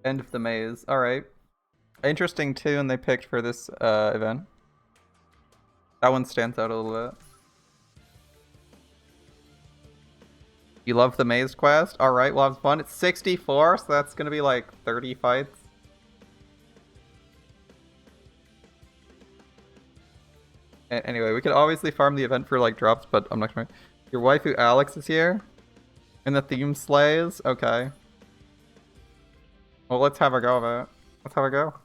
End of the maze. Alright. Interesting tune they picked for this event. That one stands out a little bit. You love the maze quest? Alright, we'll have fun. It's 64, so that's gonna be like 30 fights. Anyway, we could obviously farm the event for like drops, but I'm not gonna. Your waifu Alex is here? And the theme slays? Okay. Well, let's have a go of it. Let's have a go.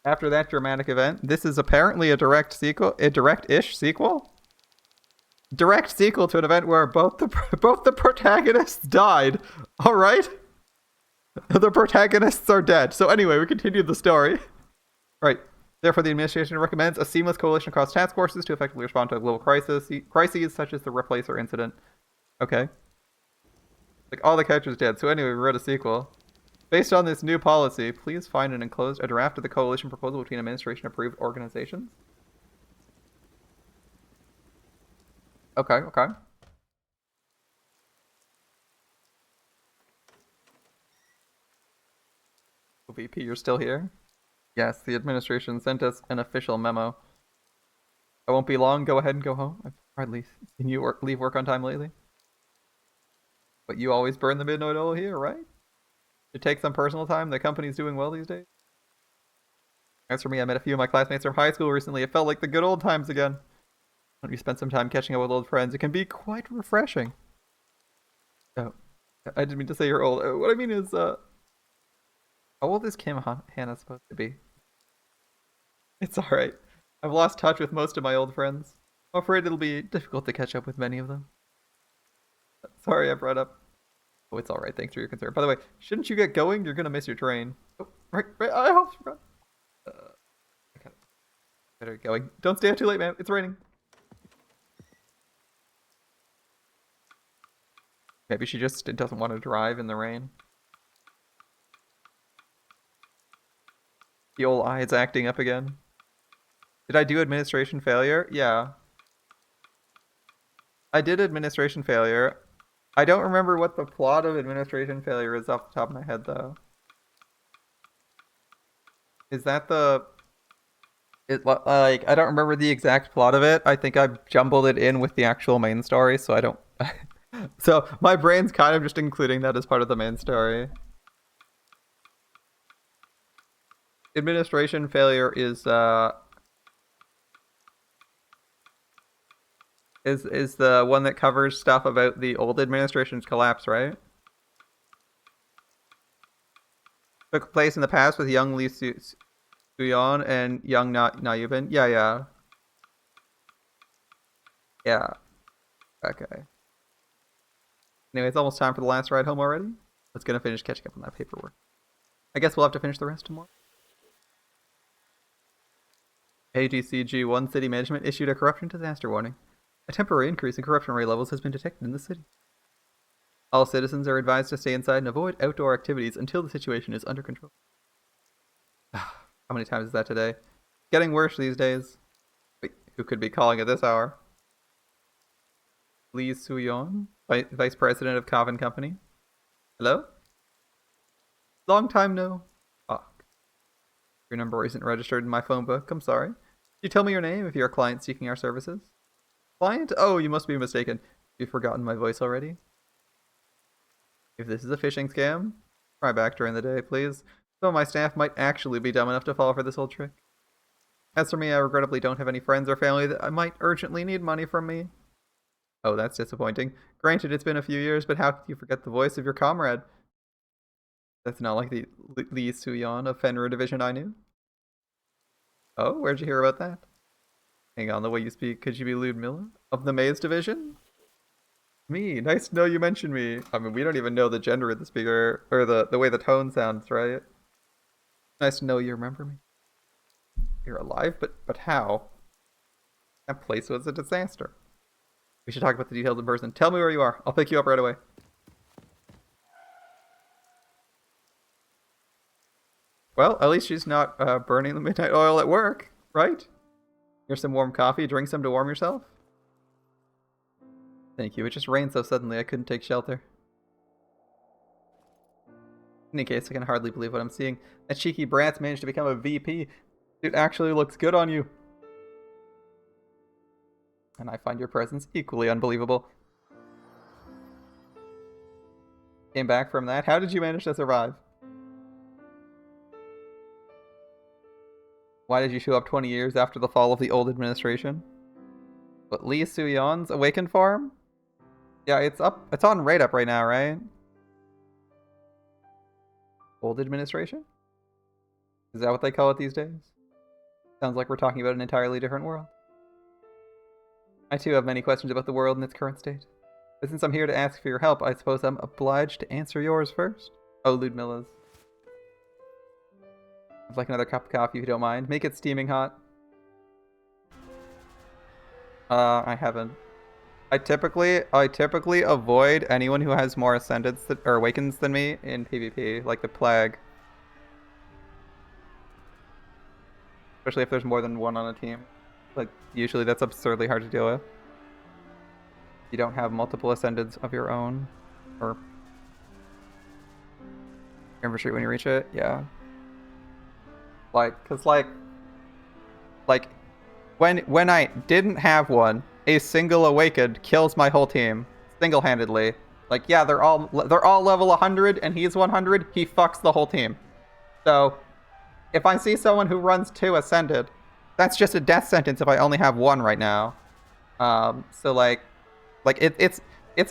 After that dramatic event, this is apparently a direct sequel, a direct-ish sequel? Direct sequel to an event where both the protagonists died. All right, the protagonists are dead. So anyway, we continue the story. Right. Therefore, the administration recommends a seamless coalition across task forces to effectively respond to a global crises such as the Replacer incident. Okay. Like all the characters dead. So anyway, we wrote a sequel. Based on this new policy, please find and enclose a draft of the coalition proposal between administration-approved organizations. Okay, okay. VP, you're still here? Yes, the administration sent us an official memo. I won't be long. Go ahead and go home. I've hardly seen you leave work on time lately. But you always burn the midnight oil here, right? To take some personal time. The company's doing well these days. As for me, I met a few of my classmates from high school recently. It felt like the good old times again. When you spend some time catching up with old friends, it can be quite refreshing. Oh, I didn't mean to say you're old. What I mean is, how old is Kim Hannah supposed to be? It's alright. I've lost touch with most of my old friends. I'm afraid it'll be difficult to catch up with many of them. Sorry I brought up. Oh, it's alright. Thanks for your concern. By the way, shouldn't you get going? You're gonna miss your train. Oh, right. I hope. Okay. Better get going. Don't stay out too late, man. It's raining. Maybe she just doesn't want to drive in the rain. The old eye is acting up again. Did I do administration failure? Yeah. I did administration failure. I don't remember what the plot of administration failure is off the top of my head, though. Is that the... like, I don't remember the exact plot of it. I think I jumbled it in with the actual main story, so I don't... So, my brain's kind of just including that as part of the main story. Administration failure is the one that covers stuff about the old administration's collapse, right? Took place in the past with young Lee Suyon and young Na Yubin. Yeah. Yeah. Okay. Anyway, it's almost time for the last ride home already. Let's gonna finish catching up on that paperwork. I guess we'll have to finish the rest tomorrow. AGCG 1 City Management issued a corruption disaster warning. A temporary increase in corruption rate levels has been detected in the city. All citizens are advised to stay inside and avoid outdoor activities until the situation is under control. How many times is that today? Getting worse these days. Wait, who could be calling at this hour? Lee Suyon, Vice President of Coven Company. Hello? Long time no. Fuck. Your number isn't registered in my phone book. I'm sorry. Can you tell me your name if you're a client seeking our services? Client? Oh, you must be mistaken. You've forgotten my voice already? If this is a phishing scam, try back during the day, please. Some of my staff might actually be dumb enough to fall for this old trick. As for me, I regrettably don't have any friends or family that might urgently need money from me. Oh, that's disappointing. Granted, it's been a few years, but how could you forget the voice of your comrade? That's not like the Lee Suyon of Fenrir Division I knew. Oh, where'd you hear about that? Hang on, the way you speak, could you be Ludmilla? Of the Maze Division? Me, nice to know you mentioned me. I mean, we don't even know the gender of the speaker, or the way the tone sounds, right? Nice to know you remember me. You're alive, but how? That place was a disaster. We should talk about the details in person. Tell me where you are. I'll pick you up right away. Well, at least she's not burning the midnight oil at work, right? Here's some warm coffee. Drink some to warm yourself. Thank you. It just rained so suddenly I couldn't take shelter. In any case, I can hardly believe what I'm seeing. That cheeky brat's managed to become a VP. It actually looks good on you. And I find your presence equally unbelievable. Came back from that. How did you manage to survive? Why did you show up 20 years after the fall of the old administration? But Lee Soo-yeon's Awakened farm? Yeah, it's up. It's on right up right now, right? Old administration? Is that what they call it these days? Sounds like we're talking about an entirely different world. I too have many questions about the world in its current state. But since I'm here to ask for your help, I suppose I'm obliged to answer yours first. Oh, Ludmilla's. I'd like another cup of coffee if you don't mind. Make it steaming hot. I haven't. I typically avoid anyone who has more ascendants or awakens than me in PvP, like the plague. Especially if there's more than one on a team. Like, usually that's absurdly hard to deal with. You don't have multiple ascendants of your own. Or anniversary when you reach it, yeah. Like, cause like when I didn't have one, a single awakened kills my whole team single-handedly. Like, yeah, they're all level 100 and he's 100. He fucks the whole team. So, if I see someone who runs 2 ascended, that's just a death sentence if I only have 1 right now. So like it's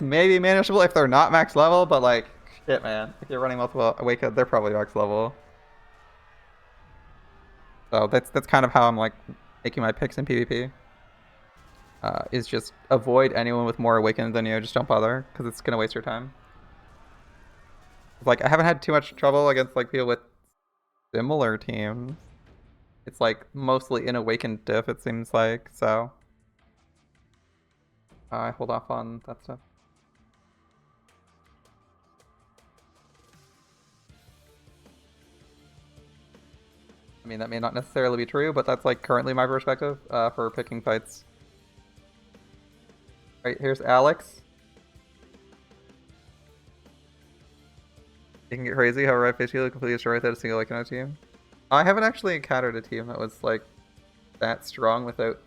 maybe manageable if they're not max level, but like, shit, man, if you're running multiple awakened, they're probably max level. So that's kind of how I'm like making my picks in PvP. Is just avoid anyone with more awakened than you. Just don't bother, because it's gonna waste your time. Like, I haven't had too much trouble against like people with similar teams. It's like mostly in awakened diff, it seems like. So I hold off on that stuff. I mean, that may not necessarily be true, but that's like currently my perspective for picking fights. Right, here's Alex. You can get crazy, however, I basically completely destroyed without a single like on a team. I haven't actually encountered a team that was like that strong without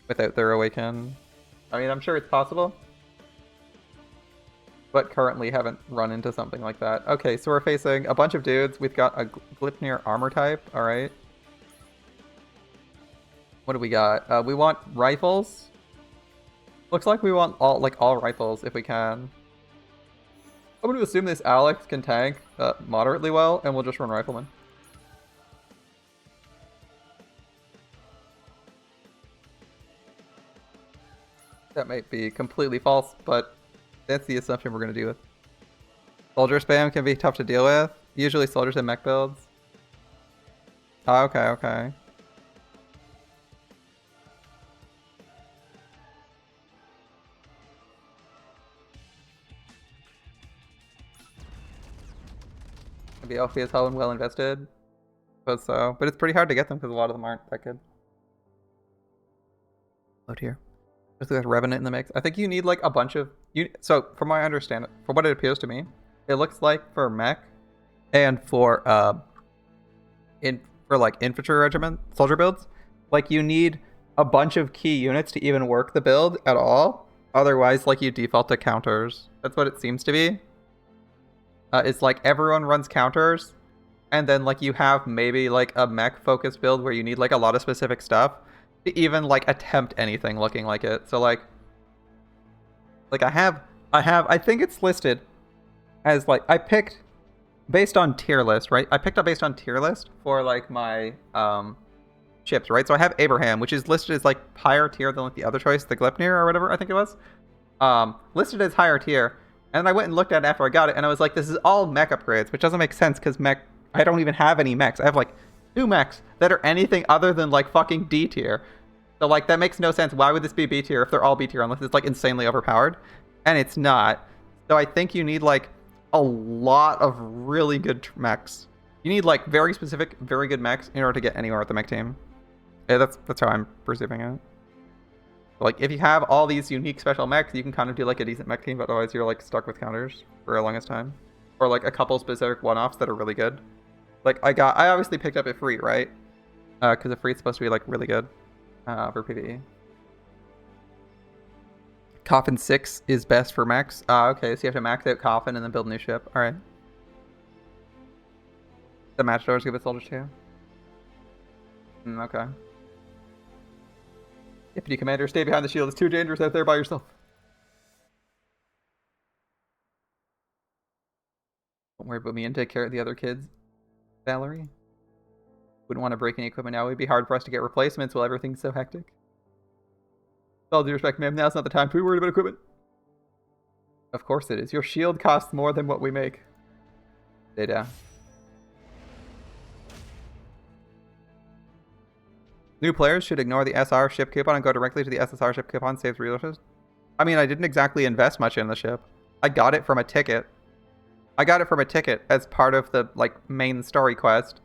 their awaken. I mean, I'm sure it's possible, but currently haven't run into something like that. Okay, so we're facing a bunch of dudes. We've got a Glypnir armor type. All right. What do we got? We want rifles. Looks like we want all rifles if we can. I'm going to assume this Alex can tank moderately well, and we'll just run Rifleman. That might be completely false, but that's the assumption we're going to do with. Soldier spam can be tough to deal with. Usually soldiers and mech builds. Oh, okay, okay. Maybe LP is well invested. Suppose so. But it's pretty hard to get them because a lot of them aren't that good. Load here. There's like Revenant in the mix. I think you need like a bunch of so from my understanding, from what it appears to me, it looks like for mech and for like infantry regiment soldier builds, like you need a bunch of key units to even work the build at all. Otherwise, like you default to counters. That's what it seems to be. It's like everyone runs counters, and then like you have maybe like a mech focused build where you need like a lot of specific stuff to even like attempt anything looking like it. So like I think it's listed as like I picked based on tier list, right? I picked up based on tier list for like my ships, right? So I have Abraham, which is listed as like higher tier than like the other choice, the Glypnir or whatever I think it was. Listed as higher tier. And then I went and looked at it after I got it, and I was like, this is all mech upgrades, which doesn't make sense because mech, I don't even have any mechs. I have like 2 mechs that are anything other than like fucking D tier. So like that makes no sense. Why would this be B tier if they're all B tier unless it's like insanely overpowered? And it's not. So I think you need like a lot of really good mechs. You need like very specific, very good mechs in order to get anywhere with the mech team. Yeah, that's how I'm perceiving it. Like, if you have all these unique special mechs, you can kind of do, like, a decent mech team, but otherwise you're, like, stuck with counters for the longest time. or like a couple specific one-offs that are really good. Like I obviously picked up Ifrit, right? Because Ifrit's supposed to be like really good for PvE. Coffin 6 is best for max. Okay, so you have to max out Coffin and then build a new ship. Alright. The matchdoors give it soldiers too. Okay. Deputy Commander, stay behind the shield. It's too dangerous out there by yourself. Don't worry about me and take care of the other kids. Valerie. Wouldn't want to break any equipment now. It'd be hard for us to get replacements while everything's so hectic. With all due respect, ma'am, now's not the time to be worried about equipment. Of course it is. Your shield costs more than what we make. Stay down. New players should ignore the SR ship coupon and go directly to the SSR ship coupon. Saves resources. I mean, I didn't exactly invest much in the ship. I got it from a ticket. I got it from a ticket as part of the like main story quest.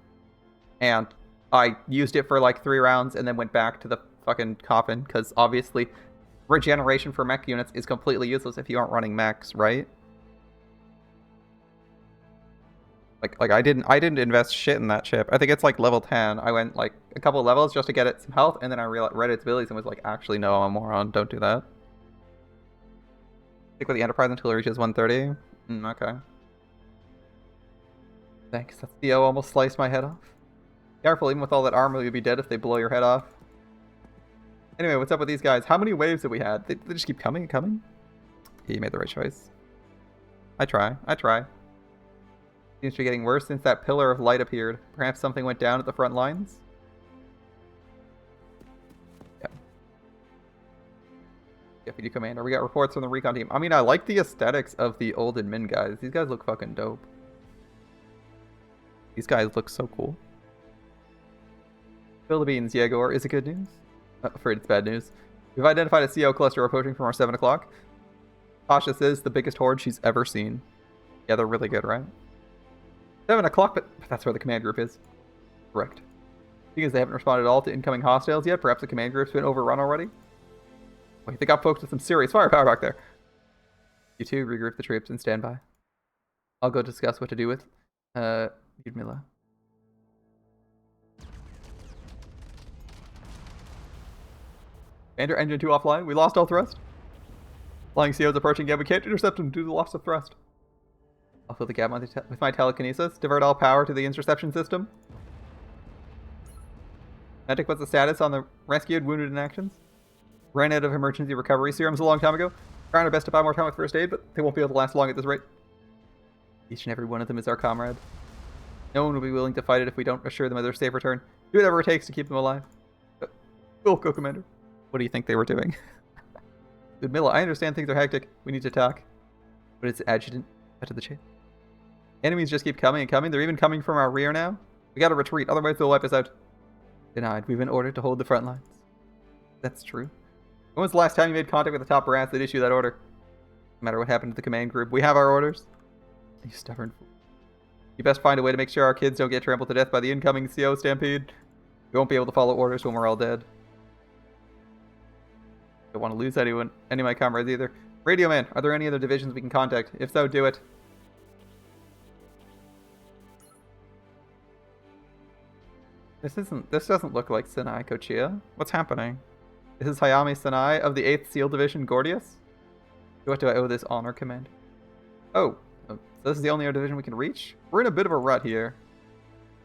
And I used it for like 3 rounds and then went back to the fucking coffin because obviously regeneration for mech units is completely useless if you aren't running mechs, right? Like I didn't invest shit in that ship. I think it's like level 10. I went like a couple levels just to get it some health, and then I read its abilities and was like, actually no, I'm a moron. Don't do that. Stick with the Enterprise until it reaches 130. Okay. Thanks. That CO almost sliced my head off. Careful, even with all that armor, you'll be dead if they blow your head off. Anyway, what's up with these guys? How many waves have we had? They just keep coming and coming? Yeah, you made the right choice. I try. Seems to be getting worse since that pillar of light appeared. Perhaps something went down at the front lines? Yeah. Deputy Commander, we got reports from the recon team. I mean, I like the aesthetics of the old admin guys. These guys look fucking dope. These guys look so cool. Spill the beans, Yegor. Is it good news? Afraid it's bad news. We've identified a CO cluster approaching from our 7 o'clock. Fasia says the biggest horde she's ever seen. Yeah, they're really good, right? 7 o'clock, but that's where the command group is. Correct. Because they haven't responded at all to incoming hostiles yet, perhaps the command group's been overrun already? Wait, they got folks with some serious firepower back there. You two, regroup the troops and stand by. I'll go discuss what to do with, Ludmilla. Commander, engine 2 offline. We lost all thrust. Flying CO's approaching again. We can't intercept them due to the loss of thrust. I'll fill the gap with my telekinesis. Divert all power to the interception system. Medic, what's the status on the rescued, wounded, and actions? Ran out of emergency recovery serums a long time ago. Trying our best to buy more time with first aid, but they won't be able to last long at this rate. Each and every one of them is our comrade. No one will be willing to fight it if we don't assure them of their safe return. Do whatever it takes to keep them alive. Go, Commander. What do you think they were doing? Ludmilla, I understand things are hectic. We need to talk. But it's adjutant. Cut to the chase. Enemies just keep coming and coming. They're even coming from our rear now. We gotta retreat, otherwise they'll wipe us out. Denied. We've been ordered to hold the front lines. That's true. When was the last time you made contact with the top brass that issued that order? No matter what happened to the command group, we have our orders. You stubborn fool. You best find a way to make sure our kids don't get trampled to death by the incoming CO stampede. We won't be able to follow orders when we're all dead. Don't want to lose any of my comrades either. Radio man, are there any other divisions we can contact? If so, do it. This doesn't look like Sinai Kochia. What's happening? This is Hayami Sinai of the 8th SEAL Division, Gordius? To what do I owe this honor, Commander? Oh, so this is the only other division we can reach? We're in a bit of a rut here.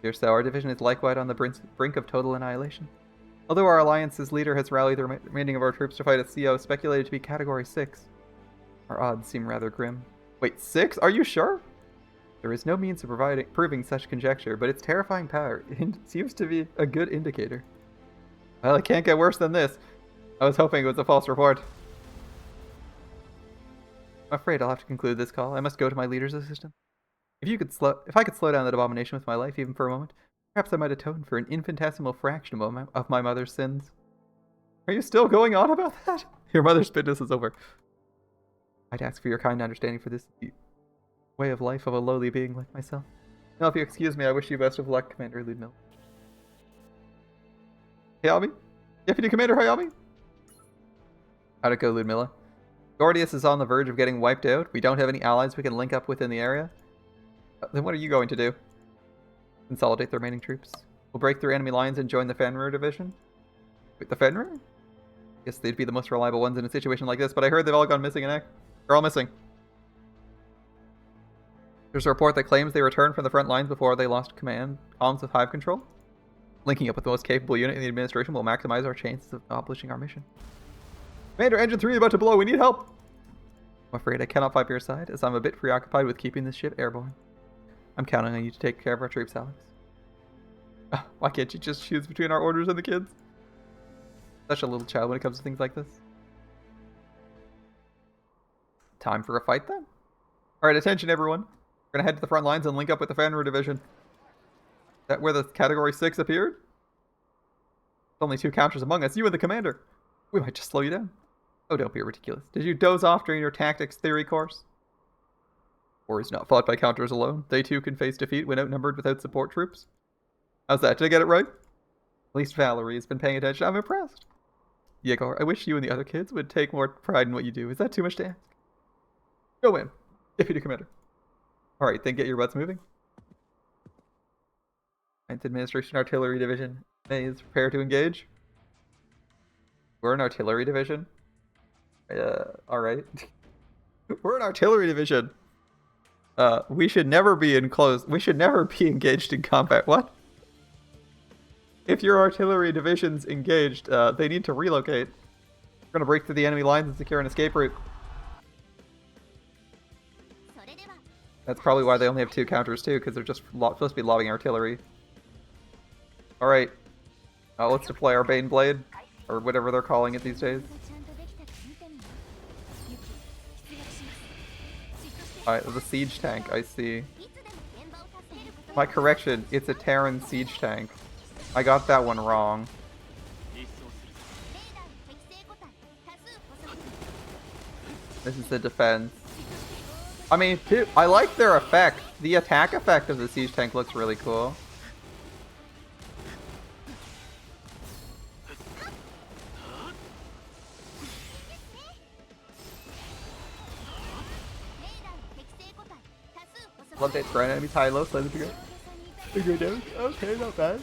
Dear so, our division is likewise on the brink of total annihilation. Although our alliance's leader has rallied the remaining of our troops to fight a CO speculated to be Category 6, our odds seem rather grim. Wait, 6? Are you sure? There is no means of proving such conjecture, but its terrifying power seems to be a good indicator. Well, it can't get worse than this. I was hoping it was a false report. I'm afraid I'll have to conclude this call. I must go to my leader's assistant. If I could slow down that abomination with my life even for a moment, perhaps I might atone for an infinitesimal fraction of my mother's sins. Are you still going on about that? Your mother's business is over. I'd ask for your kind understanding for this way of life of a lowly being like myself. Now, if you excuse me, I wish you best of luck, Commander Ludmilla. Hayami? Deputy Commander Hayami? How'd it go, Ludmilla? Gordius is on the verge of getting wiped out. We don't have any allies we can link up with in the area. Then what are you going to do? Consolidate the remaining troops. We'll break through enemy lines and join the Fenrir division. Wait, the Fenrir? Guess they'd be the most reliable ones in a situation like this, but I heard they've all gone missing in act. They're all missing. There's a report that claims they returned from the front lines before they lost command columns of hive control. Linking up with the most capable unit in the administration will maximize our chances of accomplishing our mission. Commander, Engine 3 is about to blow. We need help. I'm afraid I cannot fight by your side, as I'm a bit preoccupied with keeping this ship airborne. I'm counting on you to take care of our troops, Alex. Why can't you just choose between our orders and the kids? Such a little child when it comes to things like this. Time for a fight, then? Alright, attention, everyone. We're gonna head to the front lines and link up with the Fenrir division. Is that where the Category 6 appeared? Only 2 counters among us, you and the commander. We might just slow you down. Oh, don't be ridiculous. Did you doze off during your tactics theory course? War is not fought by counters alone. They too can face defeat when outnumbered without support troops. How's that? Did I get it right? At least Valerie has been paying attention. I'm impressed. Yegor, I wish you and the other kids would take more pride in what you do. Is that too much to ask? Go in. Deputy Commander. Alright, then get your butts moving. 9th Administration Artillery Division. Maze, prepare to engage. We're an artillery division. Alright. We're an artillery division. We should never be we should never be engaged in combat. What? If your artillery division's engaged, they need to relocate. We're gonna break through the enemy lines and secure an escape route. That's probably why they only have 2 counters too, because they're just supposed to be lobbing artillery. Alright. Let's deploy our Bane Blade, or whatever they're calling it these days. Alright, the siege tank, I see. My correction, it's a Terran siege tank. I got that one wrong. This is the defense. I mean, I like their effect. The attack effect of the siege tank looks really cool. Love that ground enemies high low, slightly bigger. Bigger damage? Okay, not bad.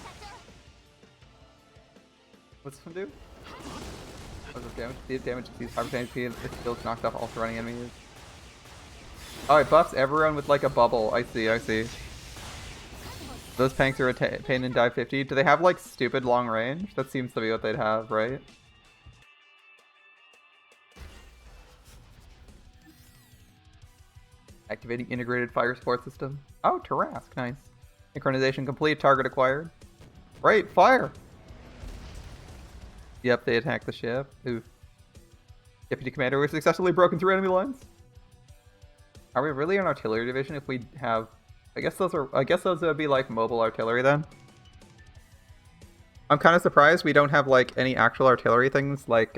What's this one do? What's this damage? The damage exceeds 5% HP and it still knocked off all surrounding enemies. Oh, it buffs everyone with like a bubble. I see, I see. Those tanks are a pain in dive 50. Do they have like stupid long range? That seems to be what they'd have, right? Activating integrated fire support system. Oh, Tarask, nice. Synchronization complete, target acquired. Right, fire! Yep, they attack the ship. Oof. Deputy Commander, we've successfully broken through enemy lines. Are we really an artillery division if we have... I guess those would be like mobile artillery then. I'm kind of surprised we don't have like any actual artillery things like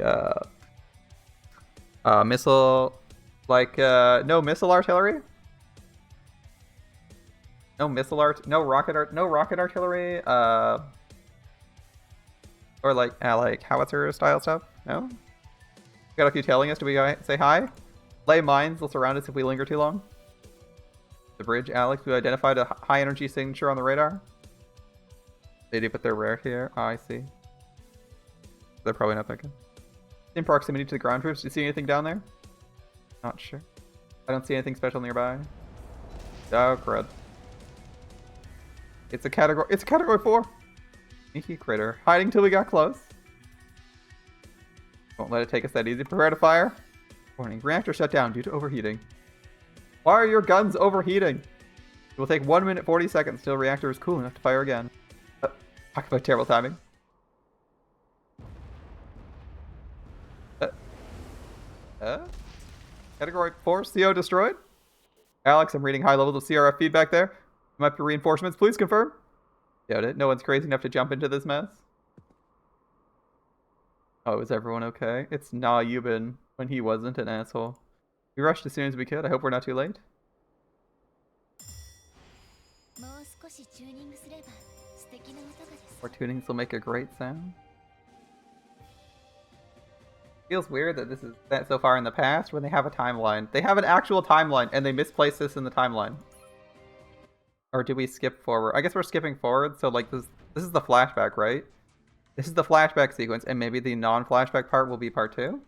missile... Like, no missile artillery? No rocket artillery, or like howitzer style stuff? No? Got a few telling us, do we say hi? Lay mines, they'll surround us if we linger too long. The bridge, Alex, we identified a high energy signature on the radar. They do, but they're rare here. Oh, I see. They're probably not that good. In proximity to the ground troops, do you see anything down there? Not sure. I don't see anything special nearby. Oh, crud. It's a category 4! Sneaky critter. Hiding till we got close. Won't let it take us that easy. Prepare to fire. Warning. Reactor shut down due to overheating. Why are your guns overheating? It will take 1 minute 40 seconds till reactor is cool enough to fire again. Talk about terrible timing. Category 4, CO destroyed. Alex, I'm reading high levels of CRF feedback there. Might be reinforcements. Please confirm. Doubt it. No one's crazy enough to jump into this mess. Oh, is everyone okay? It's Yubin when he wasn't an asshole. We rushed as soon as we could. I hope we're not too late. More tunings will make a great sound. Feels weird that this is that so far in the past when they have a timeline. They have an actual timeline and they misplaced this in the timeline. Or do we skip forward? I guess we're skipping forward, so like this is the flashback, right? This is the flashback sequence, and maybe the non-flashback part will be part 2?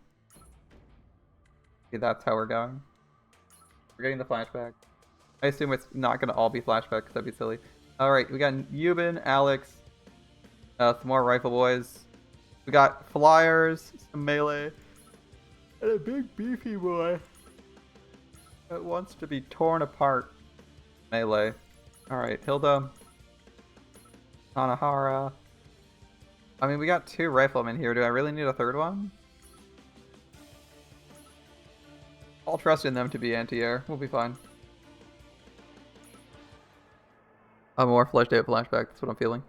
Okay, that's how we're going. We're getting the flashback. I assume it's not going to all be flashback, because that'd be silly. Alright, we got Euban, Alex, some more rifle boys. We got flyers, some melee, and a big beefy boy that wants to be torn apart. Melee. Alright, Hilda. Tanahara. I mean, we got 2 riflemen here. Do I really need a 3rd one? I'll trust in them to be anti-air. We'll be fine. I'm more fleshed out flashback. That's what I'm feeling.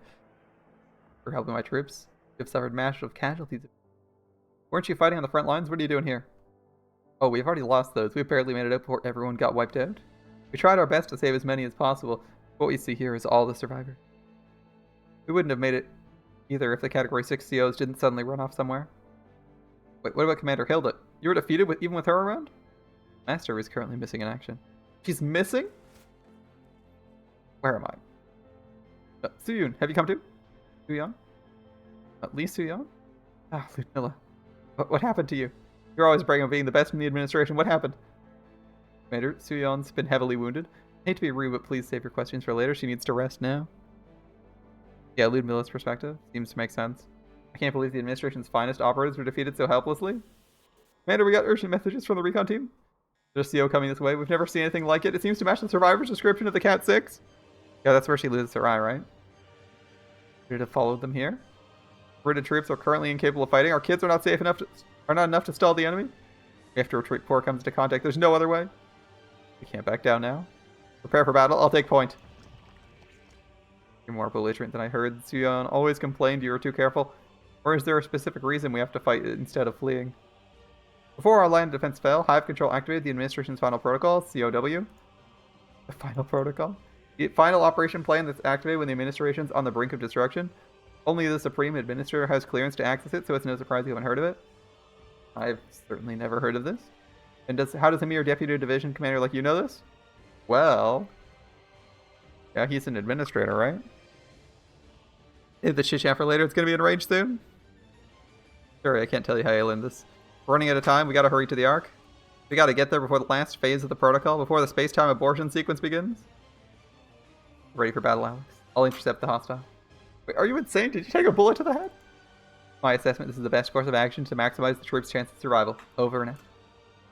For helping my troops. You've suffered massive casualties. Weren't you fighting on the front lines? What are you doing here? Oh, we've already lost those. We barely made it up before everyone got wiped out. We tried our best to save as many as possible. What we see here is all the survivors. We wouldn't have made it either if the Category 6 COs didn't suddenly run off somewhere. Wait, what about Commander Hilda? You were defeated even with her around? Master is currently missing in action. She's missing? Where am I? Suyun, have you come to? Suyun? Lee Suyun? Ah, Ludmilla. What happened to you? You're always bragging about being the best in the administration. What happened? Commander, Suyun's been heavily wounded. I hate to be rude, but please save your questions for later. She needs to rest now. Yeah, Ludmilla's perspective seems to make sense. I can't believe the administration's finest operatives were defeated so helplessly. Commander, we got urgent messages from the recon team. There's a CO coming this way. We've never seen anything like it. It seems to match the survivor's description of the Cat 6. Yeah, that's where she loses her eye, right? Should have followed them here. British troops are currently incapable of fighting. Our kids are not safe enough are not enough to stall the enemy. We have to retreat before it comes into contact. There's no other way. We can't back down now. Prepare for battle. I'll take point. You're more belligerent than I heard. Suyun always complained you were too careful. Or is there a specific reason we have to fight instead of fleeing? Before our line of defense fell, Hive Control activated the administration's final protocol, COW. The final protocol? The final operation plan that's activated when the administration's on the brink of destruction. Only the Supreme Administrator has clearance to access it, so it's no surprise you haven't heard of it. I've certainly never heard of this. And how does a mere deputy division commander like you know this? Well... yeah, he's an administrator, right? Save the chit-chat for later. It's going to be enraged soon. Sorry, I can't tell you how I learned this. We're running out of time. We got to hurry to the Ark. We got to get there before the last phase of the protocol, before the space-time abortion sequence begins. Ready for battle, Alex. I'll intercept the hostile. Wait, are you insane? Did you take a bullet to the head? My assessment, this is the best course of action to maximize the troops' chance of survival. Over and out.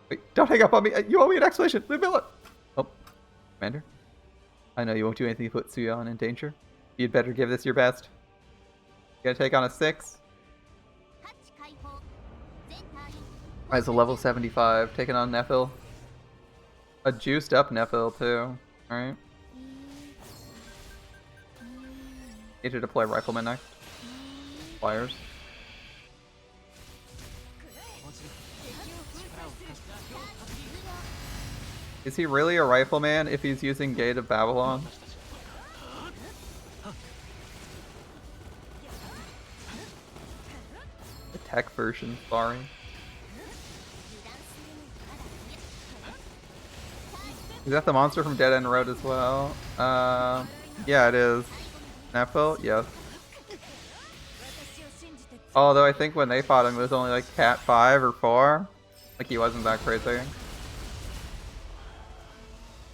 Wait, don't hang up on me. You owe me an explanation. Ludmilla! Oh, Commander. I know you won't do anything to put Suyun in danger. You'd better give this your best. You gotta take on a 6. As a level 75, taking on Nephil. A juiced up Nephil too. Alright. Need to deploy Rifleman next. Flyers. Is he really a Rifleman if he's using Gate of Babylon? The tech version, sorry. Is that the monster from Dead End Road as well? Yeah, it is. Nephil? Yes. Although I think when they fought him, it was only like Cat 5 or 4. Like, he wasn't that crazy.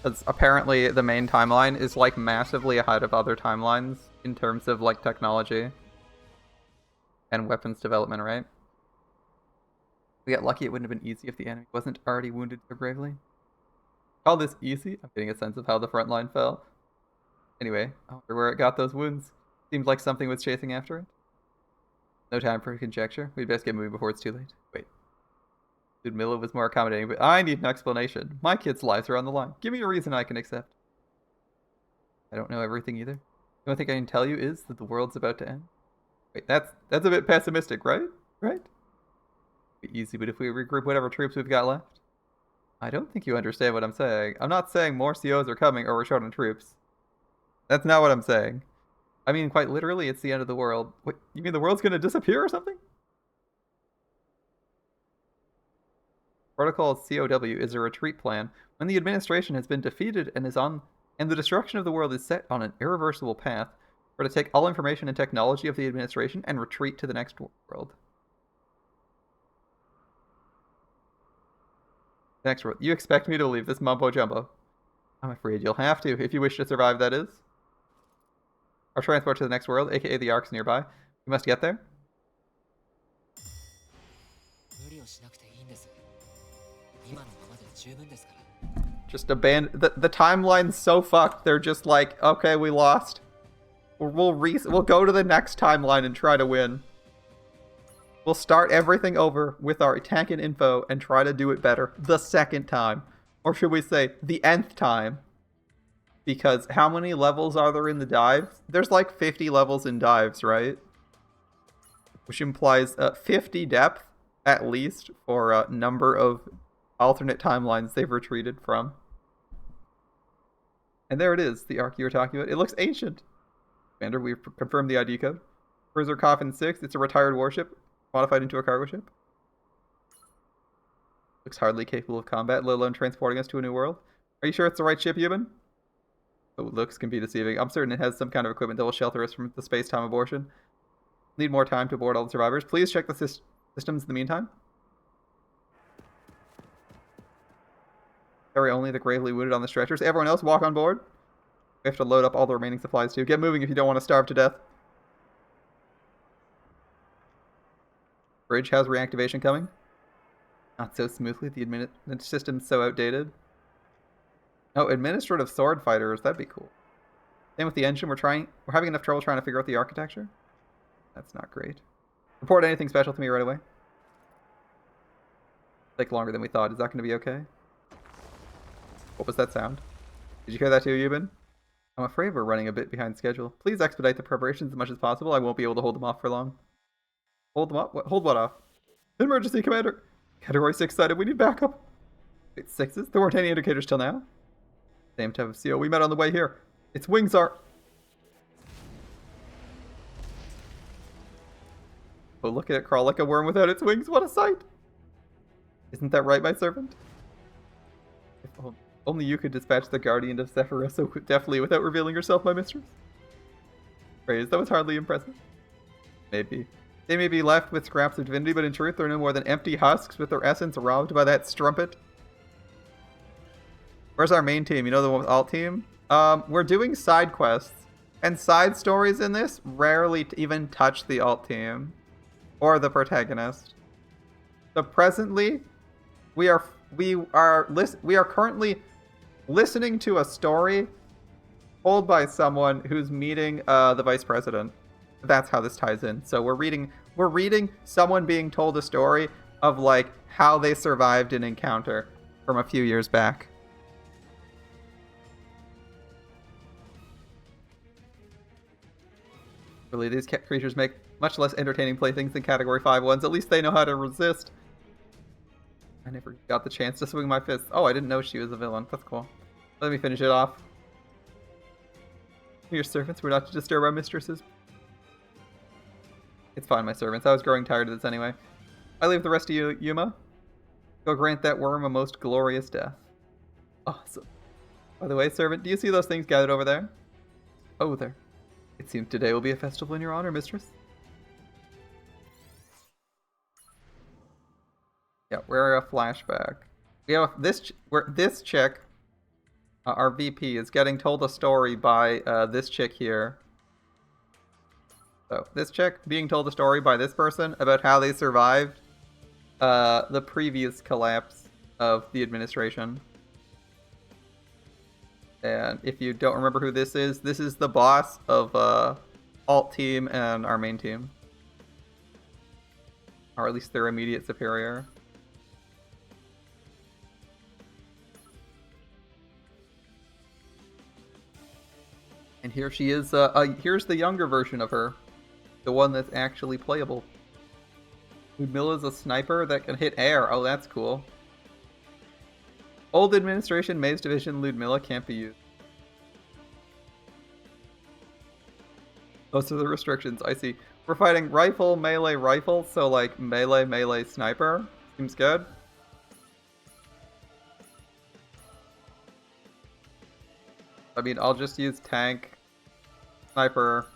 Because apparently the main timeline is like massively ahead of other timelines in terms of like technology and weapons development, right? We got lucky it wouldn't have been easy if the enemy wasn't already wounded so gravely. Call this easy? I'm getting a sense of how the front line fell. Anyway, I wonder where it got those wounds. Seems like something was chasing after it. No time for conjecture. We'd best get moving before it's too late. Wait. Ludmilla was more accommodating, but I need an explanation. My kids' lives are on the line. Give me a reason I can accept. I don't know everything either. The only thing I can tell you is that the world's about to end. Wait, that's a bit pessimistic, right? Right? Be easy, but if we regroup whatever troops we've got left. I don't think you understand what I'm saying. I'm not saying more COs are coming or we're short on troops. That's not what I'm saying. I mean, quite literally, it's the end of the world. Wait, you mean the world's gonna disappear or something? Protocol COW is a retreat plan when the administration has been defeated and is on And the destruction of the world is set on an irreversible path. We're to take all information and technology of the administration and retreat to the next world. Next world. You expect me to believe this mumbo jumbo? I'm afraid you'll have to, if you wish to survive, that is. Our transport to the next world, aka the Ark's nearby. We must get there. Just abandon the timeline's so fucked. They're just like, okay, we lost. We'll go to the next timeline and try to win. We'll start everything over with our attack and info and try to do it better the second time. Or should we say, the nth time? Because how many levels are there in the dives? There's like 50 levels in dives, right? Which implies 50 depth, at least, for a number of alternate timelines they've retreated from. And there it is, the Ark you were talking about. It looks ancient. Commander, we've confirmed the ID code. Cruiser Coffin 6, it's a retired warship, modified into a cargo ship. Looks hardly capable of combat, let alone transporting us to a new world. Are you sure it's the right ship, Yuban? Oh, looks can be deceiving. I'm certain it has some kind of equipment that will shelter us from the space-time abortion. Need more time to board all the survivors. Please check the systems in the meantime. Carry only the gravely wounded on the stretchers. Everyone else, walk on board. We have to load up all the remaining supplies too. Get moving if you don't want to starve to death. Bridge has reactivation coming. Not so smoothly. The system's so outdated. Oh, administrative sword fighters. That'd be cool. Same with the engine. We're having enough trouble trying to figure out the architecture. That's not great. Report anything special to me right away. Take longer than we thought. Is that going to be okay? What was that sound? Did you hear that too, Yuban? I'm afraid we're running a bit behind schedule. Please expedite the preparations as much as possible. I won't be able to hold them off for long. Hold them up? Hold what off? Emergency, Commander! Category 6 sighted. We need backup. Wait, 6s? There weren't any indicators till now. Same type of CO. We met on the way here. Its wings are... Oh, look at it crawl like a worm without its wings. What a sight! Isn't that right, my servant? If only you could dispatch the Guardian of Sephira so deftly without revealing yourself, my mistress. Praise, that was hardly impressive. Maybe. They may be left with scraps of divinity, but in truth they're no more than empty husks with their essence robbed by that strumpet. Where's our main team? You know, the one with alt team? We're doing side quests. And side stories in this rarely even touch the alt team. Or the protagonist. So presently, we are currently listening to a story told by someone who's meeting the vice president. That's how this ties in. So we're reading someone being told a story of like how they survived an encounter from a few years back. Really, these creatures make much less entertaining playthings than Category 5 ones. At least they know how to resist. I never got the chance to swing my fist. Oh, I didn't know she was a villain. That's cool. Let me finish it off. Your servants were not to disturb our mistresses. It's fine, my servants. I was growing tired of this anyway. I leave the rest of you, Yuma. Go grant that worm a most glorious death. Awesome. By the way, servant, do you see those things gathered over there? Oh, there. It seems today will be a festival in your honor, mistress. Yeah, we're a flashback. We have this chick, our VP, is getting told a story by this chick here. So this chick being told a story by this person about how they survived the previous collapse of the administration. And if you don't remember who this is the boss of alt team and our main team. Or at least their immediate superior. And here she is, here's the younger version of her. The one that's actually playable. Ludmilla's a sniper that can hit air. Oh, that's cool. Old administration, Maze Division, Ludmilla can't be used. Those are the restrictions, I see. We're fighting rifle, melee, rifle, so like melee, melee, sniper. Seems good. I mean, I'll just use tank, sniper,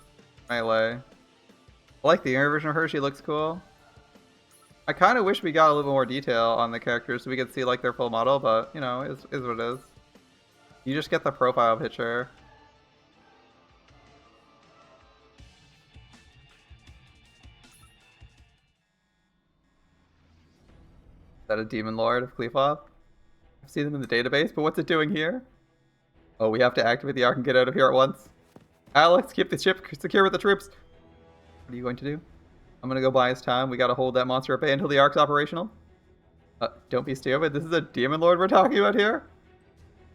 melee. I like the younger version of her. She looks cool. I kind of wish we got a little more detail on the characters so we could see like their full model, but you know, is what it is. You just get the profile picture. Is that a Demon Lord of Qliphoth? I've seen them in the database, but what's it doing here? Oh, we have to activate the Ark and get out of here at once. Alex, keep the ship secure with the troops. What are you going to do? I'm gonna go buy his time. We gotta hold that monster at bay until the Ark's operational. Don't be stupid. This is a Demon Lord we're talking about here.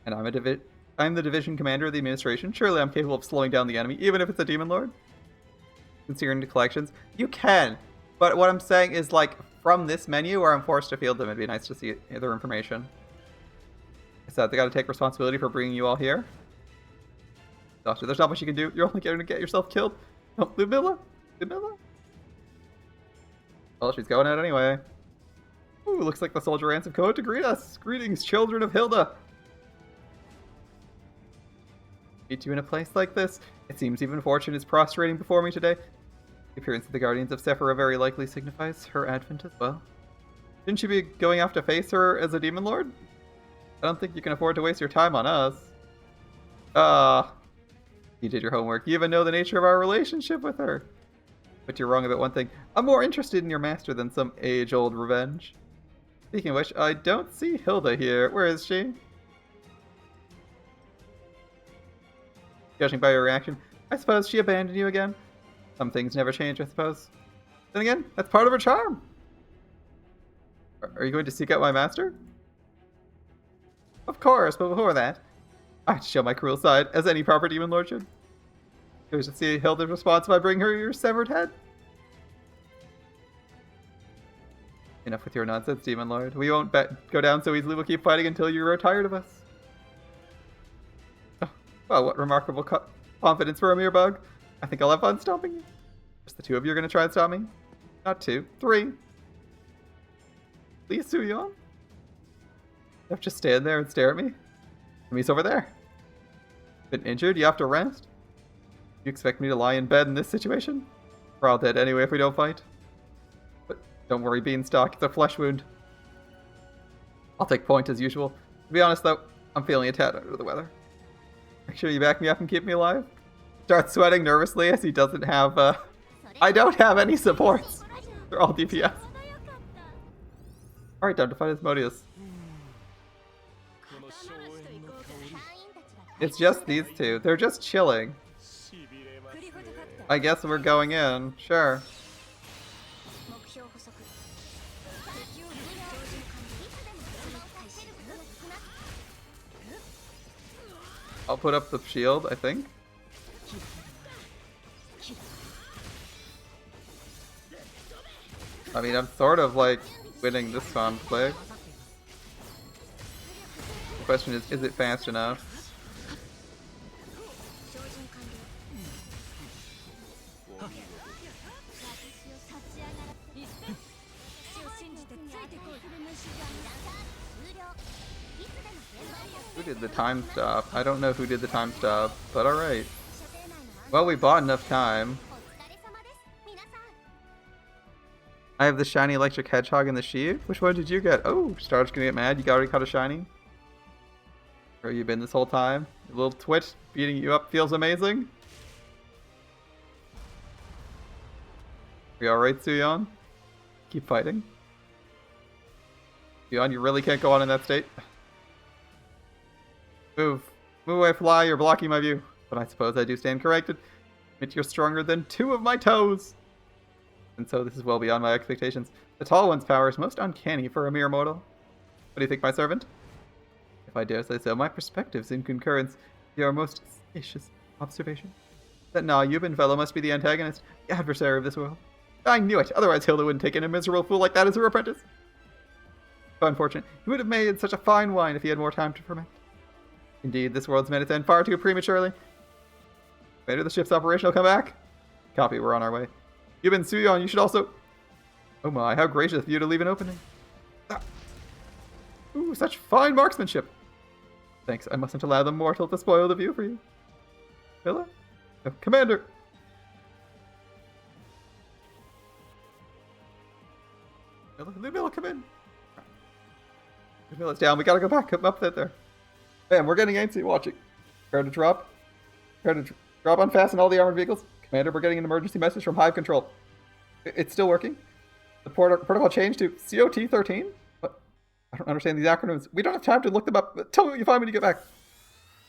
And I'm the division commander of the administration. Surely I'm capable of slowing down the enemy, even if it's a Demon Lord. Considering the collections, you can. But what I'm saying is, like, from this menu where I'm forced to field them, it'd be nice to see their information. So they gotta take responsibility for bringing you all here. Doctor, there's not much you can do. You're only going to get yourself killed. Oh, Ludmilla? Ludmilla? Well, she's going out anyway. Ooh, looks like the soldier ants have come out to greet us. Greetings, children of Hilda. Meet you in a place like this. It seems even fortune is prostrating before me today. The appearance of the Guardians of Sephira very likely signifies her advent as well. Shouldn't you be going off to face her as a Demon Lord? I don't think you can afford to waste your time on us. You did your homework. You even know the nature of our relationship with her. But you're wrong about one thing. I'm more interested in your master than some age-old revenge. Speaking of which, I don't see Hilda here. Where is she? Judging by your reaction, I suppose she abandoned you again. Some things never change, I suppose. Then again, that's part of her charm. Are you going to seek out my master? Of course, but before that, I have to show my cruel side, as any proper Demon Lord should. Curious to see Hilda's response by bringing her your severed head. Enough with your nonsense, Demon Lord. We won't go down so easily. We'll keep fighting until you're tired of us. Oh, well, what remarkable confidence for a mere bug. I think I'll have fun stomping you. Just the two of you are going to try and stop me? Not two, three. Please, Suyeon? You have to just stand there and stare at me? Enemy's over there. Been injured? You have to rest? You expect me to lie in bed in this situation? We're all dead anyway if we don't fight. But don't worry, Beanstalk. It's a flesh wound. I'll take point as usual. To be honest though, I'm feeling a tad under the weather. Make sure you back me up and keep me alive. Starts sweating nervously as he doesn't have, I don't have any supports. They're all DPS. Alright, time to fight Asmodeus. It's just these two. They're just chilling. I guess we're going in. Sure. I'll put up the shield, I think. I mean, I'm sort of like winning this conflict. The question is it fast enough? Who did the time stop? I don't know who did the time stop, but alright. Well, we bought enough time. I have the shiny electric hedgehog and the sheep. Which one did you get? Oh, Star's gonna get mad. You already caught a shiny? Where have you been this whole time? A little twitch beating you up feels amazing. Are you alright, Suyeon? Keep fighting. Suyeon, you really can't go on in that state. Move. Move away, fly. You're blocking my view. But I suppose I do stand corrected. Admit you're stronger than 2 of my toes. And so this is well beyond my expectations. The tall one's power is most uncanny for a mere mortal. What do you think, my servant? If I dare say so, my perspectives in concurrence. Your most spacious observation. That Yuban fellow must be the antagonist, the adversary of this world. I knew it. Otherwise Hilda wouldn't take in a miserable fool like that as her apprentice. So unfortunate. He would have made such a fine wine if he had more time to ferment. Indeed, this world's met its end far too prematurely. Later the ship's operational. Come back. Copy, we're on our way. Yuban, Suyeon, you should also... Oh my, how gracious of you to leave an opening. Ah. Ooh, such fine marksmanship. Thanks, I mustn't allow the mortal to spoil the view for you. Miller? No, Commander! Ludmilla, come in! Ludmilla's down, we gotta go back, come up there. Man, we're getting antsy watching. Prepare to drop. Prepare to drop, unfasten all the armored vehicles. Commander, we're getting an emergency message from Hive Control. It's still working. The protocol changed to COT-13? What? I don't understand these acronyms. We don't have time to look them up. Tell me what you find when you get back.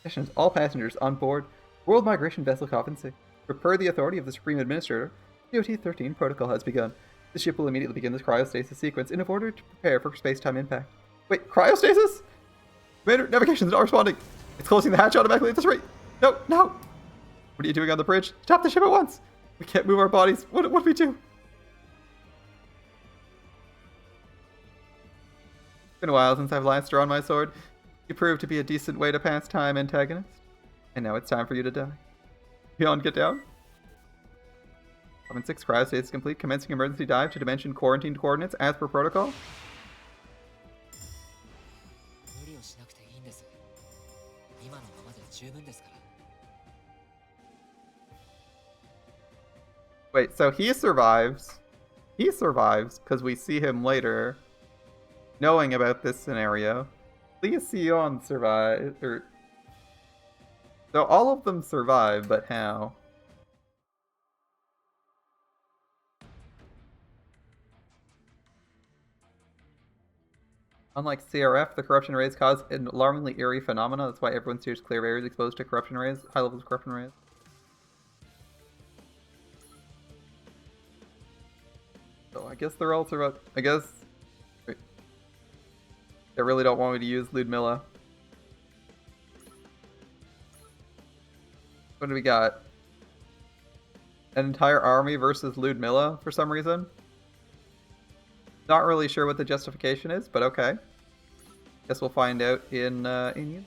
Missions, all passengers on board World Migration Vessel Confronting. Per the authority of the Supreme Administrator, COT-13 protocol has begun. The ship will immediately begin this cryostasis sequence in order to prepare for space-time impact. Wait, cryostasis? Commander, navigation is not responding. It's closing the hatch automatically at this rate. No, no. What are you doing on the bridge? Stop the ship at once. We can't move our bodies. What do we do? It's been a while since I've last drawn my sword. You proved to be a decent way to pass time, antagonist. And now it's time for you to die. Beyond, get down. 6 cryostasis complete. Commencing emergency dive to dimension quarantined coordinates as per protocol. Wait, so he survives. He survives because we see him later knowing about this scenario. Leon survived. So all of them survive, but how? Unlike CRF, the corruption rays cause an alarmingly eerie phenomena. That's why everyone steers clear of areas exposed to corruption rays, high levels of corruption rays. So I guess they're all survived. I guess wait. They really don't want me to use Ludmilla. What do we got? An entire army versus Ludmilla for some reason. Not really sure what the justification is, but okay. Guess we'll find out in you.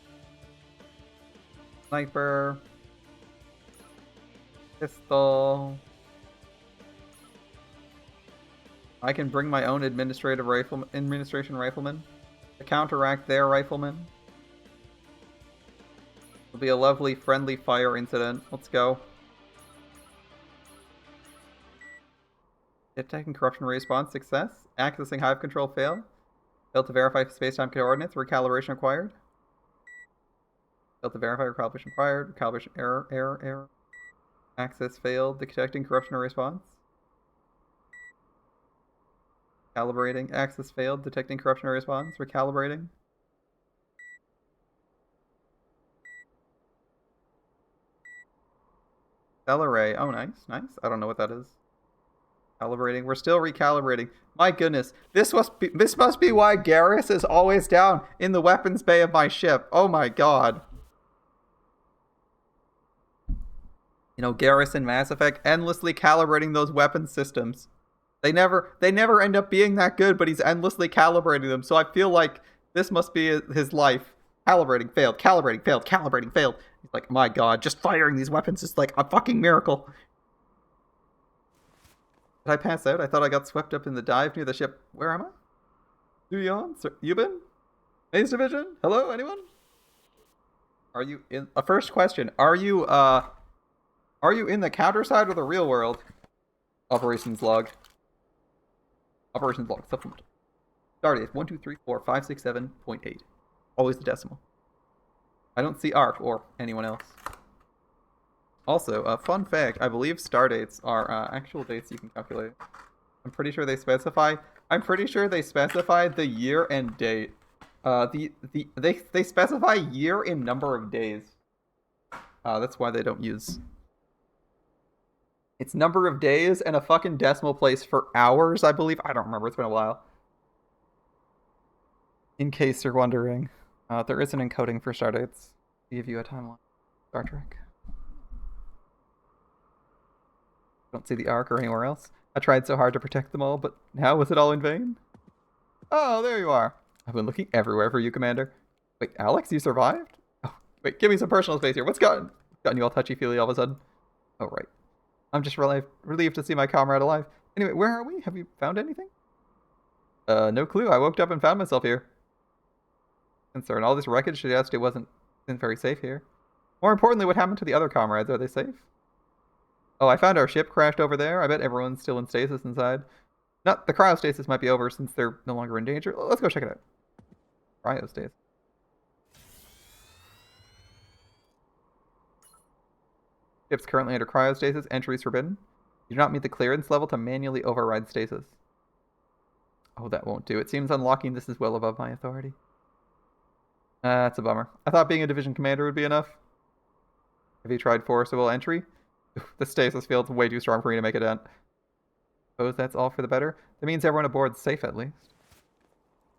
Sniper. Pistol. I can bring my own administration rifleman to counteract their riflemen. It'll be a lovely, friendly fire incident. Let's go. Detecting corruption response, success. Accessing Hive Control, fail. Failed to verify space-time coordinates, recalibration required. Failed to verify, recalibration required. Recalibration error. Access failed. Detecting corruption response. Calibrating. Access failed. Detecting corruption response. Recalibrating. Accelerate. Oh, nice. Nice. I don't know what that is. Calibrating. We're still recalibrating. My goodness. This must be why Garrus is always down in the weapons bay of my ship. Oh my god. You know, Garrus in Mass Effect endlessly calibrating those weapon systems. They never end up being that good, but he's endlessly calibrating them. So I feel like this must be his life. Calibrating failed. Calibrating failed. Calibrating failed. He's like, my god, just firing these weapons is like a fucking miracle. Did I pass out? I thought I got swept up in the dive near the ship. Where am I? Leon? Yubin? Maze Division? Hello? Anyone? Are you in... first question. Are you in the Counterside or the real world? Operations log. Operations log. Supplement. Stardate 1234567.8. Always the decimal. I don't see Ark or anyone else. Also, a fun fact, I believe star dates are actual dates you can calculate. I'm pretty sure they specify the year and date. They specify year in number of days. That's why they don't use... It's number of days and a fucking decimal place for hours, I believe. I don't remember, it's been a while. In case you're wondering, there is an encoding for star dates. To give you a timeline. Star Trek. Don't see the Ark or anywhere else. I tried so hard to protect them all, but now was it all in vain? Oh, there you are. I've been looking everywhere for you, Commander. Wait, Alex, you survived? Oh, wait, give me some personal space here. What's gotten you all touchy-feely all of a sudden? Oh, right. I'm just relieved to see my comrade alive. Anyway, where are we? Have you found anything? No clue. I woke up and found myself here. Concern. All this wreckage suggests it wasn't Isn't very safe here. More importantly, what happened to the other comrades? Are they safe? Oh, I found our ship crashed over there. I bet everyone's still in stasis inside. Not the cryostasis might be over since they're no longer in danger. Let's go check it out. Cryostasis. Ship's currently under cryostasis. Entry is forbidden. You do not meet the clearance level to manually override stasis. Oh, that won't do. It seems unlocking this is well above my authority. That's a bummer. I thought being a division commander would be enough. Have you tried forcible entry? The stasis field's way too strong for me to make it in. Suppose that's all for the better? That means everyone aboard's safe at least.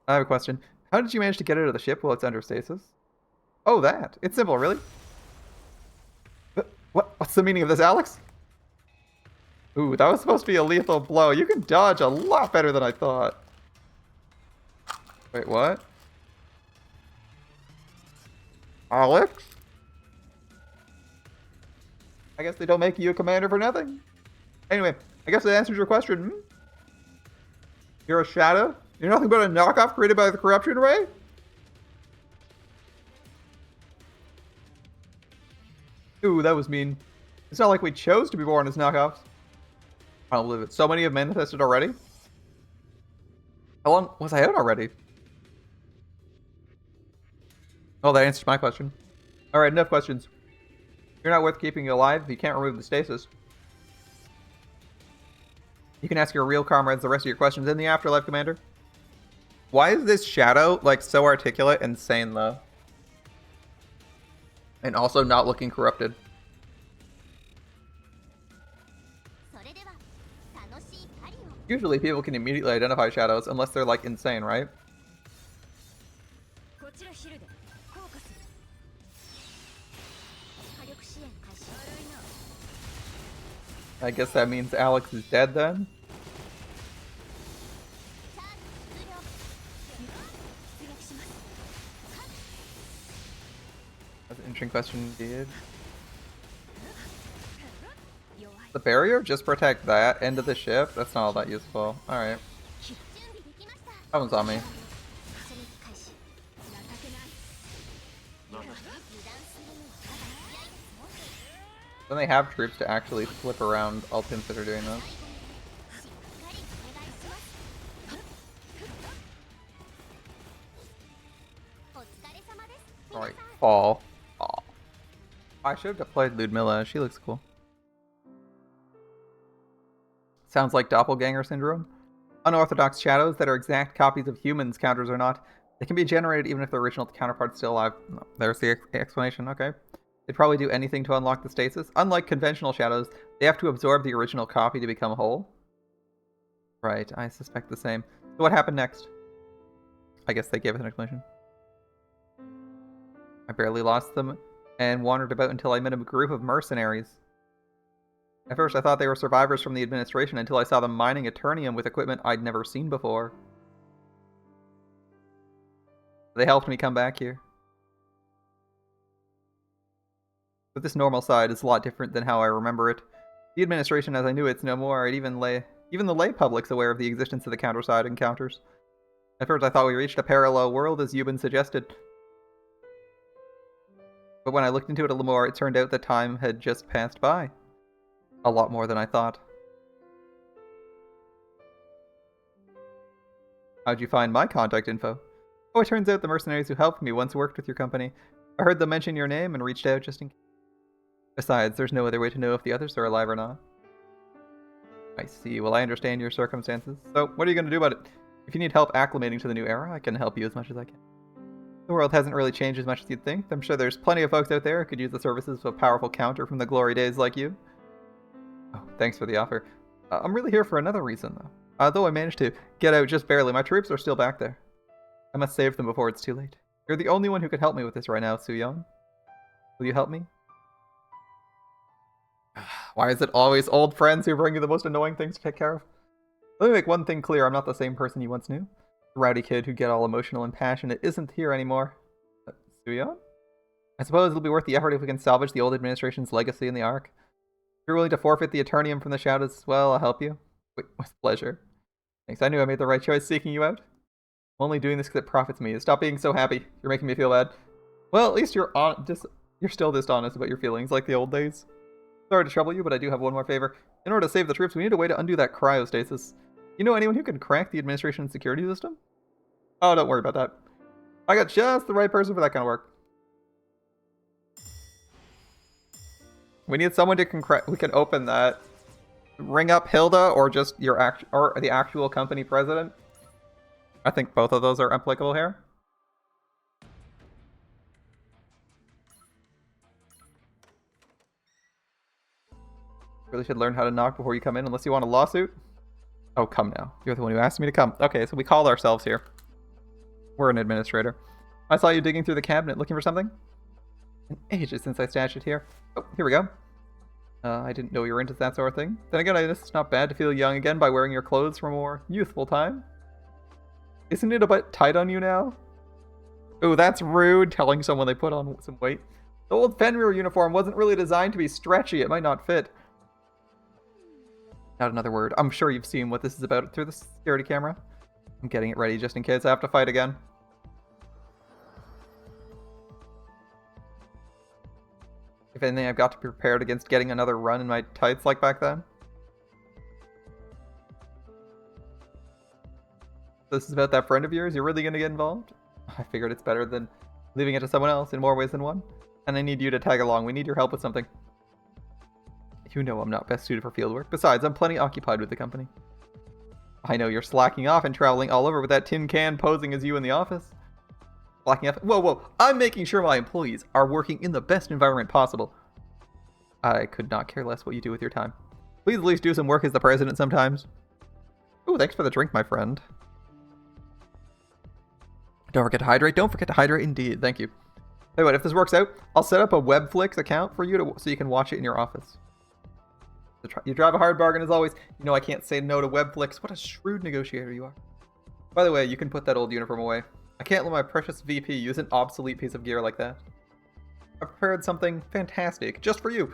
I have a question. How did you manage to get out of the ship while it's under stasis? Oh, that. It's simple, really? What's the meaning of this, Alex? Ooh, that was supposed to be a lethal blow. You can dodge a lot better than I thought. Wait, what? Alex? I guess they don't make you a commander for nothing. Anyway, I guess that answers your question. You're a shadow? You're nothing but a knockoff created by the corruption ray? Ooh, that was mean. It's not like we chose to be born as knockoffs. I don't believe it. So many have manifested already? How long was I out already? Oh, that answers my question. Alright, enough questions. You're not worth keeping alive if you can't remove the stasis. You can ask your real comrades the rest of your questions in the afterlife, Commander. Why is this shadow, like, so articulate and sane, though? And also not looking corrupted. Usually people can immediately identify shadows unless they're, like, insane, right? I guess that means Alex is dead then? That's an interesting question indeed. The barrier? Just protect that end of the ship? That's not all that useful. Alright. That one's on me. When they have troops to actually flip around, I'll consider doing this. Alright, fall. Aw. I should have deployed Ludmilla. She looks cool. Sounds like doppleganger syndrome. Unorthodox shadows that are exact copies of humans, counters or not. They can be generated even if the original counterpart's still alive. No, there's the explanation, okay. They'd probably do anything to unlock the stasis. Unlike conventional shadows, they have to absorb the original copy to become whole. Right, I suspect the same. So what happened next? I guess they gave us an explanation. I barely lost them and wandered about until I met a group of mercenaries. At first I thought they were survivors from the administration until I saw them mining Eternium with equipment I'd never seen before. They helped me come back here. But this normal side is a lot different than how I remember it. The administration as I knew it's no more. Even the lay public's aware of the existence of the Counterside encounters. At first I thought we reached a parallel world as Euban suggested. But when I looked into it a little more, it turned out that time had just passed by. A lot more than I thought. How'd you find my contact info? Oh, it turns out the mercenaries who helped me once worked with your company. I heard them mention your name and reached out just in case. Besides, there's no other way to know if the others are alive or not. I see. Well, I understand your circumstances. So, what are you going to do about it? If you need help acclimating to the new era, I can help you as much as I can. The world hasn't really changed as much as you'd think. I'm sure there's plenty of folks out there who could use the services of a powerful counter from the glory days like you. Oh, thanks for the offer. I'm really here for another reason, though. Though I managed to get out just barely, my troops are still back there. I must save them before it's too late. You're the only one who can help me with this right now, Su-Yeon. Will you help me? Why is it always old friends who bring you the most annoying things to take care of? Let me make one thing clear, I'm not the same person you once knew. The rowdy kid who'd get all emotional and passionate isn't here anymore. Su-Yeon? I suppose it'll be worth the effort if we can salvage the old administration's legacy in the Ark. If you're willing to forfeit the Eternium from the shadows as well, I'll help you. With pleasure. Thanks, I knew I made the right choice seeking you out. I'm only doing this because it profits me. Stop being so happy. You're making me feel bad. Well, at least you're still dishonest about your feelings, like the old days. Sorry to trouble you, but I do have one more favor. In order to save the troops, we need a way to undo that cryostasis. You know anyone who can crack the administration security system? Oh, don't worry about that. I got just the right person for that kind of work. We need someone who can open that. Ring up Hilda or just or the actual company president. I think both of those are applicable here. Really should learn how to knock before you come in, unless you want a lawsuit. Oh, come now. You're the one who asked me to come. Okay, so we called ourselves here. We're an administrator. I saw you digging through the cabinet looking for something. An ages since I stashed it here. Oh, here we go. I didn't know you were into that sort of thing. Then again, I guess it's not bad to feel young again by wearing your clothes for a more youthful time. Isn't it a bit tight on you now? Ooh, that's rude, telling someone they put on some weight. The old Fenrir uniform wasn't really designed to be stretchy. It might not fit. Not another word. I'm sure you've seen what this is about through the security camera. I'm getting it ready just in case I have to fight again. If anything, I've got to be prepared against getting another run in my tights like back then. This is about that friend of yours? You're really going to get involved? I figured it's better than leaving it to someone else in more ways than one. And I need you to tag along. We need your help with something. You know I'm not best suited for fieldwork. Besides, I'm plenty occupied with the company. I know you're slacking off and traveling all over with that tin can posing as you in the office. Slacking off? Whoa. I'm making sure my employees are working in the best environment possible. I could not care less what you do with your time. Please at least do some work as the president sometimes. Ooh, thanks for the drink, my friend. Don't forget to hydrate. Don't forget to hydrate indeed. Thank you. Hey, what, if this works out, I'll set up a Webflix account for you so you can watch it in your office. You drive a hard bargain as always. You know I can't say no to Webflix. What a shrewd negotiator you are. By the way, you can put that old uniform away. I can't let my precious VP use an obsolete piece of gear like that. I prepared something fantastic just for you.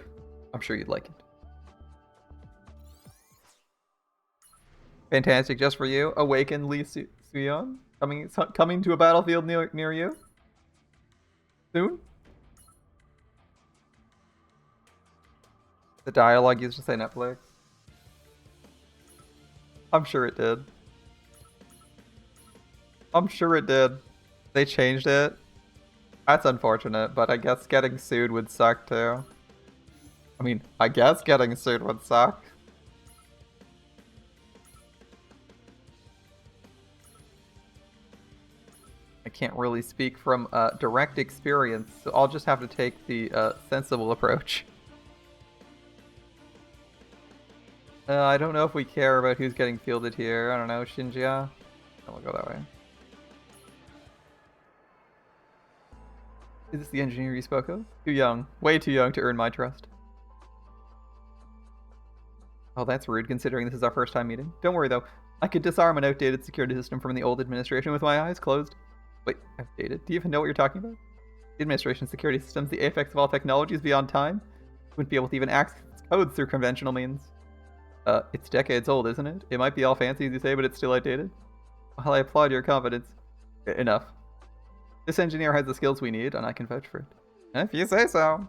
I'm sure you'd like it. Fantastic just for you. Awaken Lee Suyeon. Coming to a battlefield near you. Soon. The dialogue used to say Netflix. I'm sure it did. I'm sure it did. They changed it. That's unfortunate, but I guess getting sued would suck too. I mean, I guess getting sued would suck. I can't really speak from direct experience, so I'll just have to take the sensible approach. I don't know if we care about who's getting fielded here. I don't know, Shinjia? Oh, we'll go that way. Is this the engineer you spoke of? Too young. Way too young to earn my trust. Oh, that's rude considering this is our first time meeting. Don't worry though. I could disarm an outdated security system from the old administration with my eyes closed. Wait, outdated? Do you even know what you're talking about? The administration's security systems, the apex of all technologies beyond time. Wouldn't be able to even access codes through conventional means. It's decades old, isn't it? It might be all fancy as you say, but it's still outdated. Well, I applaud your confidence. Enough. This engineer has the skills we need, and I can vouch for it. If you say so.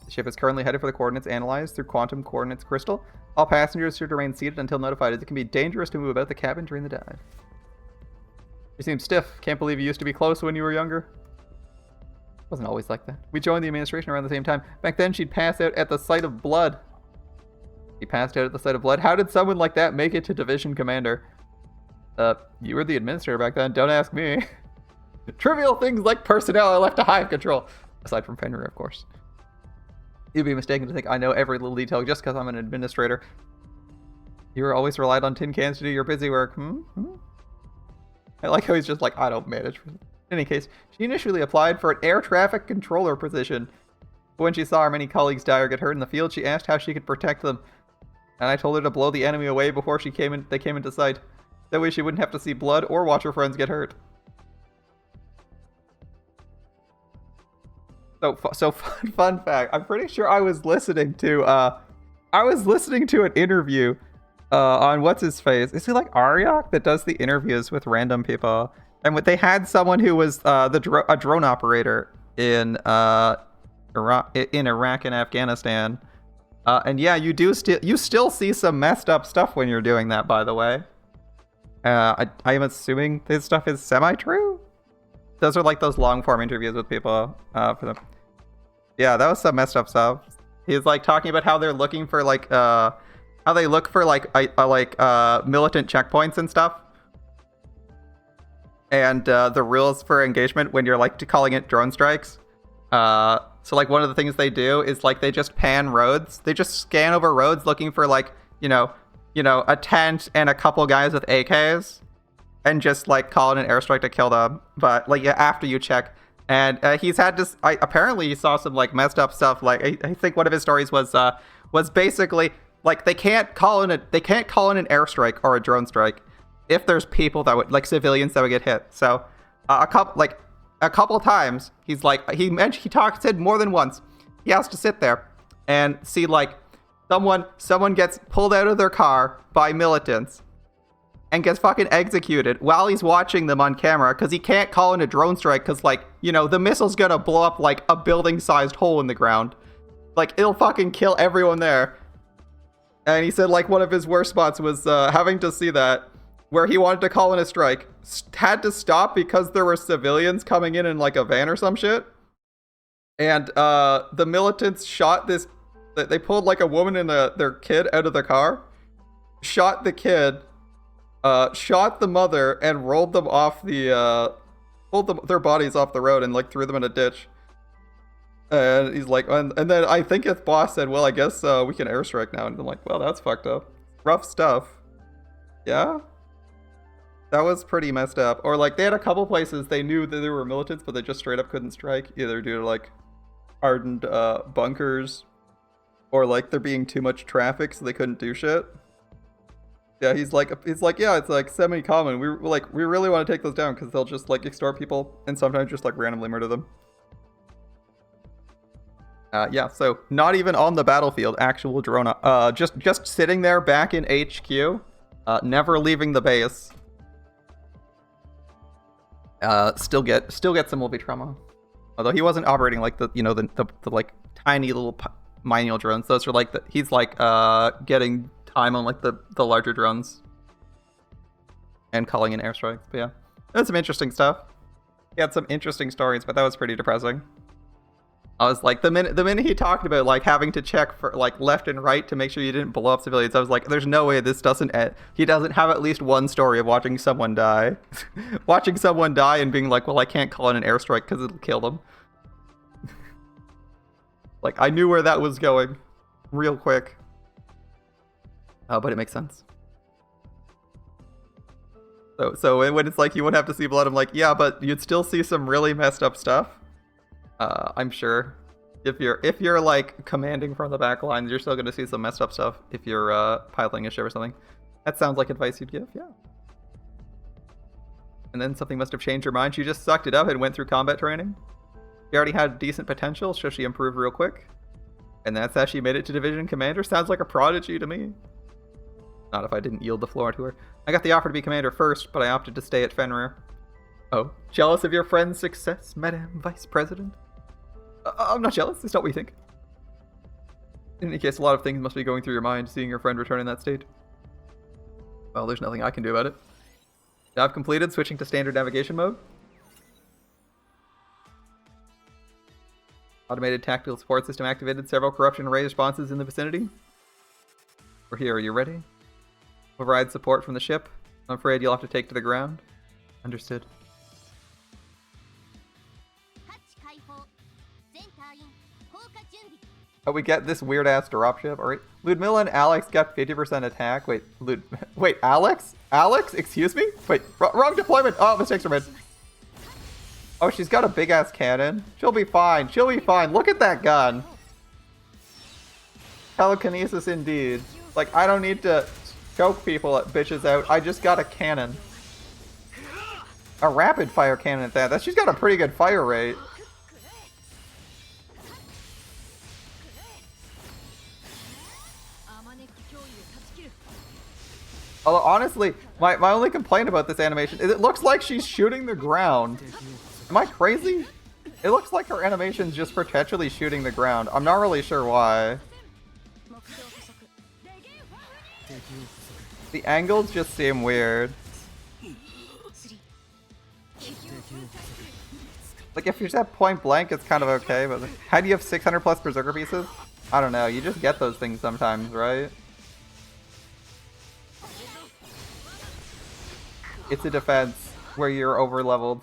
The ship is currently headed for the coordinates analyzed through quantum coordinates crystal. All passengers should remain seated until notified, as it can be dangerous to move about the cabin during the dive. You seem stiff. Can't believe you used to be close when you were younger. Wasn't always like that. We joined the administration around the same time. Back then, she'd pass out at the sight of blood. He passed out at the sight of blood. How did someone like that make it to division commander? You were the administrator back then. Don't ask me. Trivial things like personnel are left to Hive control. Aside from Fenrir, of course. You'd be mistaken to think I know every little detail just because I'm an administrator. You were always relied on tin cans to do your busy work. I like how he's just like, I don't manage. In any case, she initially applied for an air traffic controller position. But when she saw how many colleagues die or get hurt in the field, she asked how she could protect them. And I told her to blow the enemy away before they came into sight. That way she wouldn't have to see blood or watch her friends get hurt. So fun fact. I'm pretty sure I was listening to an interview on what's his face? Is he like Ariok that does the interviews with random people? And what they had someone who was a drone operator in Iraq and Afghanistan. And yeah, you still see some messed up stuff when you're doing that. By the way, I am assuming this stuff is semi-true. Those are like those long form interviews with people. For them. Yeah, that was some messed up stuff. He's like talking about how they're looking for like how they look for like militant checkpoints and stuff. And the rules for engagement when you're like calling it drone strikes. So like one of the things they do is like they just pan roads. They just scan over roads looking for like, you know, a tent and a couple guys with AKs and just like call it an airstrike to kill them. But like after you check. And he's had this, apparently he saw some like messed up stuff. Like I think one of his stories was basically like they can't call in an airstrike or a drone strike if there's people that would like civilians that would get hit. So a couple times he's like he said more than once he has to sit there and see like someone gets pulled out of their car by militants and gets fucking executed while he's watching them on camera because he can't call in a drone strike because like, you know, the missile's gonna blow up like a building sized hole in the ground. Like it'll fucking kill everyone there. And he said like one of his worst spots was having to see that where he wanted to call in a strike, had to stop because there were civilians coming in like a van or some shit. And the militants shot this, they pulled like a woman and their kid out of the car, shot the kid, shot the mother, and rolled them off pulled their bodies off the road and like threw them in a ditch. And he's like, and then I think his boss said, well, I guess we can airstrike now. And I'm like, well, that's fucked up. Rough stuff. Yeah? That was pretty messed up. Or like they had a couple places they knew that there were militants, but they just straight up couldn't strike, either due to like hardened bunkers or like there being too much traffic so they couldn't do shit. Yeah, he's like, yeah, it's like semi-common. We really want to take those down because they'll just like extort people and sometimes just like randomly murder them. Yeah, so not even on the battlefield, actual drone, just sitting there back in HQ, never leaving the base. Still get some movie trauma. Although he wasn't operating like the like tiny little menial drones. Those are like he's like getting time on like the larger drones and calling in airstrikes. But yeah, that's some interesting stuff. He had some interesting stories, but that was pretty depressing. I was like, the minute he talked about like having to check for like left and right to make sure you didn't blow up civilians, I was like, there's no way this doesn't end. He doesn't have at least one story of watching someone die. Watching someone die and being like, well, I can't call in an airstrike because it'll kill them. Like, I knew where that was going real quick. But it makes sense. So when it's like you wouldn't have to see blood, I'm like, yeah, but you'd still see some really messed up stuff. I'm sure if you're like commanding from the back lines, you're still going to see some messed up stuff if you're piloting a ship or something. That sounds like advice you'd give, yeah. And then something must have changed her mind. She just sucked it up and went through combat training. She already had decent potential, so she improved real quick. And that's how she made it to division commander. Sounds like a prodigy to me. Not if I didn't yield the floor to her. I got the offer to be commander first, but I opted to stay at Fenrir. Oh, jealous of your friend's success, Madam Vice President? I'm not jealous. It's not what you think. In any case, a lot of things must be going through your mind seeing your friend return in that state. Well, there's nothing I can do about it. Job completed, switching to standard navigation mode. Automated tactical support system activated. Several corruption array responses in the vicinity. We're here. Are you ready? Override support from the ship. I'm afraid you'll have to take to the ground. Understood. Oh, we get this weird ass dropship. Alright. Ludmilla and Alex got 50% attack. Wait, wait, Alex? Alex? Excuse me? Wait, wrong deployment. Oh, mistakes are made. Oh, she's got a big ass cannon. She'll be fine. She'll be fine. Look at that gun. Telekinesis indeed. Like, I don't need to choke people bitches out. I just got a cannon. A rapid fire cannon at that. She's got a pretty good fire rate. Although, honestly, my only complaint about this animation is it looks like she's shooting the ground. Am I crazy? It looks like her animation's just perpetually shooting the ground. I'm not really sure why. The angles just seem weird. Like, if you're just at point blank, it's kind of okay, but how do you have 600 plus Berserker pieces? I don't know, you just get those things sometimes, right? It's a defense where you're over leveled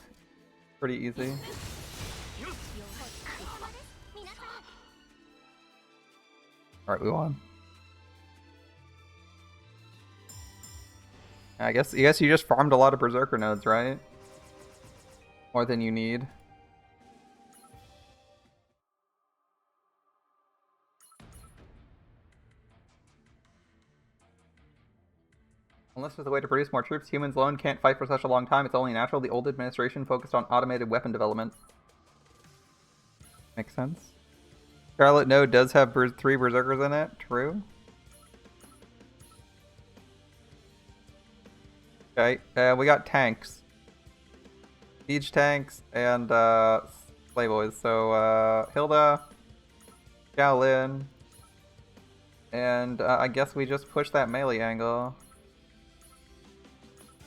pretty easy. Alright, we won. I guess you just farmed a lot of Berserker nodes, right? More than you need. Unless there's a way to produce more troops, humans alone can't fight for such a long time. It's only natural. The old administration focused on automated weapon development. Makes sense. Charlotte node does have 3 Berserkers in it. True. Okay, we got tanks. Siege tanks and Playboys. So Hilda, Shaolin, and I guess we just push that melee angle.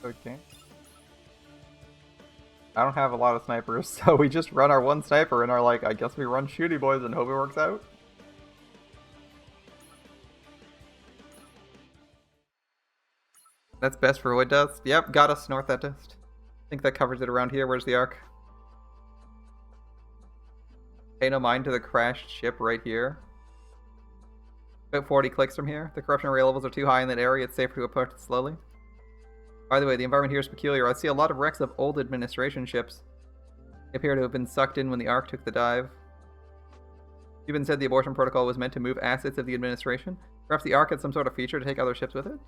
Okay. I don't have a lot of snipers, so we just run our one sniper and are like, I guess we run shooty boys and hope it works out. That's best for wood dust. Yep, gotta snort that dust. I think that covers it around here. Where's the arc? Pay no mind to the crashed ship right here. About 40 clicks from here. The corruption ray levels are too high in that area. It's safer to approach it slowly. By the way, the environment here is peculiar. I see a lot of wrecks of old administration ships. They appear to have been sucked in when the Ark took the dive. Cuban said the abortion protocol was meant to move assets of the administration. Perhaps the Ark had some sort of feature to take other ships with it?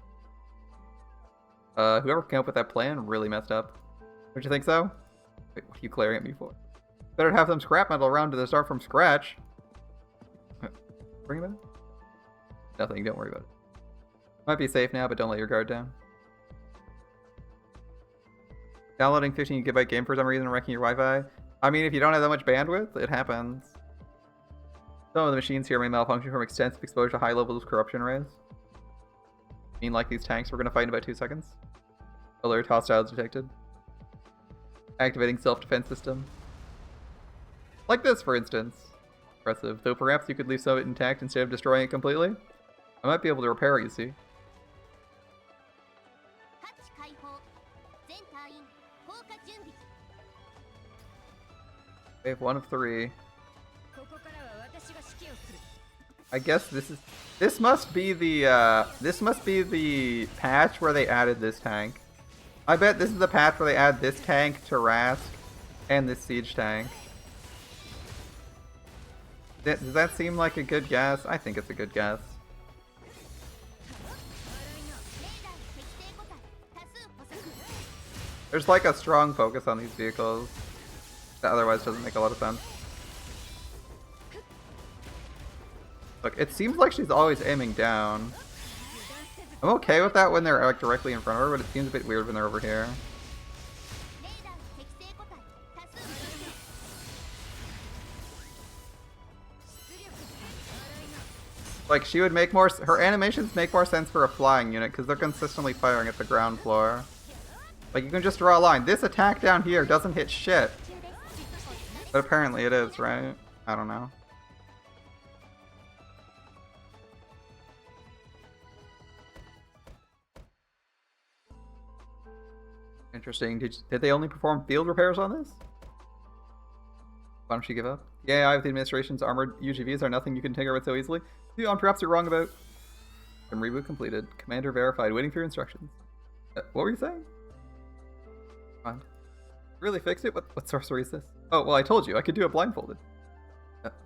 Whoever came up with that plan really messed up. Don't you think so? Wait, what are you glaring at me for? Better have some scrap metal around to start from scratch. Bring it back? Nothing, don't worry about it. Might be safe now, but don't let your guard down. Downloading 15 GB game for some reason and wrecking your Wi-Fi. I mean, if you don't have that much bandwidth, it happens. Some of the machines here may malfunction from extensive exposure to high levels of corruption rays. I mean, like these tanks we're going to fight in about 2 seconds. Alert, hostiles detected. Activating self-defense system. Like this, for instance. Impressive. Though perhaps you could leave some of it intact instead of destroying it completely. I might be able to repair it, you see. Wave 1 of 3. I guess this must be the patch where they added this tank. I bet this is the patch where they add this tank to Rask and this siege tank. Does that seem like a good guess? I think it's a good guess. There's like a strong focus on these vehicles that otherwise doesn't make a lot of sense. Look, it seems like she's always aiming down. I'm okay with that when they're like directly in front of her, but it seems a bit weird when they're over here. Like, she would make more, her animations make more sense for a flying unit because they're consistently firing at the ground floor. Like, you can just draw a line. This attack down here doesn't hit shit. But apparently it is, right? I don't know. Interesting. Did they only perform field repairs on this? Why don't you give up? Yeah, I with the administration's armored UGVs are nothing you can tinker with so easily. Perhaps you're wrong about. And reboot completed. Commander verified. Waiting for your instructions. What were you saying? Fine. Really fix it? What sorcery is this? Oh, well, I told you. I could do it blindfolded.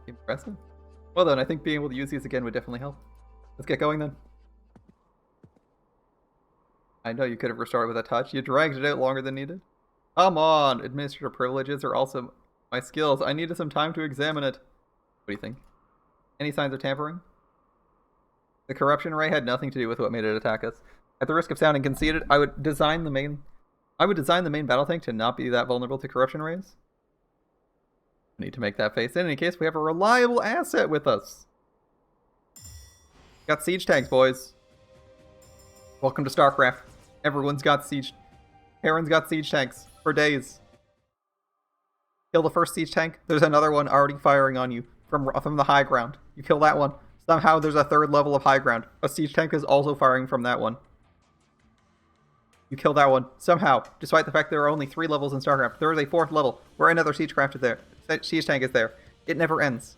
Impressive. Well then, I think being able to use these again would definitely help. Let's get going then. I know you could have restored with a touch. You dragged it out longer than needed. Come on! Administrative privileges are also my skills. I needed some time to examine it. What do you think? Any signs of tampering? The corruption ray had nothing to do with what made it attack us. At the risk of sounding conceited, I would design the main battle tank to not be that vulnerable to corruption rays. I need to make that face. In any case, we have a reliable asset with us. Got siege tanks, boys. Welcome to StarCraft. Everyone's got siege. Heron's got siege tanks for days. Kill the first siege tank. There's another one already firing on you from the high ground. You kill that one. Somehow there's a third level of high ground. A siege tank is also firing from that one. You kill that one. Somehow, despite the fact there are only 3 levels in StarCraft, there is a 4th level where another siege tank is there. It never ends.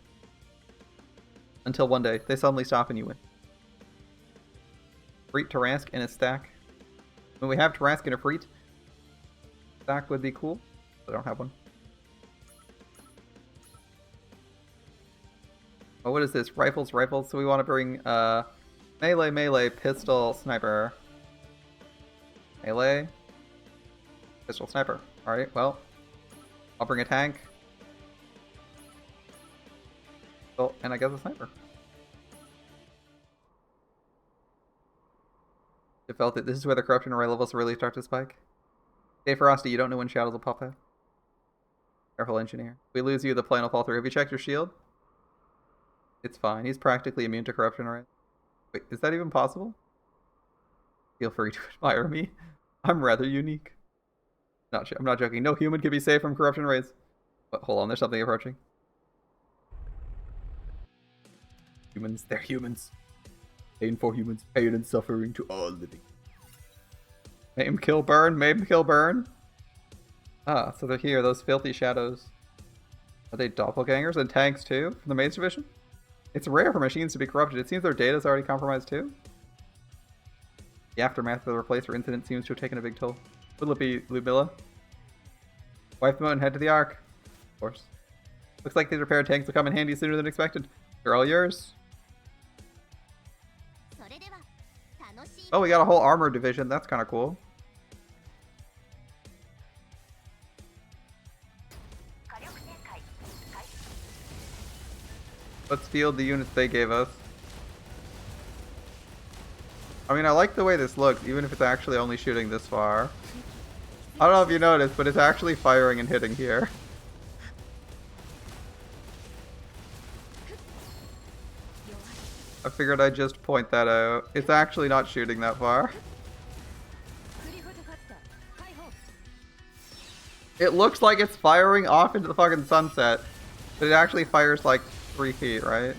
Until one day, they suddenly stop and you win. Freet Tarask in a stack. When we have Tarask in a Freet, stack would be cool. I don't have one. Oh, what is this? Rifles. So we want to bring melee, pistol, sniper. Melee, pistol, sniper. Alright, well, I'll bring a tank. Oh, and I guess a sniper. I felt it. This is where the corruption array levels really start to spike. Hey, Frosty, you don't know when shadows will pop out. Careful, engineer. If we lose you, the plane will fall through. Have you checked your shield? It's fine. He's practically immune to corruption array. Wait, is that even possible? Feel free to admire me. I'm rather unique. I'm not joking. No human can be safe from corruption rays. But hold on, there's something approaching. Humans, they're humans. Pain for humans, pain and suffering to all living. Maim, kill, burn, maim, kill, burn. Ah, so they're here, those filthy shadows. Are they doppelgangers and tanks too, from the Mage Division? It's rare for machines to be corrupted. It seems their data is already compromised too. The aftermath of the replacer incident seems to have taken a big toll. Will it be Ludmilla? Wipe them out and head to the Ark. Of course. Looks like these repaired tanks will come in handy sooner than expected. They're all yours. Oh, we got a whole armor division. That's kind of cool. Let's field the units they gave us. I mean, I like the way this looks, even if it's actually only shooting this far. I don't know if you noticed, but it's actually firing and hitting here. I figured I'd just point that out. It's actually not shooting that far. It looks like it's firing off into the fucking sunset, but it actually fires like 3 feet, right?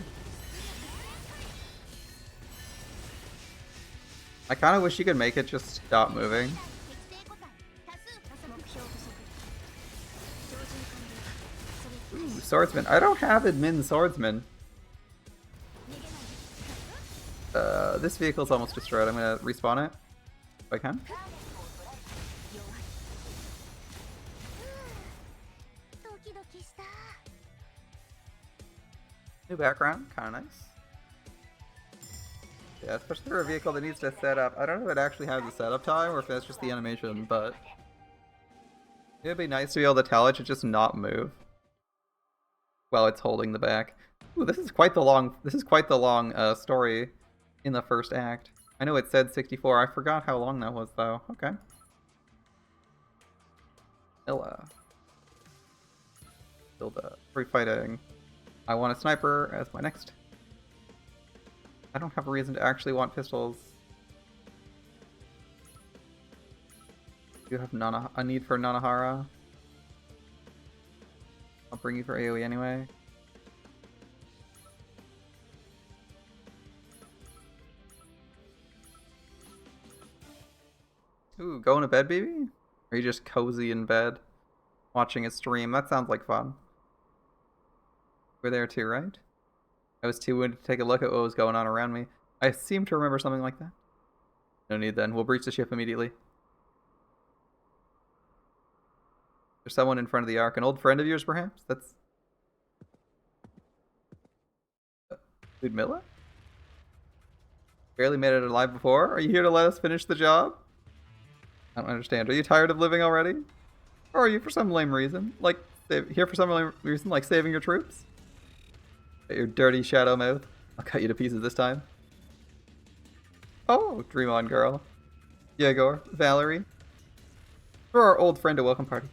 I kind of wish you could make it just stop moving. Ooh, swordsman. I don't have admin swordsman. This vehicle's almost destroyed. I'm gonna respawn it if I can. New background, kind of nice. Yeah, especially for a vehicle that needs to set up. I don't know if it actually has a setup time or if that's just the animation, but it'd be nice to be able to tell it to just not move while it's holding the back. Ooh, this is quite the long story in the first act. I know it said 64. I forgot how long that was though. Okay. Illa. Hilda. Free fighting. I want a sniper as my next. I don't have a reason to actually want pistols. You have a need for Nanahara. I'll bring you for AoE anyway. Ooh, going to bed, baby? Or are you just cozy in bed, watching a stream? That sounds like fun. We're there too, right? I was too winded to take a look at what was going on around me. I seem to remember something like that. No need then. We'll breach the ship immediately. There's someone in front of the Ark. An old friend of yours, perhaps? That's... Ludmilla? Barely made it alive before? Are you here to let us finish the job? I don't understand. Are you tired of living already? Or are you for some lame reason? Like, here for some lame reason, like saving your troops? Your dirty shadow mouth. I'll cut you to pieces this time. Oh, dream on, girl. Yegor, Valerie. For our old friend a welcome party.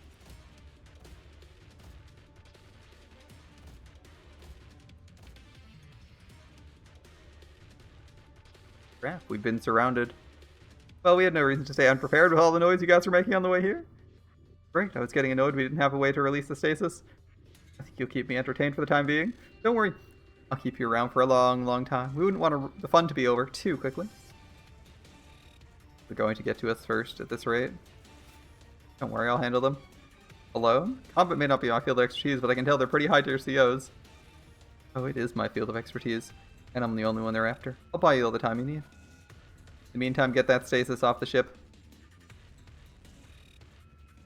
Crap, we've been surrounded. Well, we had no reason to stay unprepared with all the noise you guys were making on the way here. Great, I was getting annoyed we didn't have a way to release the stasis. I think you'll keep me entertained for the time being. Don't worry, I'll keep you around for a long, long time. We wouldn't want the fun to be over too quickly. They're going to get to us first at this rate. Don't worry, I'll handle them. Alone? Combat may not be my field of expertise, but I can tell they're pretty high tier COs. Oh, it is my field of expertise, and I'm the only one they're after. I'll buy you all the time you need. In the meantime, get that stasis off the ship.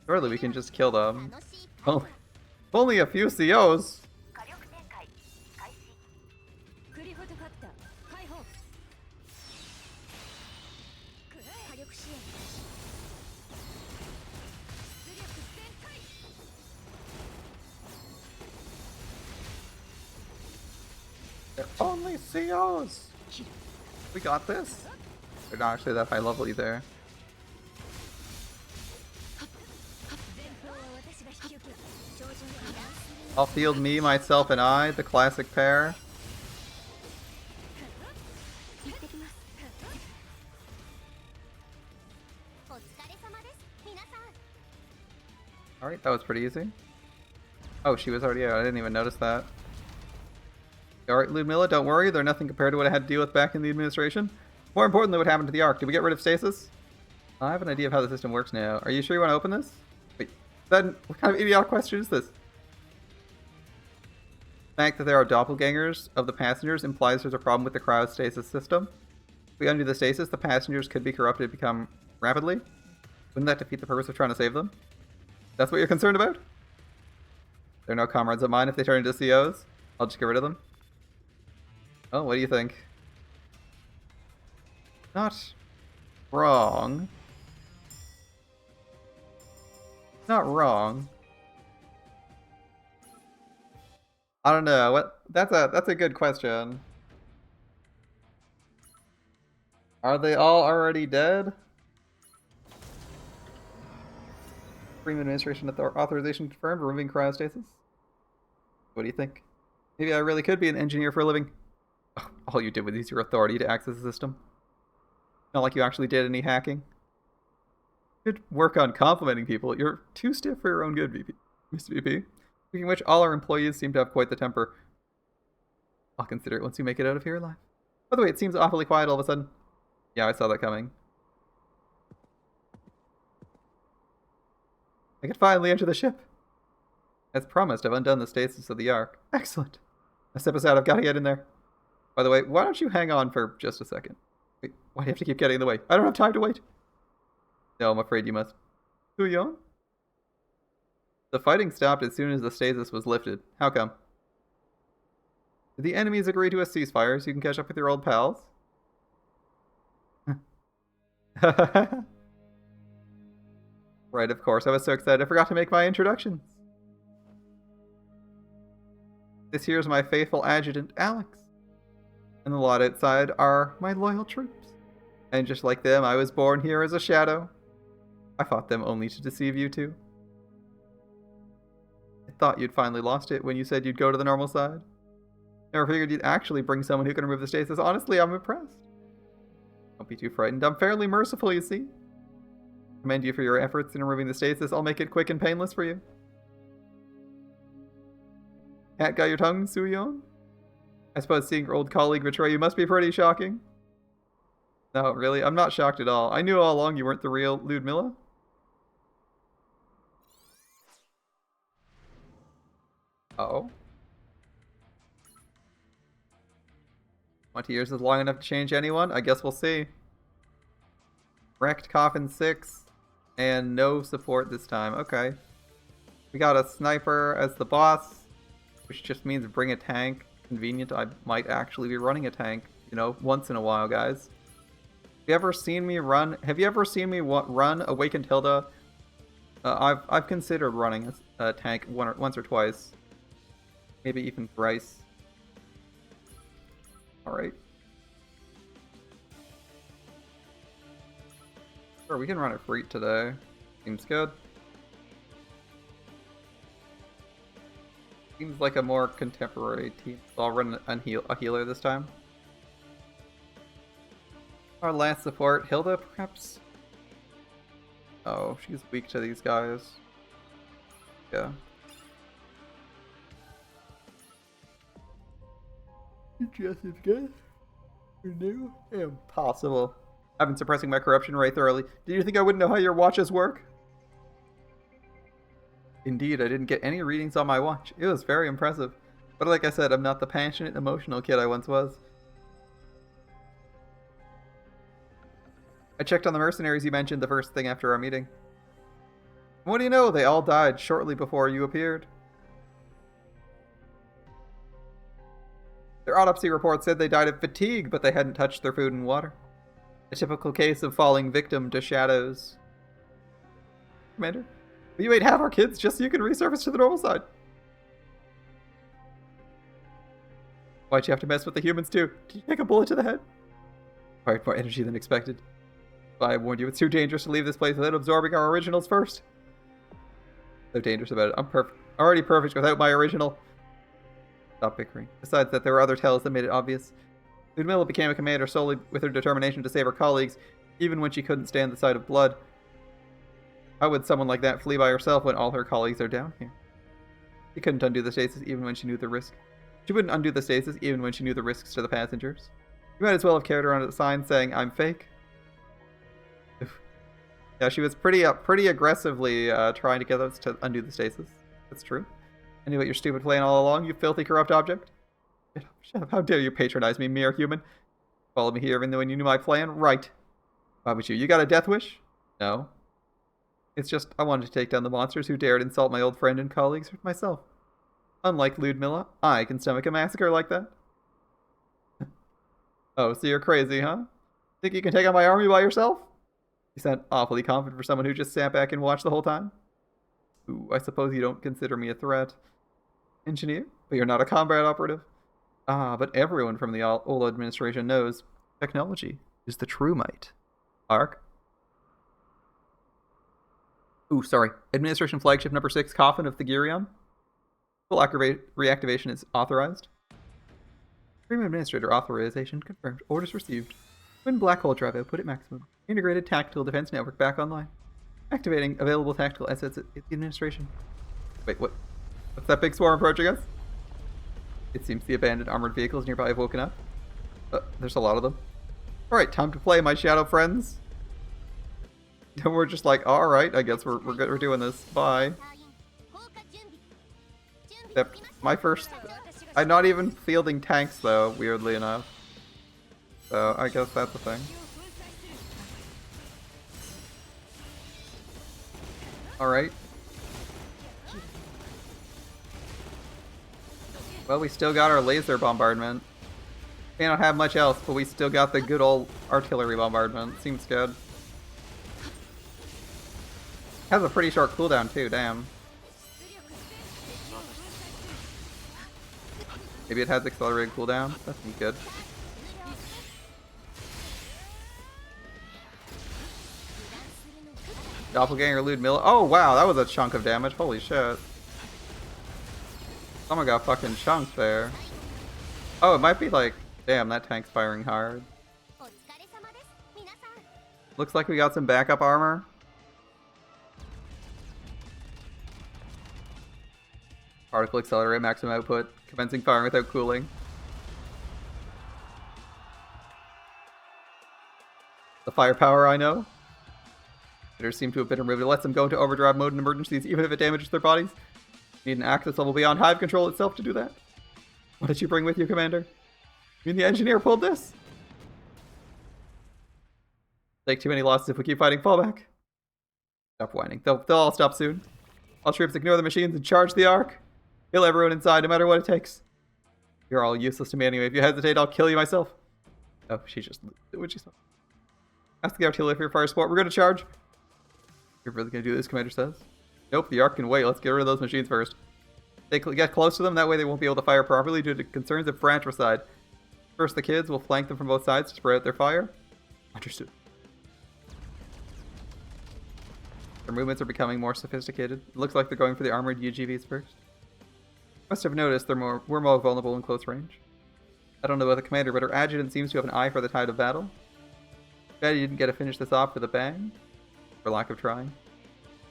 Surely we can just kill them. Oh, only a few COs. They're only COs. We got this. They're not actually that high level either. I'll field me, myself, and I, the classic pair. Alright, that was pretty easy. Oh, she was already out. I didn't even notice that. Alright, Ludmilla, don't worry. They're nothing compared to what I had to deal with back in the administration. More important than what happened to the Ark. Did we get rid of stasis? I have an idea of how the system works now. Are you sure you want to open this? Wait, then what kind of idiotic question is this? The fact that there are doppelgangers of the passengers implies there's a problem with the cryostasis system. If we undo the stasis, the passengers could be corrupted and become rapidly. Wouldn't that defeat the purpose of trying to save them? That's what you're concerned about? They're no comrades of mine if they turn into COs. I'll just get rid of them. Oh, what do you think? Not wrong. Not wrong. I don't know. What? That's a good question. Are they all already dead? Supreme Administration authorization confirmed. Removing cryostasis. What do you think? Maybe I really could be an engineer for a living. Oh, all you did was use your authority to access the system. Not like you actually did any hacking. Good work on complimenting people. You're too stiff for your own good, VP. Mr. VP. Speaking of which, all our employees seem to have quite the temper. I'll consider it once you make it out of here alive. By the way, it seems awfully quiet all of a sudden. Yeah, I saw that coming. I can finally enter the ship. As promised, I've undone the stasis of the Ark. Excellent. Now step aside, I've got to get in there. By the way, why don't you hang on for just a second? Wait, why do you have to keep getting in the way? I don't have time to wait. No, I'm afraid you must. Suyon? The fighting stopped as soon as the stasis was lifted. How come? Did the enemies agree to a ceasefire so you can catch up with your old pals? Right, of course. I was so excited I forgot to make my introductions. This here's my faithful adjutant, Alex. And the lot outside are my loyal troops. And just like them, I was born here as a shadow. I fought them only to deceive you two. I thought you'd finally lost it when you said you'd go to the normal side. Never figured you'd actually bring someone who can remove the stasis. Honestly, I'm impressed. Don't be too frightened. I'm fairly merciful, you see. I commend you for your efforts in removing the stasis. I'll make it quick and painless for you. Cat got your tongue, Suyon? I suppose seeing your old colleague betray you must be pretty shocking. No, really? I'm not shocked at all. I knew all along you weren't the real Ludmilla. Uh-oh. 20 years is long enough to change anyone? I guess we'll see. Wrecked Coffin 6. And no support this time. Okay. We got a sniper as the boss, which just means bring a tank. Convenient. I might actually be running a tank, you know, once in a while, guys. Have you ever seen me run? Have you ever seen me run Awakened Hilda? I've considered running a tank once or twice. Maybe even thrice. Alright. Sure, we can run a fleet today. Seems good. Seems like a more contemporary team. So I'll run a healer this time. Our last support, Hilda, perhaps? Oh, she's weak to these guys. Yeah. Just as good. New? Impossible. I've been suppressing my corruption rate thoroughly. Did you think I wouldn't know how your watches work? Indeed, I didn't get any readings on my watch. It was very impressive. But like I said, I'm not the passionate, emotional kid I once was. I checked on the mercenaries you mentioned the first thing after our meeting. What do you know? They all died shortly before you appeared. Their autopsy report said they died of fatigue, but they hadn't touched their food and water. A typical case of falling victim to shadows. Commander, you ate half our kids just so you can resurface to the normal side. Why'd you have to mess with the humans too? Did you take a bullet to the head? Required more energy than expected. But I warned you, it's too dangerous to leave this place without absorbing our originals first. So dangerous about it. I'm already perfect without my original. Stop bickering. Besides that, there were other tales that made it obvious. Ludmilla became a commander solely with her determination to save her colleagues, even when she couldn't stand the sight of blood. How would someone like that flee by herself when all her colleagues are down here? She couldn't undo the stasis even when she knew the risk. She wouldn't undo the stasis even when she knew the risks to the passengers. You might as well have carried around a sign saying, "I'm fake." Yeah, she was pretty aggressively trying to get us to undo the stasis. That's true. I knew what your stupid plan all along, you filthy corrupt object. Shut up, how dare you patronize me, mere human? Follow me here even though you knew my plan? Right. Why would you? You got a death wish? No. It's just, I wanted to take down the monsters who dared insult my old friend and colleagues myself. Unlike Ludmilla, I can stomach a massacre like that. Oh, so you're crazy, huh? Think you can take on my army by yourself? You sound awfully confident for someone who just sat back and watched the whole time. Ooh, I suppose you don't consider me a threat. Engineer? But you're not a combat operative. Ah, but everyone from the old administration knows technology is the true might. Ark? Ooh, sorry. Administration flagship number 6, Coffin of Thagirion. Full reactivation is authorized. Premium Administrator authorization confirmed. Orders received. Twin black hole drive output at maximum. Integrated tactical defense network back online. Activating available tactical assets at the administration. Wait, what? What's that big swarm approaching us? It seems the abandoned armored vehicles nearby have woken up. There's a lot of them. Alright, time to play, my shadow friends. And we're just like, alright, I guess we're doing this. Bye. Except my first... I'm not even fielding tanks, though, weirdly enough. So, I guess that's the thing. Alright. Well, we still got our laser bombardment. May not have much else, but we still got the good old artillery bombardment. Seems good. Has a pretty short cooldown too, damn. Maybe it has accelerated cooldown? That's good. Doppleganger Ludmilla. Oh wow, that was a chunk of damage. Holy shit. Someone got fucking chunked there. Oh, it might be like... Damn, that tank's firing hard. Looks like we got some backup armor. Particle accelerate, maximum output. Commencing firing without cooling. The firepower, I know. Hitters seem to have been removed. It lets them go into overdrive mode in emergencies, even if it damages their bodies. Need an access level beyond hive control itself to do that. What did you bring with you, Commander? You mean the engineer pulled this? Take too many losses if we keep fighting. Fall back. Stop whining. They'll all stop soon. All troops ignore the machines and charge the Ark. Kill everyone inside, no matter what it takes. You're all useless to me anyway. If you hesitate, I'll kill you myself. Oh, she just... What'd she say? Ask the artillery for your fire support. We're gonna charge. You're really gonna do this, Commander says. Nope, the Ark can wait. Let's get rid of those machines first. They get close to them, that way they won't be able to fire properly due to concerns of fratricide. First, the kids will flank them from both sides to spread out their fire. Understood. Their movements are becoming more sophisticated. It looks like they're going for the armored UGVs first. Must have noticed we're more vulnerable in close range. I don't know about the commander, but her adjutant seems to have an eye for the tide of battle. Bet you didn't get to finish this off with a bang. For lack of trying.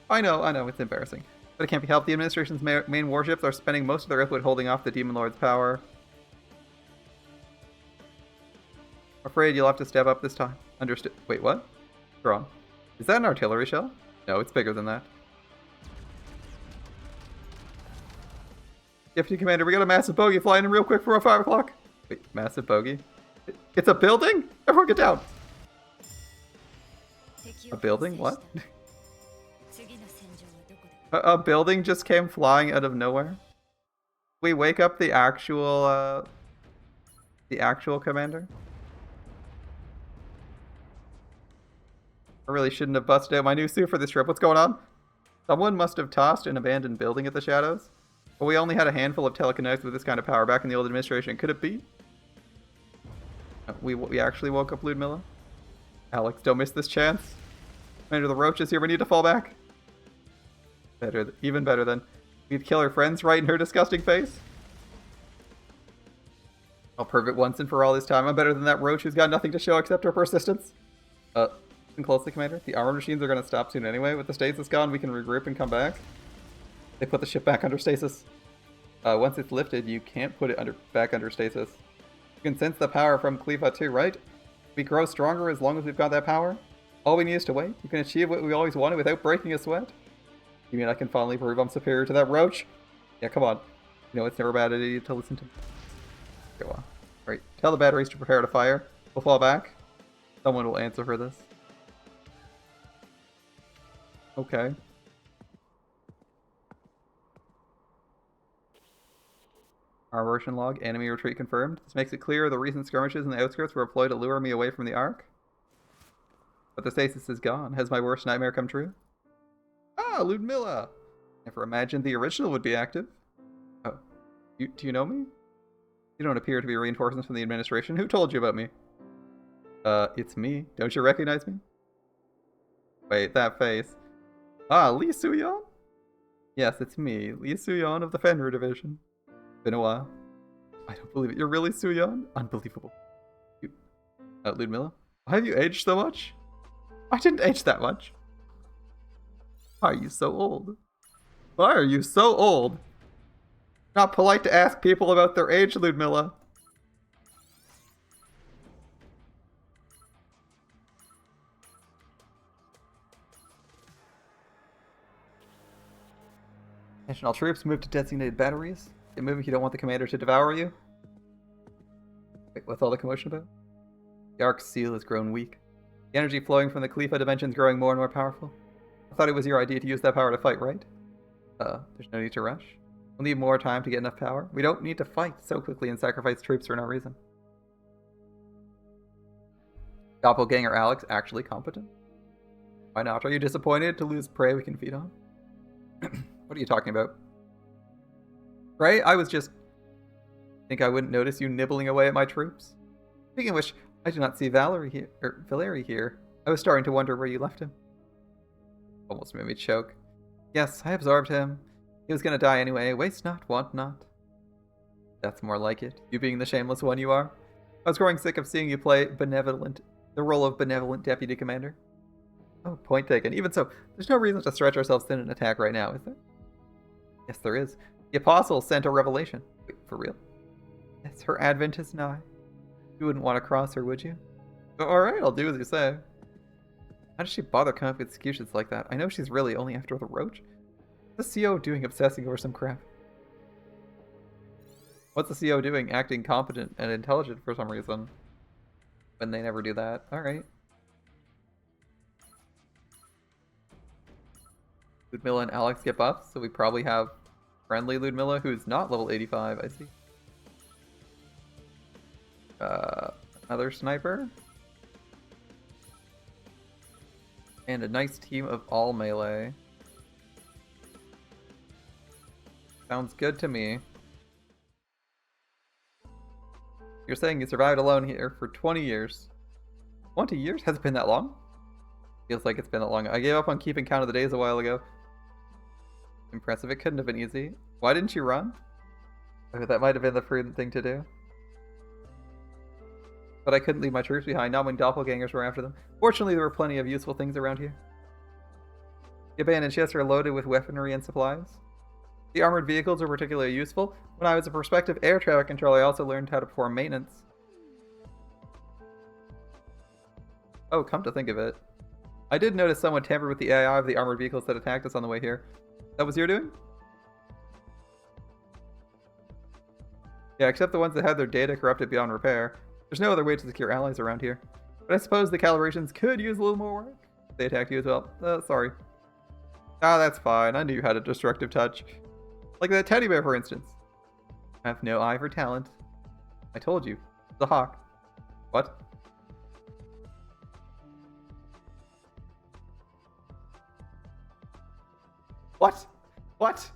I know, it's embarrassing. But it can't be helped. The administration's main warships are spending most of their output holding off the Demon Lord's power. I'm afraid you'll have to step up this time. Understood. Wait, what? What's wrong? Is that an artillery shell? No, it's bigger than that. Deputy Commander, we got a massive bogey flying in real quick for 5 o'clock. Wait, massive bogey? It's a building? Everyone get down! A building? What? A building just came flying out of nowhere? We wake up the actual commander? I really shouldn't have busted out my new suit for this trip. What's going on? Someone must have tossed an abandoned building at the shadows. But we only had a handful of telekinetics with this kind of power back in the old administration. Could it be? We actually woke up Ludmilla? Alex, don't miss this chance. Commander, the roach is here. We need to fall back. Better, even better then. We'd kill her friends right in her disgusting face. I'll prove it once and for all this time. I'm better than that roach who's got nothing to show except her persistence. Listen closely, Commander. The armor machines are going to stop soon anyway. With the stasis gone, we can regroup and come back. They put the ship back under stasis. Once it's lifted, you can't put it back under stasis. You can sense the power from Cleva too, right? We grow stronger as long as we've got that power. All we need is to wait. You can achieve what we always wanted without breaking a sweat. You mean I can finally prove I'm superior to that roach? Yeah, come on. You know, it's never a bad idea to listen to me. Okay, well. Alright, tell the batteries to prepare to fire. We'll fall back. Someone will answer for this. Okay. Our version log, enemy retreat confirmed. This makes it clear the recent skirmishes in the outskirts were a ploy to lure me away from the Ark. But the stasis is gone. Has my worst nightmare come true? Ah, Ludmilla! Never imagined the original would be active. Oh. Do you know me? You don't appear to be reinforcements from the administration. Who told you about me? It's me. Don't you recognize me? Wait, that face. Ah, Lee Suyon? Yes, it's me, Lee Suyon of the Fenrir Division. Been a while. I don't believe it. You're really Suyon? Unbelievable. You... Ludmilla? Why have you aged so much? I didn't age that much. Why are you so old? Why are you so old? Not polite to ask people about their age, Ludmilla. Attention all troops, move to designated batteries. Get moving if you don't want the commander to devour you. Wait, what's all the commotion about? The Ark's seal has grown weak. The energy flowing from the Khalifa dimension is growing more and more powerful. I thought it was your idea to use that power to fight, right? There's no need to rush. We'll need more time to get enough power. We don't need to fight so quickly and sacrifice troops for no reason. Doppelganger Alex actually competent? Why not? Are you disappointed to lose prey we can feed on? What are you talking about? Prey? I was just... Think I wouldn't notice you nibbling away at my troops? Speaking of which, I do not see Valerie here. I was starting to wonder where you left him. Almost made me choke. Yes, I absorbed him. He was gonna die anyway. Waste not, want not. That's more like it. You being the shameless one you are. I was growing sick of seeing you play the role of benevolent deputy commander. Oh, point taken. Even so, there's no reason to stretch ourselves thin and attack right now, is there? Yes, there is. The apostle sent a revelation. Wait, for real? Yes, her advent is nigh. You wouldn't want to cross her, would you? Alright, I'll do as you say. How does she bother coming up with excuses like that? I know she's really only after the roach. What's the CO doing obsessing over some crap? What's the CO doing acting competent and intelligent for some reason? When they never do that. Alright. Ludmilla and Alex get buffs, so we probably have friendly Ludmilla who's not level 85, I see. Another sniper. And a nice team of all melee. Sounds good to me. You're saying you survived alone here for 20 years. 20 years? Has it been that long? Feels like it's been that long. I gave up on keeping count of the days a while ago. Impressive. It couldn't have been easy. Why didn't you run? Okay, that might have been the prudent thing to do. But I couldn't leave my troops behind, not when doppelgangers were after them. Fortunately, there were plenty of useful things around here. The abandoned ships are loaded with weaponry and supplies. The armored vehicles were particularly useful. When I was a prospective air traffic controller, I also learned how to perform maintenance. Oh, come to think of it. I did notice someone tampered with the AI of the armored vehicles that attacked us on the way here. That was your doing? Yeah, except the ones that had their data corrupted beyond repair. There's no other way to secure allies around here. But I suppose the calibrations could use a little more work. They attacked you as well. Sorry. Ah, that's fine. I knew you had a destructive touch. Like that teddy bear, for instance. I have no eye for talent. I told you. The hawk. What? What? What?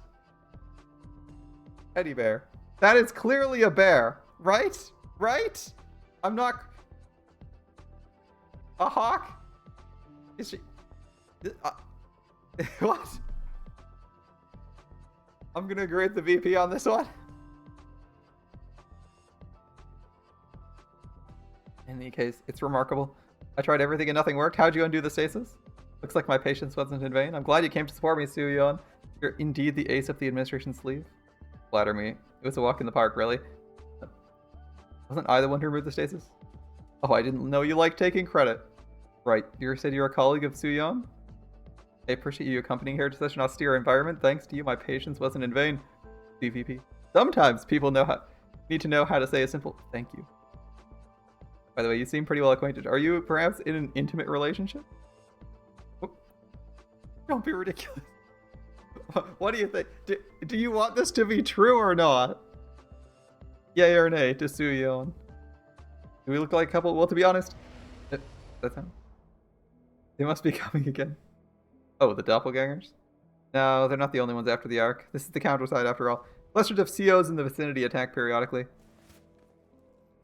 Teddy bear. That is clearly a bear, right? Right? I'm not... A hawk? Is she... What? I'm gonna agree with the VP on this one. In any case, it's remarkable. I tried everything and nothing worked. How'd you undo the stasis? Looks like my patience wasn't in vain. I'm glad you came to support me, Suyeon. You're indeed the ace up the administration sleeve. Flatter me. It was a walk in the park, really. Wasn't I the one who removed the stasis? Oh, I didn't know you liked taking credit. Right, you said you're a colleague of Suyeon? I appreciate you accompanying her to such an austere environment. Thanks to you, my patience wasn't in vain. CVP. Sometimes people need to know how to say a simple thank you. By the way, you seem pretty well acquainted. Are you perhaps in an intimate relationship? Don't be ridiculous. What do you think? Do you want this to be true or not? Yay or nay to Suyeon? Do we look like a couple? Well, to be honest, that's him. They must be coming again. Oh, the doppelgangers? No, they're not the only ones after the Ark. This is the Counterside after all. Clusters of COs in the vicinity attack periodically.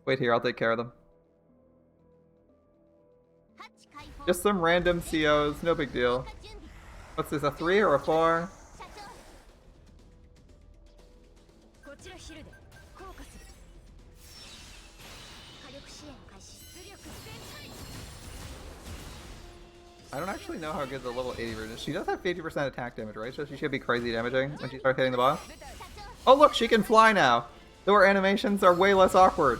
Wait here, I'll take care of them. Just some random COs, no big deal. What's this, a 3 or a 4? I don't actually know how good the level 80 version is. She does have 50% attack damage, right? So she should be crazy damaging when she starts hitting the boss. Oh look, she can fly now! Though her animations are way less awkward.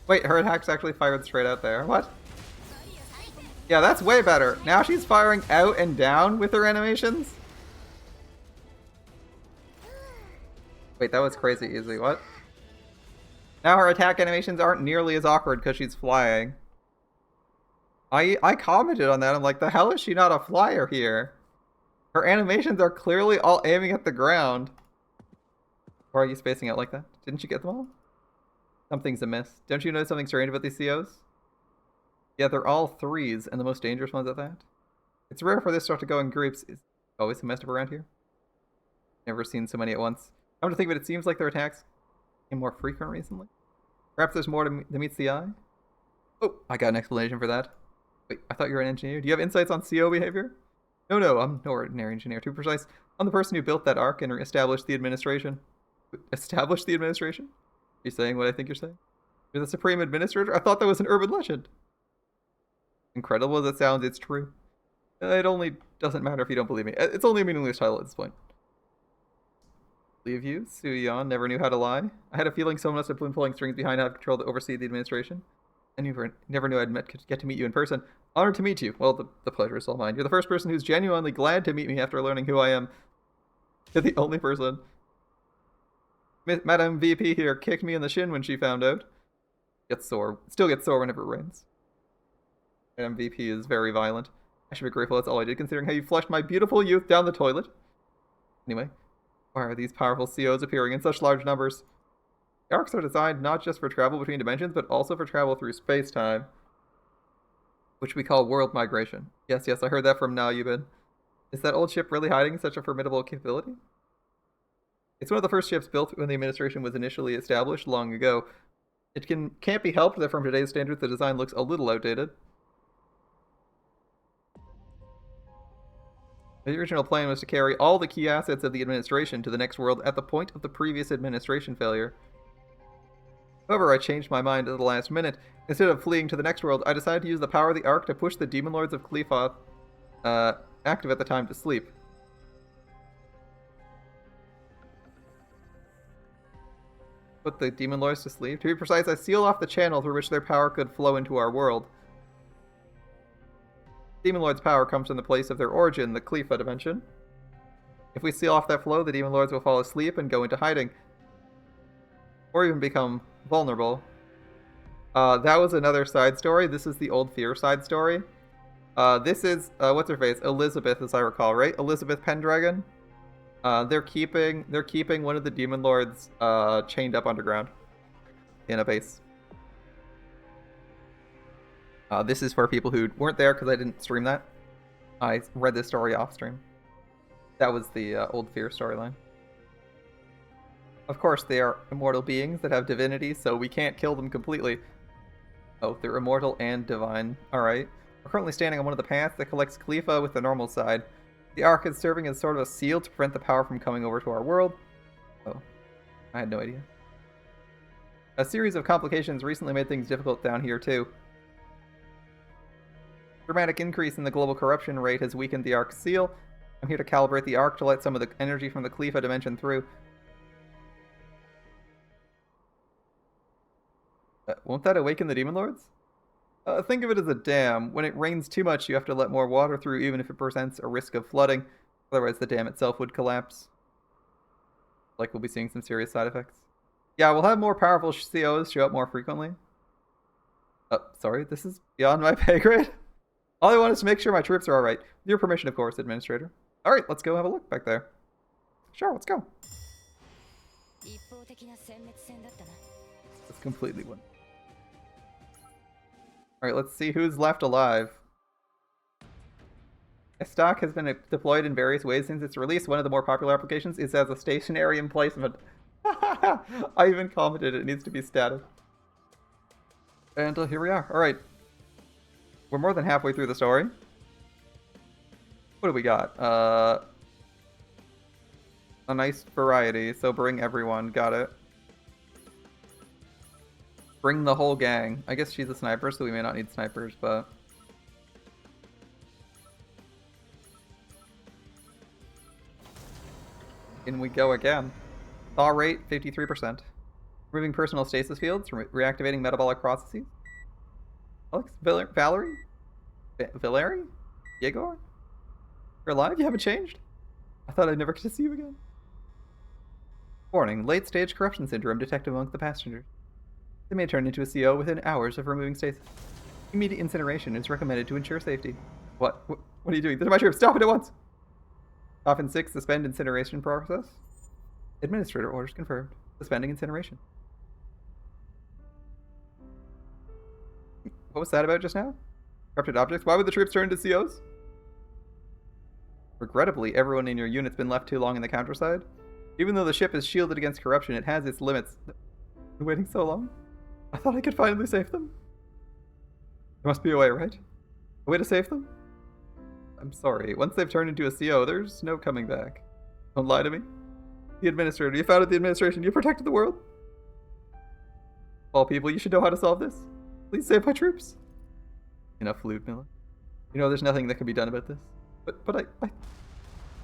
Wait, her attacks actually fired straight out there. What? Yeah, that's way better. Now she's firing out and down with her animations? Wait, that was crazy easy. What? Now her attack animations aren't nearly as awkward because she's flying. I commented on that. I'm like, the hell is she not a flyer here? Her animations are clearly all aiming at the ground. Why are you spacing out like that? Didn't you get them all? Something's amiss. Don't you know something strange about these COs? Yeah, they're all 3s, and the most dangerous ones at that. It's rare for this stuff to go in groups. Is always some messed up around here. Never seen so many at once. Come to think of it, it seems like their attacks became more frequent recently. Perhaps there's more than meets the eye? Oh, I got an explanation for that. Wait, I thought you were an engineer. Do you have insights on CO behavior? No, I'm no ordinary engineer. Too precise. I'm the person who built that Ark and established the administration. Established the administration? Are you saying what I think you're saying? You're the supreme administrator? I thought that was an urban legend. Incredible as it sounds, it's true. It only doesn't matter if you don't believe me. It's only a meaningless title at this point. Believe you? Suyeon never knew how to lie. I had a feeling someone must have been pulling strings behind to have control to oversee the administration. I never knew I'd get to meet you in person. Honored to meet you. Well, the pleasure is all mine. You're the first person who's genuinely glad to meet me after learning who I am. You're the only person. Madam VP here kicked me in the shin when she found out. Gets sore. Still gets sore whenever it rains. Madam VP is very violent. I should be grateful that's all I did, considering how you flushed my beautiful youth down the toilet. Anyway, why are these powerful COs appearing in such large numbers? The arcs are designed not just for travel between dimensions, but also for travel through space-time, which we call world migration. Yes, I heard that from now, Yubin. Is that old ship really hiding such a formidable capability? It's one of the first ships built when the administration was initially established long ago. It can't be helped that from today's standards the design looks a little outdated. The original plan was to carry all the key assets of the administration to the next world at the point of the previous administration failure. However, I changed my mind at the last minute. Instead of fleeing to the next world, I decided to use the power of the Ark to push the Demon Lords of Qliphotep, active at the time, to sleep. Put the Demon Lords to sleep? To be precise, I sealed off the channel through which their power could flow into our world. Demon Lord's power comes from the place of their origin, the Qlipha dimension. If we seal off that flow, the Demon Lords will fall asleep and go into hiding. Or even become vulnerable. That was another side story. This is the Old Fear side story. This is, what's her face? Elizabeth, as I recall, right? Elizabeth Pendragon. They're keeping one of the Demon Lords chained up underground in a base. This is for people who weren't there because I didn't stream that. I read this story off stream. That was the Old Fear storyline. Of course, they are immortal beings that have divinity, so we can't kill them completely. Oh, they're immortal and divine. Alright. We're currently standing on one of the paths that collects Qlipha with the normal side. The Ark is serving as sort of a seal to prevent the power from coming over to our world. Oh, I had no idea. A series of complications recently made things difficult down here, too. Dramatic increase in the global corruption rate has weakened the Ark's seal. I'm here to calibrate the Ark to let some of the energy from the Qlipha dimension through. Won't that awaken the Demon Lords? Think of it as a dam. When it rains too much, you have to let more water through, even if it presents a risk of flooding. Otherwise, the dam itself would collapse. Like, we'll be seeing some serious side effects. Yeah, we'll have more powerful COs show up more frequently. Sorry, this is beyond my pay grade. All I want is to make sure my troops are alright. With your permission, of course, Administrator. Alright, let's go have a look back there. Sure, let's go. It's completely one. Alright, let's see who's left alive. A stock has been deployed in various ways since its release. One of the more popular applications is as a stationary emplacement. I even commented it needs to be static. And here we are. Alright. We're more than halfway through the story. What do we got? A nice variety, so bring everyone. Got it. Bring the whole gang. I guess she's a sniper, so we may not need snipers, but... In we go again. Thaw rate, 53%. Removing personal stasis fields, reactivating metabolic processes. Alex? Valerie? Valerie? Yegor? You're alive? You haven't changed? I thought I'd never get to see you again. Warning, late-stage corruption syndrome detected among the passengers. They may turn into a CO within hours of removing stasis. Immediate incineration is recommended to ensure safety. What? What are you doing? This is my trip! Stop it at once! Coffin 6, suspend incineration process. Administrator orders confirmed. Suspending incineration. What was that about just now? Corrupted objects? Why would the troops turn into COs? Regrettably, everyone in your unit's been left too long in the Counterside. Even though the ship is shielded against corruption, it has its limits. Been waiting so long? I thought I could finally save them. There must be a way, right? A way to save them? I'm sorry. Once they've turned into a CO, there's no coming back. Don't lie to me. The Administrator. You founded the administration. You protected the world. All people, you should know how to solve this. Please save my troops. Enough, Ludmilla. You know there's nothing that can be done about this. But I...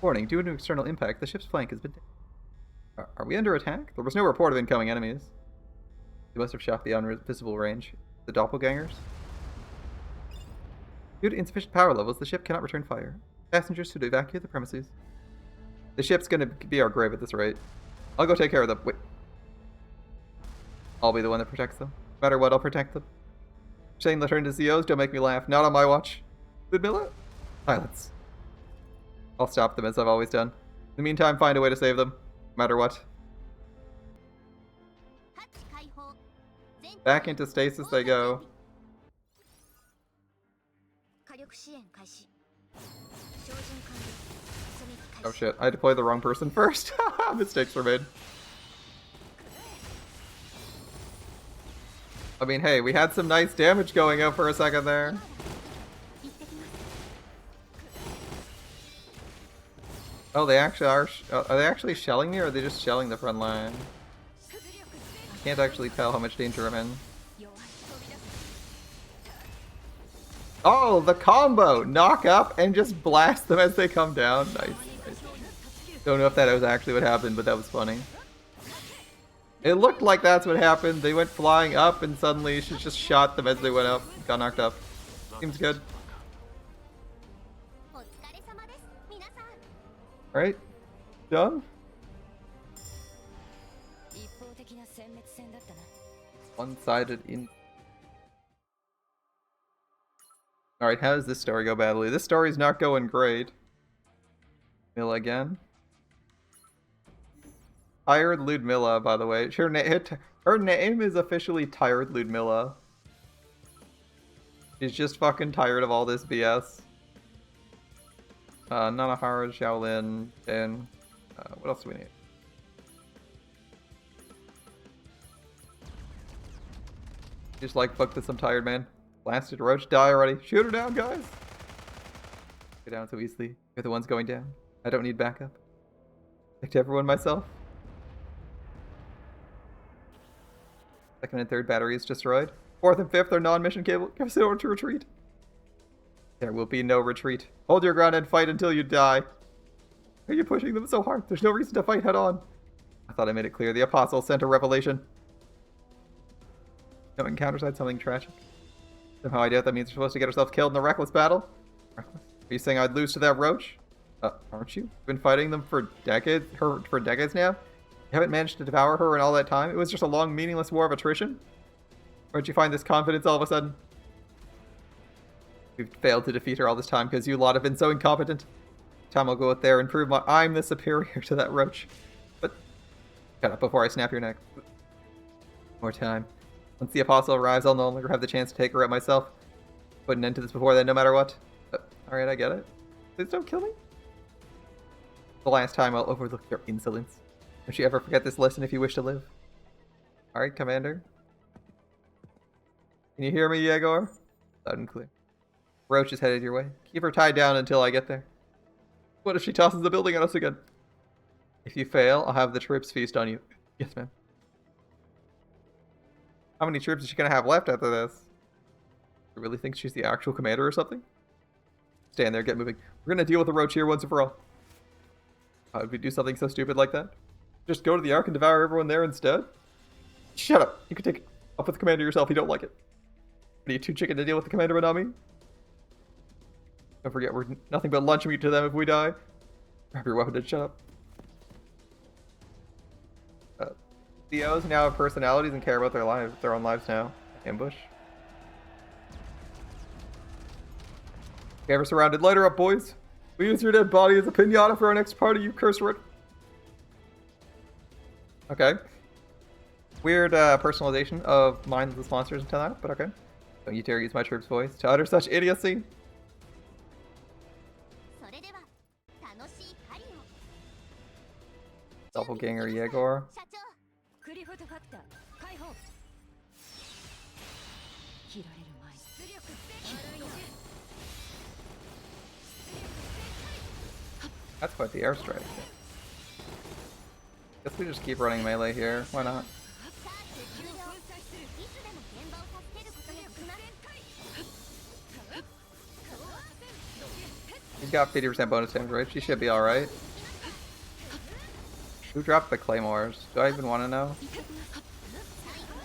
Warning, due to external impact, the ship's flank has been... Are we under attack? There was no report of incoming enemies. They must have shocked the invisible range. The doppelgangers? Due to insufficient power levels, the ship cannot return fire. Passengers should evacuate the premises. The ship's gonna be our grave at this rate. I'll go take care of them. Wait. I'll be the one that protects them. No matter what, I'll protect them. Saying they'll turn to COs, don't make me laugh. Not on my watch. Ludmilla? Silence. I'll stop them as I've always done. In the meantime, find a way to save them. No matter what. Back into stasis they go. Oh shit, I deployed the wrong person first. Mistakes were made. I mean, hey, we had some nice damage going up for a second there. Oh, they actually are. Are they actually shelling me, or are they just shelling the front line? Can't actually tell how much danger I'm in. Oh, the combo! Knock up and just blast them as they come down. Nice, nice. Don't know if that was actually what happened, but that was funny. It looked like that's what happened. They went flying up and suddenly she just shot them as they went up. Got knocked up. Seems good. Alright. Done? One-sided in. Alright, how does this story go badly? This story's not going great. Ludmilla again. Tired Ludmilla, by the way. Her name is officially Tired Ludmilla. She's just fucking tired of all this BS. Nanahara, Shaolin, and what else do we need? Just like, fuck this, I'm tired, man. Blasted roach, die already. Shoot her down, guys! Go down so easily. You're the ones going down. I don't need backup. Picked everyone myself. Second and third batteries destroyed. Fourth and fifth are non-mission cable. Give us an order to retreat. There will be no retreat. Hold your ground and fight until you die. Why are you pushing them so hard? There's no reason to fight head on. I thought I made it clear. The apostle sent a revelation. Knowing Counterside something tragic. Somehow I doubt that means we're supposed to get ourselves killed in a reckless battle. Reckless? Are you saying I'd lose to that roach? Aren't you? You've been fighting them for decades now? You haven't managed to devour her in all that time? It was just a long, meaningless war of attrition? Where'd you find this confidence all of a sudden? We've failed to defeat her all this time because you lot have been so incompetent. Time I'll go out there and prove I'm the superior to that roach. But shut up before I snap your neck. More time. Once the apostle arrives, I'll no longer have the chance to take her out myself. Put an end to this before then, no matter what. Alright, I get it. Please don't kill me. The last time I'll overlook your insolence. Don't you ever forget this lesson if you wish to live. Alright, Commander. Can you hear me, Yegor? Loud and clear. Roach is headed your way. Keep her tied down until I get there. What if she tosses the building at us again? If you fail, I'll have the troops feast on you. Yes, ma'am. How many troops is she gonna have left after this? You really think she's the actual commander or something? Stand there, get moving. We're gonna deal with the roach here once and for all. Why would we do something so stupid like that? Just go to the Ark and devour everyone there instead? Shut up! You can take it up with the commander yourself, you don't like it. Are you too chicken to deal with the commander without me? Don't forget, we're nothing but lunch meat to them if we die. Grab your weapon and shut up. COs now have personalities and care about their own lives now. Ambush. Okay, we're surrounded. Light her up, boys. We use your dead body as a pinata for our next party, you curse word. Okay. Weird personalization of mindless monsters until now, but okay. Don't you dare use my troops' voice to utter such idiocy. Doppleganger Yegor. That's quite the airstrike. Guess we just keep running melee here. Why not? He's got 50% bonus damage, right? She should be alright. Who dropped the claymores? Do I even want to know?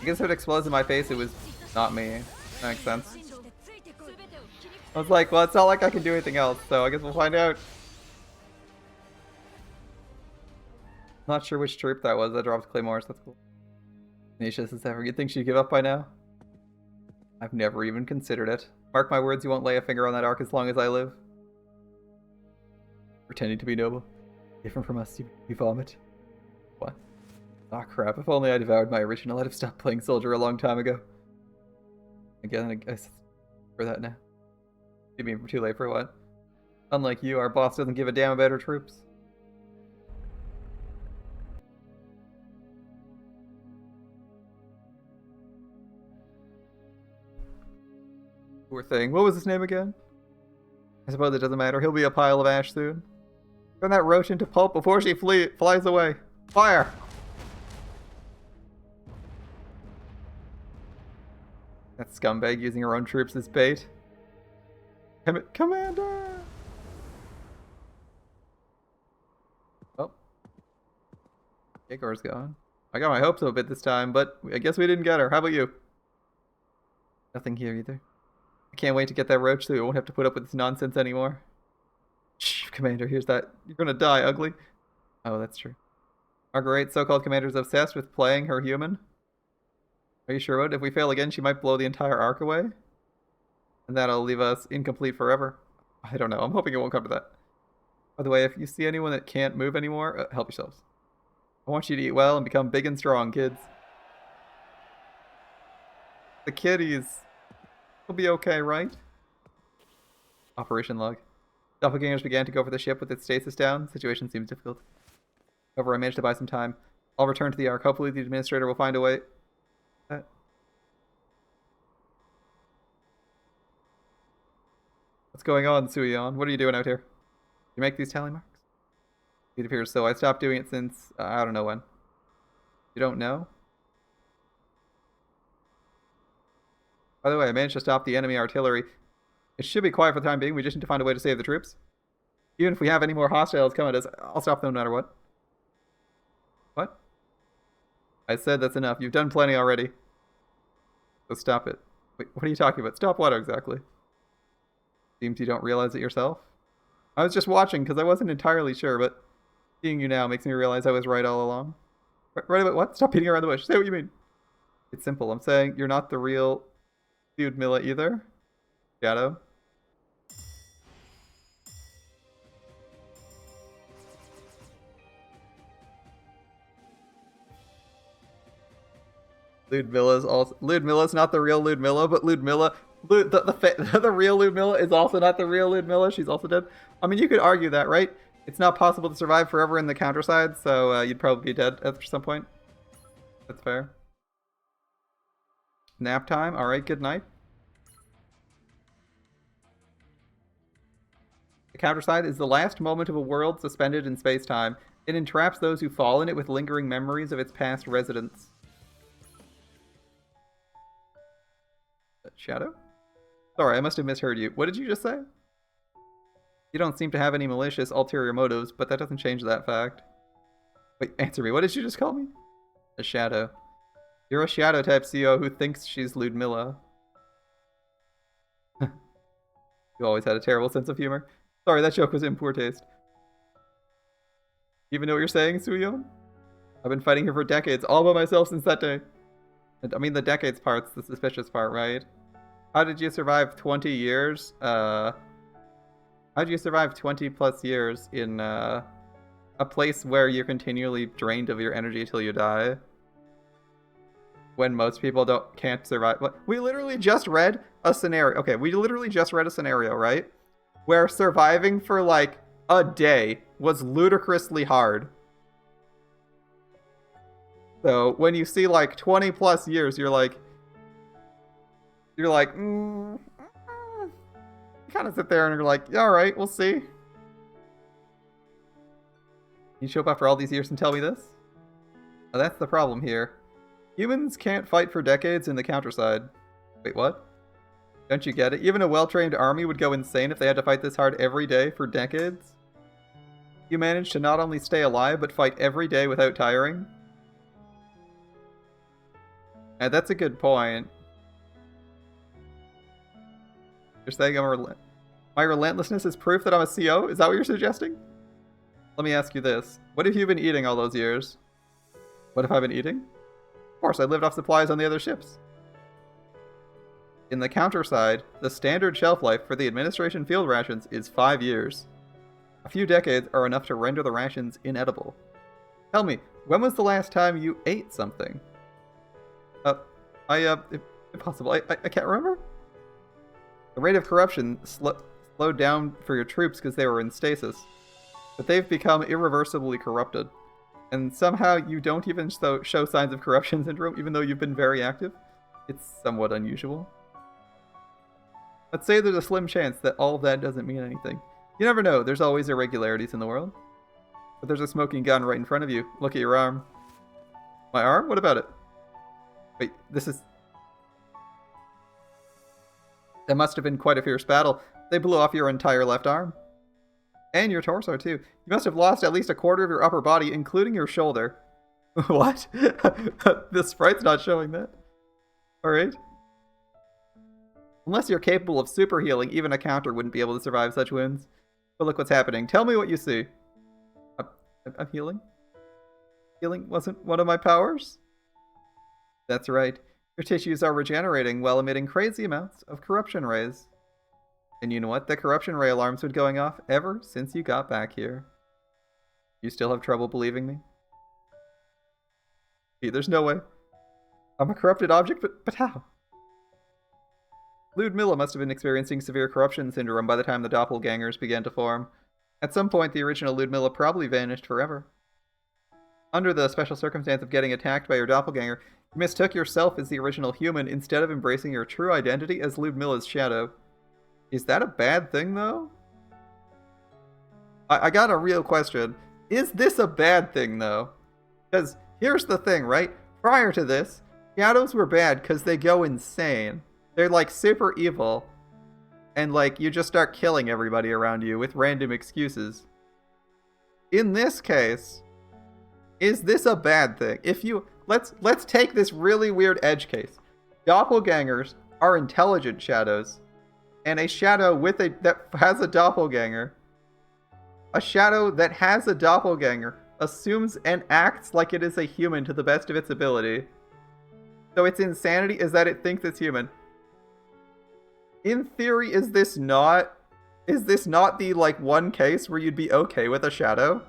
I guess if it explodes in my face, it was not me. That makes sense. I was like, well, it's not like I can do anything else, so I guess we'll find out. Not sure which troop that was that dropped claymores. That's cool. Nisha says ever. You'd think she'd give up by now? I've never even considered it. Mark my words, you won't lay a finger on that Ark as long as I live. Pretending to be noble. Different from us, you vomit. What? Ah, crap. If only I devoured my original, I'd have stopped playing soldier a long time ago. Again, I guess for that now. You mean too late for what? Unlike you, our boss doesn't give a damn about her troops. Poor thing. What was his name again? I suppose it doesn't matter. He'll be a pile of ash soon. Turn that roach into pulp before she flies away. Fire! That scumbag using her own troops as bait. Commander! Oh. Jaguar's gone. I got my hopes up a bit this time, but I guess we didn't get her. How about you? Nothing here either. I can't wait to get that roach so we won't have to put up with this nonsense anymore. Shh, Commander, here's that. You're gonna die, ugly. Oh, that's true. Our great so-called commander is obsessed with playing her human. Are you sure about it? If we fail again, she might blow the entire arc away. And that'll leave us incomplete forever. I don't know. I'm hoping it won't come to that. By the way, if you see anyone that can't move anymore, help yourselves. I want you to eat well and become big and strong, kids. The kitties will be okay, right? Operation log. Doppelgangers began to go for the ship with its stasis down. Situation seems difficult. However, I managed to buy some time. I'll return to the Ark. Hopefully the administrator will find a way. What's going on, Suion? What are you doing out here? You make these tally marks? It appears so. I stopped doing it since, I don't know when. You don't know? By the way, I managed to stop the enemy artillery. It should be quiet for the time being. We just need to find a way to save the troops. Even if we have any more hostiles come at us, I'll stop them no matter what. What? I said that's enough. You've done plenty already. So stop it. Wait, what are you talking about? Stop what exactly? Seems you don't realize it yourself. I was just watching because I wasn't entirely sure, but seeing you now makes me realize I was right all along. Right about what? Stop beating around the bush. Say what you mean. It's simple. I'm saying you're not the real Ludmilla either. Shadow. Ludmilla's not the real Ludmilla, but Ludmilla, the real Ludmilla is also not the real Ludmilla. She's also dead. I mean, you could argue that, right? It's not possible to survive forever in the Counterside, so you'd probably be dead at some point. That's fair. Nap time. All right. Good night. The Counterside is the last moment of a world suspended in space-time. It entraps those who fall in it with lingering memories of its past residents. Shadow? Sorry, I must have misheard you. What did you just say? You don't seem to have any malicious ulterior motives, but that doesn't change that fact. Wait, answer me. What did you just call me? A shadow. You're a shadow type CEO who thinks she's Ludmilla. You always had a terrible sense of humor. Sorry, that joke was in poor taste. You even know what you're saying, Suion? I've been fighting here for decades, all by myself since that day. And, I mean, the decades part's the suspicious part, right? How did you survive 20 years? How did you survive 20 plus years in a place where you're continually drained of your energy until you die? When most people can't survive. We literally just read a scenario. Okay, we literally just read a scenario, right? Where surviving for like a day was ludicrously hard. So when you see like 20 plus years, you're like, you kind of sit there and you're like, yeah, all right, we'll see. You show up after all these years and tell me this? Oh, that's the problem here. Humans can't fight for decades in the Counterside. Wait, what? Don't you get it? Even a well-trained army would go insane if they had to fight this hard every day for decades. You managed to not only stay alive, but fight every day without tiring. And that's a good point. You're saying my relentlessness is proof that I'm a CO? Is that what you're suggesting? Let me ask you this. What have you been eating all those years? What have I been eating? Of course, I lived off supplies on the other ships. In the Counterside, the standard shelf life for the administration field rations is 5 years. A few decades are enough to render the rations inedible. Tell me, when was the last time you ate something? Impossible. I can't remember. The rate of corruption slowed down for your troops because they were in stasis. But they've become irreversibly corrupted. And somehow you don't even show signs of corruption syndrome, even though you've been very active. It's somewhat unusual. Let's say there's a slim chance that all of that doesn't mean anything. You never know, there's always irregularities in the world. But there's a smoking gun right in front of you. Look at your arm. My arm? What about it? Wait, this is... That must have been quite a fierce battle. They blew off your entire left arm. And your torso, too. You must have lost at least a quarter of your upper body, including your shoulder. What? The sprite's not showing that. Alright. Unless you're capable of super healing, even a counter wouldn't be able to survive such wounds. But look what's happening. Tell me what you see. I'm healing? Healing wasn't one of my powers? That's right. Your tissues are regenerating while emitting crazy amounts of corruption rays. And you know what? The corruption ray alarm's been going off ever since you got back here. You still have trouble believing me? Hey, there's no way. I'm a corrupted object, but how? Ludmilla must have been experiencing severe corruption syndrome by the time the doppelgangers began to form. At some point, the original Ludmilla probably vanished forever. Under the special circumstance of getting attacked by your doppelganger, you mistook yourself as the original human instead of embracing your true identity as Ludmilla's shadow. Is that a bad thing, though? I got a real question. Is this a bad thing, though? Because here's the thing, right? Prior to this, shadows were bad because they go insane. They're, like, super evil. And, like, you just start killing everybody around you with random excuses. In this case, is this a bad thing? If you... Let's take this really weird edge case. Doppelgangers are intelligent shadows. And a shadow that has a doppelganger. A shadow that has a doppelganger assumes and acts like it is a human to the best of its ability. So its insanity is that it thinks it's human. In theory, is this not the, like, one case where you'd be okay with a shadow?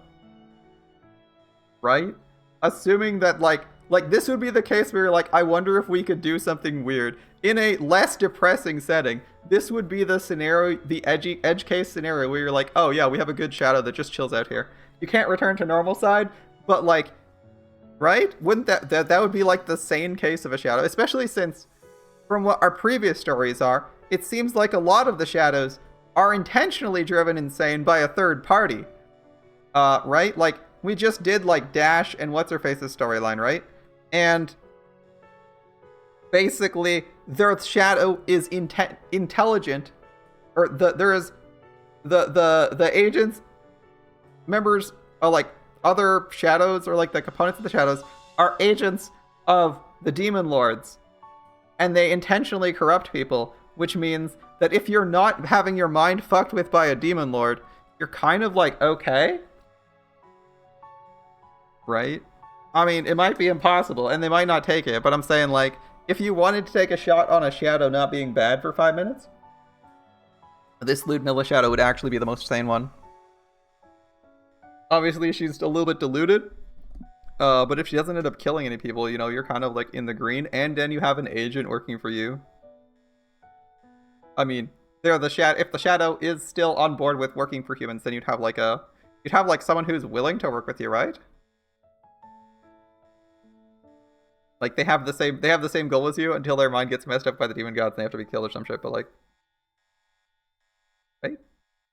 Right? Assuming that, like, this would be the case where you're like, I wonder if we could do something weird. In a less depressing setting, this would be the scenario, the edge case scenario where you're like, oh yeah, we have a good shadow that just chills out here. You can't return to normal side, but, like, right? Wouldn't that would be, like, the sane case of a shadow? Especially since, from what our previous stories are, it seems like a lot of the shadows are intentionally driven insane by a third party. Right? Like, we just did, like, Dash and What's-Her-Face's storyline, right? And basically, their shadow is intelligent, or the agents, members, like, other shadows, or, like, the components of the shadows, are agents of the demon lords. And they intentionally corrupt people, which means that if you're not having your mind fucked with by a demon lord, you're kind of like, okay. Right? I mean, it might be impossible, and they might not take it, but I'm saying, like, if you wanted to take a shot on a shadow not being bad for 5 minutes, this Ludmilla shadow would actually be the most sane one. Obviously, she's a little bit diluted, but if she doesn't end up killing any people, you know, you're kind of, like, in the green, and then you have an agent working for you. I mean, if the shadow is still on board with working for humans, then you'd have someone who's willing to work with you, right? Like, they have the same goal as you until their mind gets messed up by the demon gods and they have to be killed or some shit, but, like, right?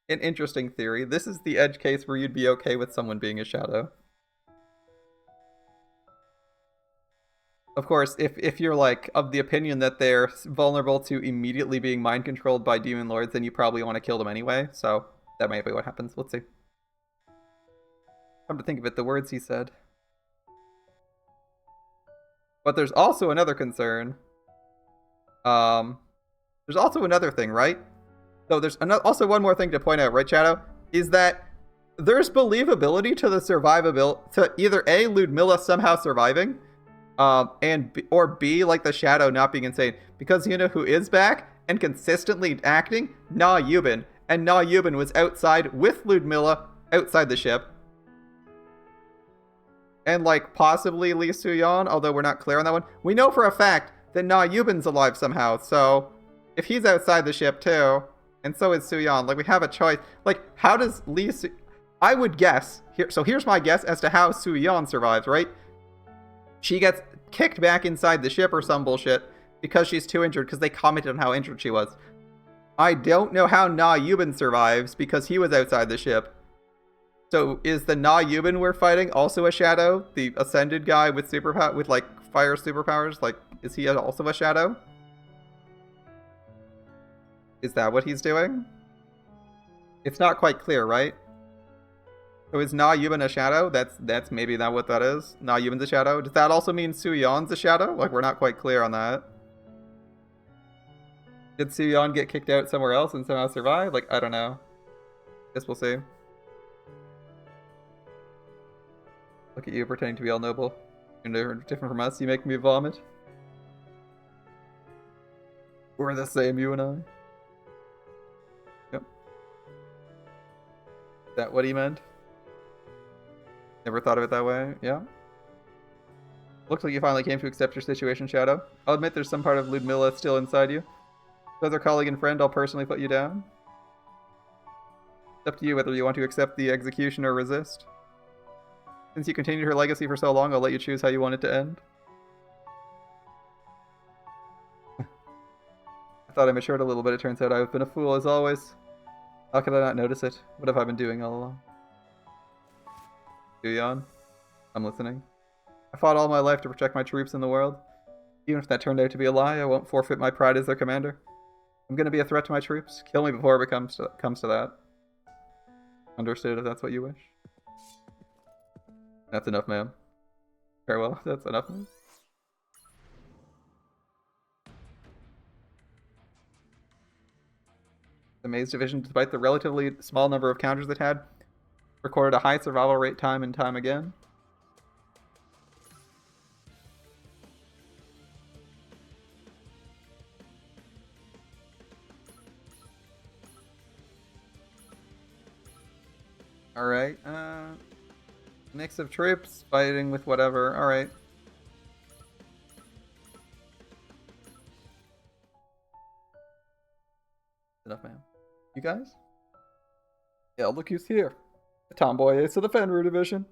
An interesting theory. This is the edge case where you'd be okay with someone being a shadow. Of course, if you're, like, of the opinion that they're vulnerable to immediately being mind controlled by demon lords, then you probably want to kill them anyway, so that might be what happens. Let's see. Come to think of it, the words he said. But there's also another concern. There's also another thing, right? So there's also one more thing to point out, right, Shadow? Is that there's believability to the survivability, to either A, Ludmilla somehow surviving, or B, like, the shadow not being insane. Because you know who is back and consistently acting? Na Yubin. And Na Yubin was outside with Ludmilla, outside the ship. And, like, possibly Lee Soo-yeon, although we're not clear on that one. We know for a fact that Na Yubin's alive somehow, so if he's outside the ship too, and so is Soo-yeon, like, we have a choice. Like, how does Lee Soo... I would guess, here's my guess as to how Soo-yeon survives, right? She gets kicked back inside the ship or some bullshit because she's too injured, because they commented on how injured she was. I don't know how Na Yubin survives because he was outside the ship. So is the not-human we're fighting also a shadow? The ascended guy with with like fire superpowers? Like, is he also a shadow? Is that what he's doing? It's not quite clear, right? So is not-human a shadow? That's maybe not what that is. Not-human's a shadow. Does that also mean Suyeon's a shadow? Like, we're not quite clear on that. Did Suyeon get kicked out somewhere else and somehow survive? Like, I don't know. Guess we'll see. Look at you pretending to be all noble. You're different from us. You make me vomit. We're the same, you and I. Yep. Is that what he meant? Never thought of it that way. Yeah. Looks like you finally came to accept your situation, Shadow. I'll admit there's some part of Ludmilla still inside you. As our colleague and friend, I'll personally put you down. It's up to you whether you want to accept the execution or resist. Since you continued her legacy for so long, I'll let you choose how you want it to end. I thought I matured a little bit. It turns out I've been a fool as always. How could I not notice it? What have I been doing all along? Suyeon, I'm listening. I fought all my life to protect my troops in the world. Even if that turned out to be a lie, I won't forfeit my pride as their commander. I'm going to be a threat to my troops. Kill me before it comes to that. Understood if that's what you wish. That's enough, ma'am. Farewell. That's enough, ma'am. The Maze Division, despite the relatively small number of counters it had, recorded a high survival rate time and time again. Alright, mix of troops, fighting with whatever, alright. Enough, man. You guys? Yeah, look who's here. The tomboy ace of the Fenrir division.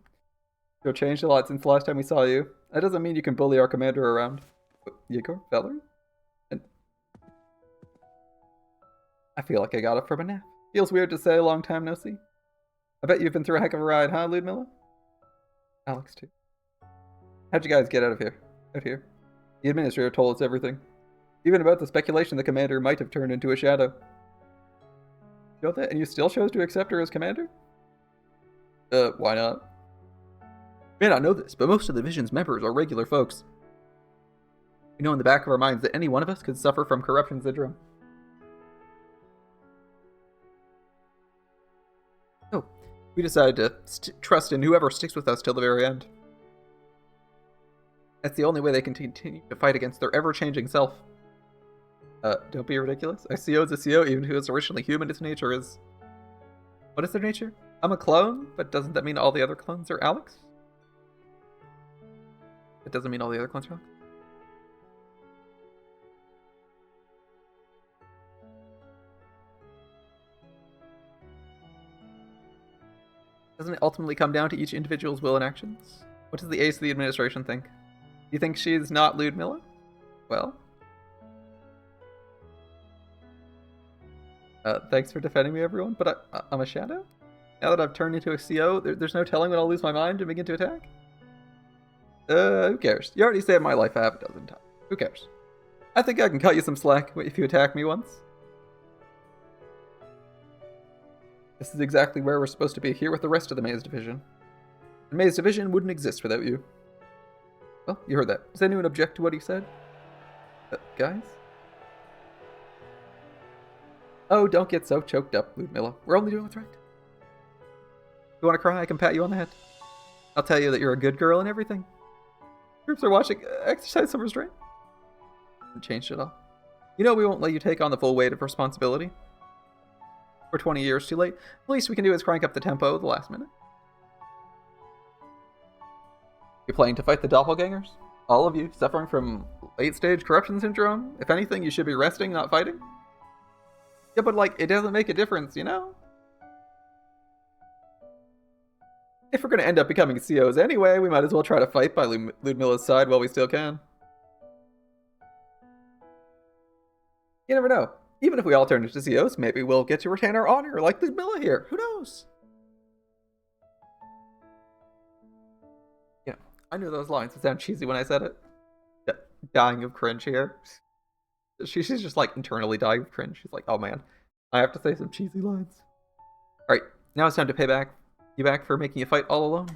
You've changed a lot since the last time we saw you. That doesn't mean you can bully our commander around. Yegor? Valerie? And I feel like I got up from a nap. Feels weird to say, long time no see. I bet you've been through a heck of a ride, huh, Ludmilla? Alex, too. How'd you guys get out of here? Out here? The administrator told us everything. Even about the speculation the commander might have turned into a shadow. You know that? And you still chose to accept her as commander? Why not? You may not know this, but most of the Division's members are regular folks. We know in the back of our minds that any one of us could suffer from corruption syndrome. So, we decided to trust in whoever sticks with us till the very end. That's the only way they can continue to fight against their ever-changing self. Don't be ridiculous. A CO is a CO, even who is originally human. Its nature is... What is their nature? I'm a clone, but doesn't that mean all the other clones are Alex? It doesn't mean all the other clones are Alex? Doesn't it ultimately come down to each individual's will and actions? What does the ace of the administration think? Do you think she's not Ludmilla? Well... thanks for defending me, everyone, but I'm a shadow? Now that I've turned into a CO, there's no telling when I'll lose my mind and begin to attack? Who cares? You already saved my life half a dozen times. Who cares? I think I can cut you some slack if you attack me once. This is exactly where we're supposed to be, here with the rest of the Maze Division. The Maze Division wouldn't exist without you. Well, you heard that. Does anyone object to what he said? Guys? Oh, don't get so choked up, Ludmilla. We're only doing what's right. You want to cry? I can pat you on the head. I'll tell you that you're a good girl and everything. Troops are watching. Exercise some restraint. Hasn't changed at all. You know we won't let you take on the full weight of responsibility. We're 20 years too late. The least we can do is crank up the tempo at the last minute. You're planning to fight the doppelgangers? All of you suffering from late-stage corruption syndrome? If anything, you should be resting, not fighting? Yeah, but like, it doesn't make a difference, you know? If we're going to end up becoming COs anyway, we might as well try to fight by Ludmilla's side while we still can. You never know. Even if we all turn into COs, maybe we'll get to retain our honor like Ludmilla here. Who knows? I knew those lines would sound cheesy when I said it. Dying of cringe here. She's just like internally dying of cringe. She's like, oh man, I have to say some cheesy lines. Alright, now it's time to pay you back for making you fight all alone.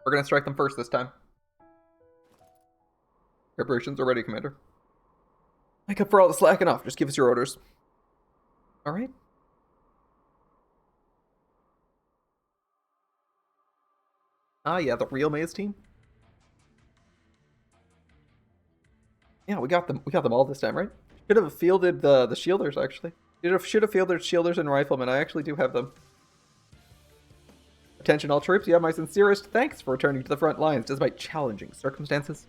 We're gonna strike them first this time. Preparations are ready, Commander. Make up for all the slacking off. Just give us your orders. Alright. Ah, yeah, the real Maze team. Yeah, we got them. We got them all this time, right? Should have fielded the shielders, actually. Should have fielded shielders and riflemen. I actually do have them. Attention all troops, you have my sincerest thanks for returning to the front lines despite challenging circumstances.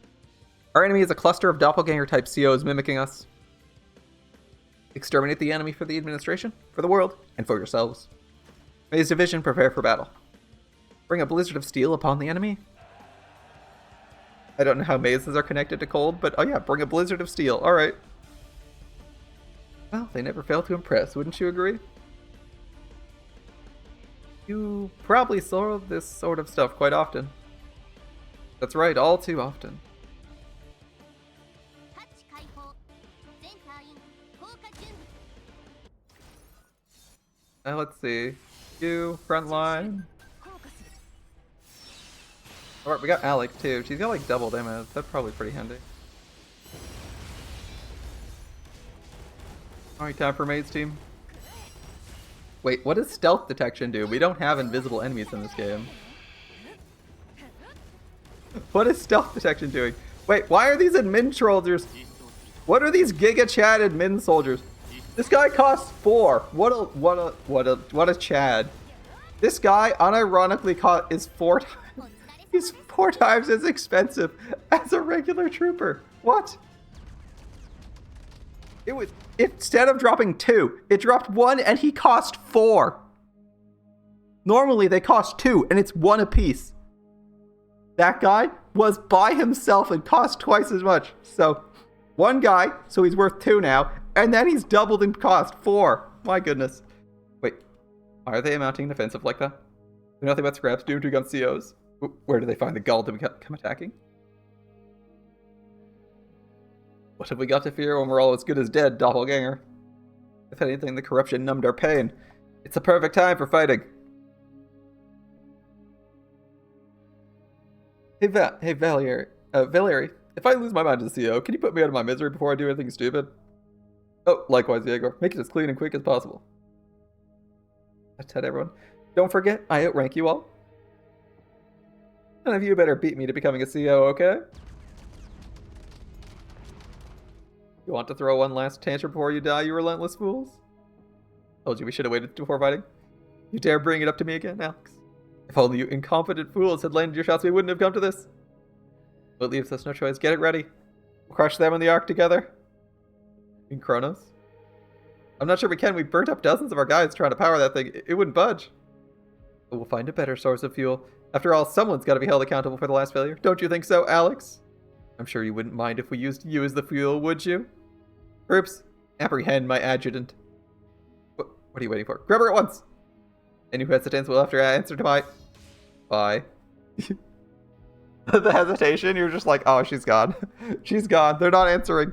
Our enemy is a cluster of doppelganger-type COs mimicking us. Exterminate the enemy for the administration, for the world, and for yourselves. Maze Division, prepare for battle. Bring a blizzard of steel upon the enemy. I don't know how mazes are connected to cold, but oh yeah, bring a blizzard of steel. Alright. Well, they never fail to impress, wouldn't you agree? You probably saw this sort of stuff quite often. That's right, all too often. Let's see. You, front line. Alright, we got Alex too. She's got like double damage. That's probably pretty handy. Alright, time for Maid's team. Wait, what does stealth detection do? We don't have invisible enemies in this game. What is stealth detection doing? Wait, why are these admin soldiers? What are these Giga Chad admin soldiers? This guy costs 4. What a Chad. This guy unironically is 4 times. He's 4 times as expensive as a regular trooper. What? It was, instead of dropping 2, it dropped 1 and he cost 4. Normally they cost 2 and it's 1 apiece. That guy was by himself and cost twice as much. So 1 guy, so he's worth 2 now, and then he's doubled in cost, 4. My goodness. Wait, are they mounting defensive like that? They're nothing but scraps doomed to gun COs. Where do they find the gall to come attacking? What have we got to fear when we're all as good as dead, doppelganger? If anything, the corruption numbed our pain. It's the perfect time for fighting. Hey, Valerie, if I lose my mind as CO, can you put me out of my misery before I do anything stupid? Oh, likewise, Diego. Make it as clean and quick as possible. I tell everyone, don't forget, I outrank you all. None of you better beat me to becoming a CO, okay? You want to throw one last tantrum before you die, you relentless fools? Told you we should have waited before fighting. You dare bring it up to me again, Alex? If only you incompetent fools had landed your shots, we wouldn't have come to this. But it leaves us no choice. Get it ready. We'll crush them in the Ark together. In Kronos? I'm not sure we can. We burnt up dozens of our guys trying to power that thing. It wouldn't budge. But we'll find a better source of fuel. After all, someone's got to be held accountable for the last failure. Don't you think so, Alex? I'm sure you wouldn't mind if we used you as the fuel, would you? Troops, apprehend my adjutant. What are you waiting for? Grab her at once! Any who hesitates will have to answer to my... Bye. The hesitation, you're just like, oh, she's gone. She's gone. They're not answering.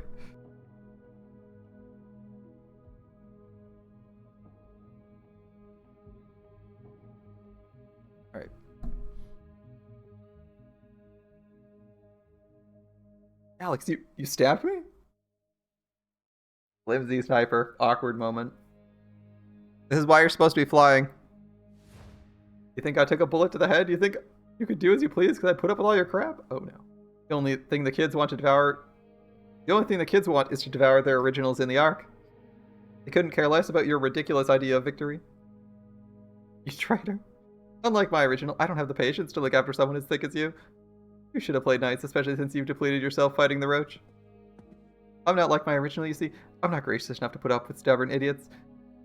Alright. Alex, you stabbed me? Flimsy sniper. Awkward moment. This is why you're supposed to be flying. You think I took a bullet to the head? You think you could do as you please because I put up with all your crap? Oh no. The only thing the kids want to devour... The only thing the kids want is to devour their originals in the Ark. They couldn't care less about your ridiculous idea of victory. You traitor. Unlike my original, I don't have the patience to look after someone as thick as you. You should have played nice, especially since you've depleted yourself fighting the roach. I'm not like my original, you see. I'm not gracious enough to put up with stubborn idiots.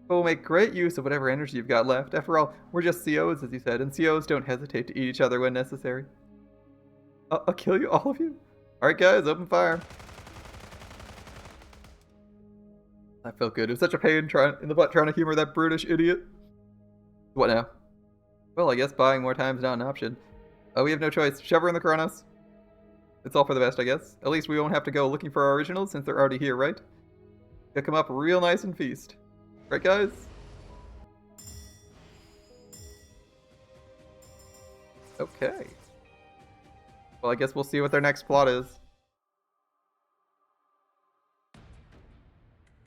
But we'll make great use of whatever energy you've got left. After all, we're just COs, as you said, and COs don't hesitate to eat each other when necessary. I'll kill you, all of you. Alright guys, open fire. That felt good. It was such a pain in the butt trying to humor that brutish idiot. What now? Well, I guess buying more time is not an option. Oh, we have no choice. Shove her in the Kronos. It's all for the best, I guess. At least we won't have to go looking for our originals since they're already here, right? Pick them up real nice and feast. Right, guys? Okay. Well, I guess we'll see what their next plot is.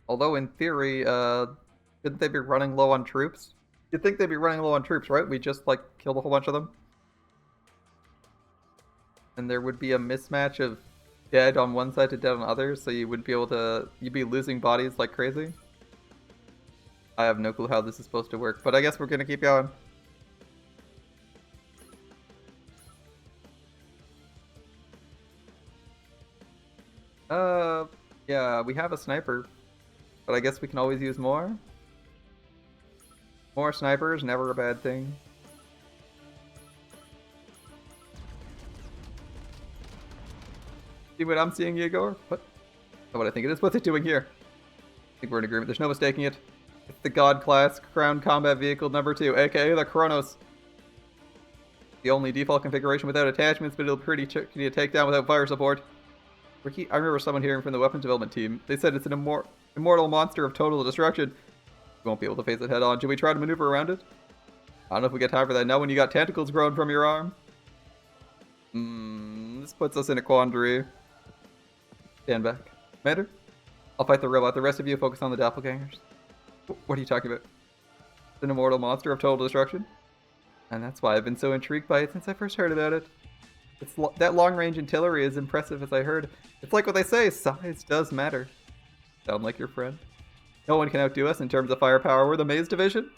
Although, in theory, shouldn't they be running low on troops? You'd think they'd be running low on troops, right? We just, like, killed a whole bunch of them. And there would be a mismatch of dead on one side to dead on others, so you wouldn't be able to... You'd be losing bodies like crazy. I have no clue how this is supposed to work, but I guess we're gonna keep going. Yeah, we have a sniper. But I guess we can always use more. More snipers, never a bad thing. See what I'm seeing, Yegor? What? Oh, what I think it is. What's it doing here? I think we're in agreement. There's no mistaking it. It's the God class ground combat vehicle number 2, aka the Kronos. The only default configuration without attachments, but it'll pretty tricky to take down without fire support. I remember someone hearing from the weapons development team. They said it's an immortal monster of total destruction. We won't be able to face it head on. Should we try to maneuver around it? I don't know if we got time for that now when you got tentacles growing from your arm. This puts us in a quandary. Stand back. Commander? I'll fight the robot. The rest of you focus on the doppelgangers. What are you talking about? It's an immortal monster of total destruction? And that's why I've been so intrigued by it since I first heard about it. That long-range artillery is impressive as I heard. It's like what they say, size does matter. Sound like your friend? No one can outdo us in terms of firepower. We're the Maze Division.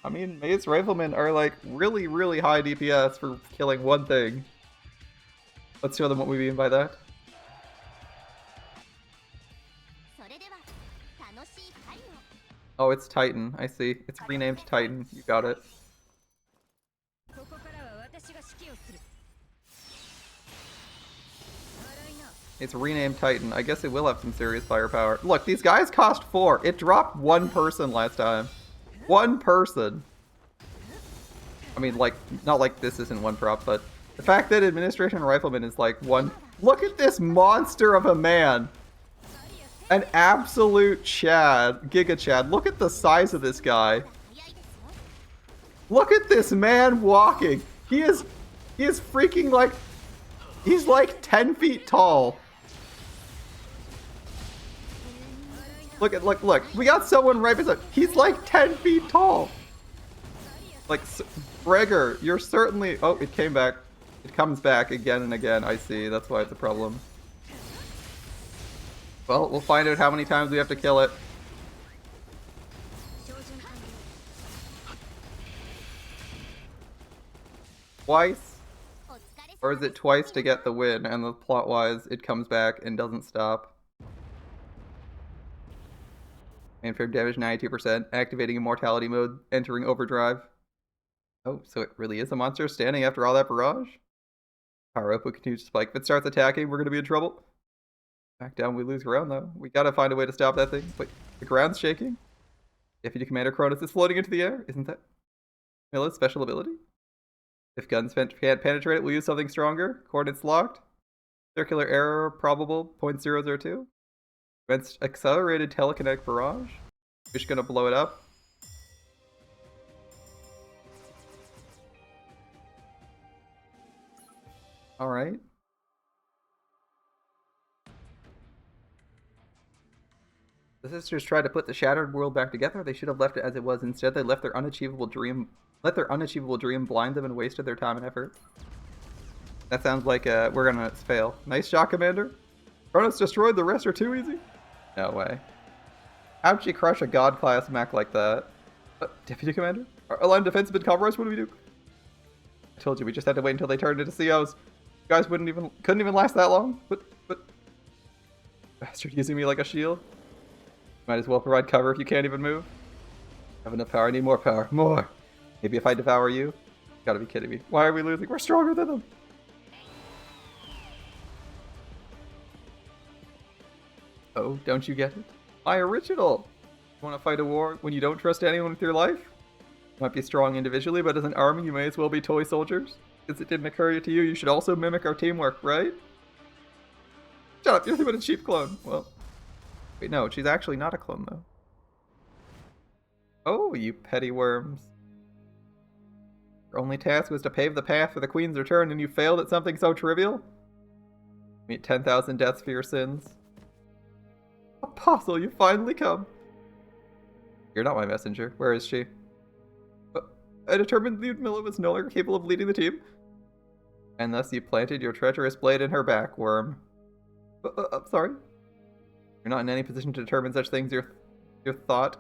I mean, Maze Riflemen are like really, really high DPS for killing one thing. Let's show them what we mean by that. Oh, it's Titan. I see. It's renamed Titan. You got it. It's renamed Titan. I guess it will have some serious firepower. Look, these guys cost 4. It dropped 1 person last time. 1 person. I mean, like, not like this isn't 1 prop, but the fact that Administration Rifleman is like 1... Look at this monster of a man. An absolute Chad. Giga Chad. Look at the size of this guy. Look at this man walking. He is freaking like... He's like 10 feet tall. Look. We got someone right beside. He's like 10 feet tall. Like, Gregor, you're certainly... Oh, it came back. It comes back again and again. I see. That's why it's a problem. Well, we'll find out how many times we have to kill it. Twice? Or is it twice to get the win, and the plot-wise, it comes back and doesn't stop? Mainframe damage 92%, activating immortality mode, entering overdrive. Oh, so it really is a monster standing after all that barrage? Power output continues to spike. If it starts attacking, we're going to be in trouble. Back down, we lose ground though. We gotta find a way to stop that thing. Wait, the ground's shaking? Deputy Commander Kronos is floating into the air? Isn't that Ludmilla's special ability? If guns can't penetrate it, we'll use something stronger. Coordinates locked. Circular error probable 0.002. Against accelerated telekinetic barrage. We're just gonna blow it up. Alright. The sisters tried to put the shattered world back together. They should have left it as it was. Instead, they left their unachievable dream. Let their unachievable dream blind them and wasted their time and effort. That sounds like we're gonna fail. Nice shot, Commander. Kronos destroyed. The rest are too easy. No way. How'd she crush a god class mech like that? Deputy Commander? Our line of defense has been compromised. What do we do? I told you we just had to wait until they turned into COs. You guys couldn't even last that long. But bastard using me like a shield. Might as well provide cover if you can't even move. I have enough power. I need more power. More. Maybe if I devour you. You gotta be kidding me. Why are we losing? We're stronger than them. Oh, don't you get it? My original. You want to fight a war when you don't trust anyone with your life? Might be strong individually, but as an army, you may as well be toy soldiers. Since it didn't occur to you, you should also mimic our teamwork, right? Shut up, you're nothing but a cheap clone. Well, wait, no, she's actually not a clone, though. Oh, you petty worms. Your only task was to pave the path for the Queen's return, and you failed at something so trivial? Meet 10,000 deaths for your sins. Apostle, you finally come. You're not my messenger. Where is she? I determined Ludmilla was no longer capable of leading the team. And thus you planted your treacherous blade in her back, worm. I'm sorry? You're not in any position to determine such things. Your thoughts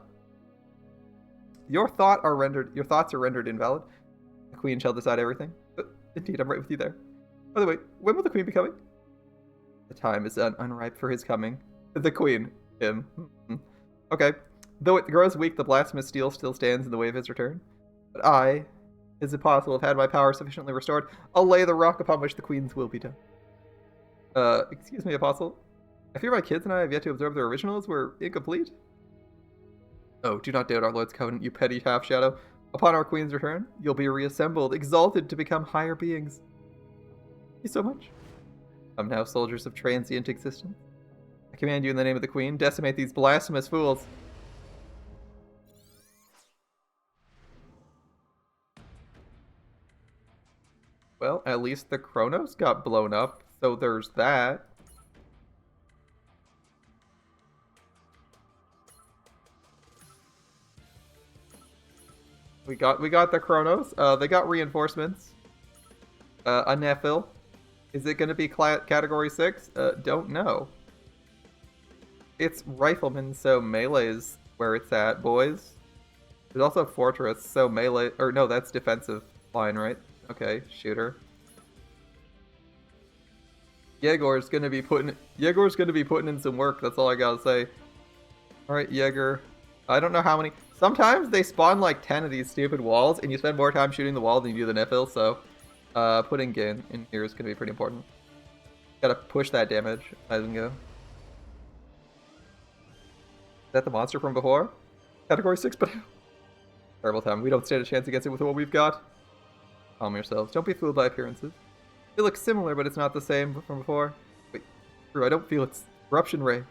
are rendered invalid. The Queen shall decide everything. Indeed, I'm right with you there. By the way, when will the Queen be coming? The time is unripe for his coming. The Queen. Him. Okay. Though it grows weak, the blasphemous steel still stands in the way of his return. But I, his apostle, have had my power sufficiently restored. I'll lay the rock upon which the Queen's will be done. Excuse me, Apostle. I fear my kids and I have yet to observe their originals were incomplete. Oh, do not doubt our Lord's covenant, you petty half-shadow. Upon our Queen's return, you'll be reassembled, exalted to become higher beings. Thank you so much. Come now, soldiers of transient existence. I command you in the name of the Queen, decimate these blasphemous fools. Well, at least the Kronos got blown up, so there's that. We got the Kronos. They got reinforcements. A Nephil. Is it going to be category 6? Don't know. It's rifleman, so melee is where it's at, boys. There's also fortress, so melee, or no, that's defensive line, right? Okay, shooter. Yegor's gonna be putting in some work, that's all I gotta say. Alright, Yegor. I don't know how many. Sometimes they spawn like 10 of these stupid walls, and you spend more time shooting the wall than you do the Nephil, so putting Gin in here is gonna be pretty important. Gotta push that damage as we go. Is that the monster from before? Category 6, but terrible time. We don't stand a chance against it with what we've got. Calm yourselves. Don't be fooled by appearances. It looks similar, but it's not the same from before. Wait, true, I don't feel its eruption ray.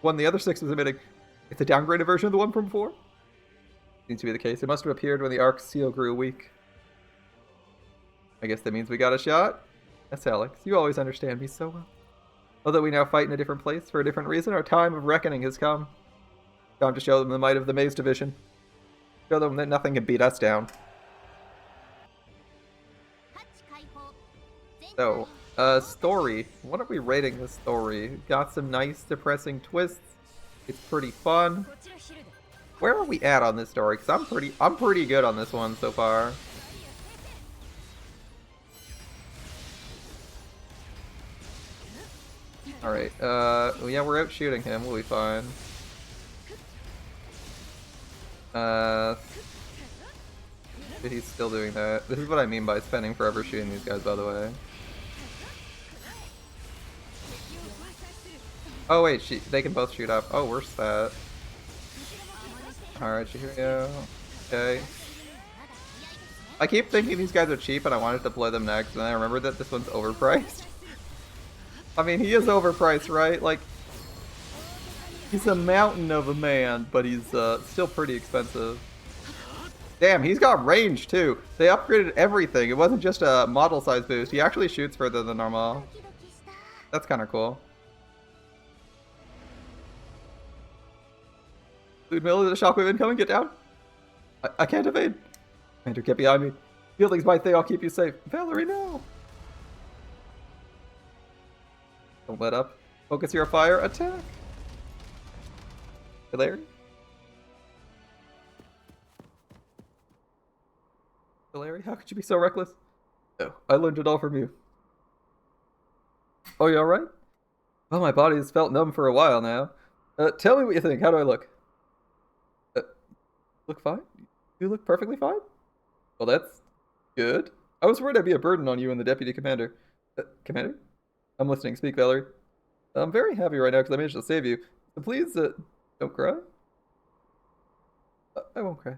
One the other 6 was emitting. It's a downgraded version of the one from before? Seems to be the case. It must have appeared when the arc seal grew weak. I guess that means we got a shot? Yes, Alex. You always understand me so well. Although we now fight in a different place for a different reason, our time of reckoning has come. Time to show them the might of the Maze Division. Show them that nothing can beat us down. So, story. What are we rating this story? Got some nice, depressing twists. It's pretty fun. Where are we at on this story? Because I'm pretty good on this one so far. Alright, yeah, we're out shooting him. We'll be fine. He's still doing that. This is what I mean by spending forever shooting these guys, by the way. Oh wait, they can both shoot up. Oh, where's that? Alright, Shihirio. Okay. I keep thinking these guys are cheap and I wanted to deploy them next, and then I remembered that this one's overpriced. I mean, he is overpriced, right? Like, he's a mountain of a man, but he's still pretty expensive. Damn, he's got range too. They upgraded everything. It wasn't just a model size boost. He actually shoots further than normal. That's kind of cool. Ludmilla, the shockwave incoming. Get down. I can't evade. Commander, get behind me. Fielding's my thing. I'll keep you safe. Valerie, no. Don't let up. Focus your fire. Attack. Larry? Larry, how could you be so reckless? No, I learned it all from you. Oh, you alright? Well, my body has felt numb for a while now. Tell me what you think. How do I look? Look fine? You look perfectly fine? Well, that's good. I was worried I'd be a burden on you and the deputy commander. Commander? I'm listening. Speak, Valerie. I'm very happy right now because I managed to save you. So please, don't cry. I won't cry.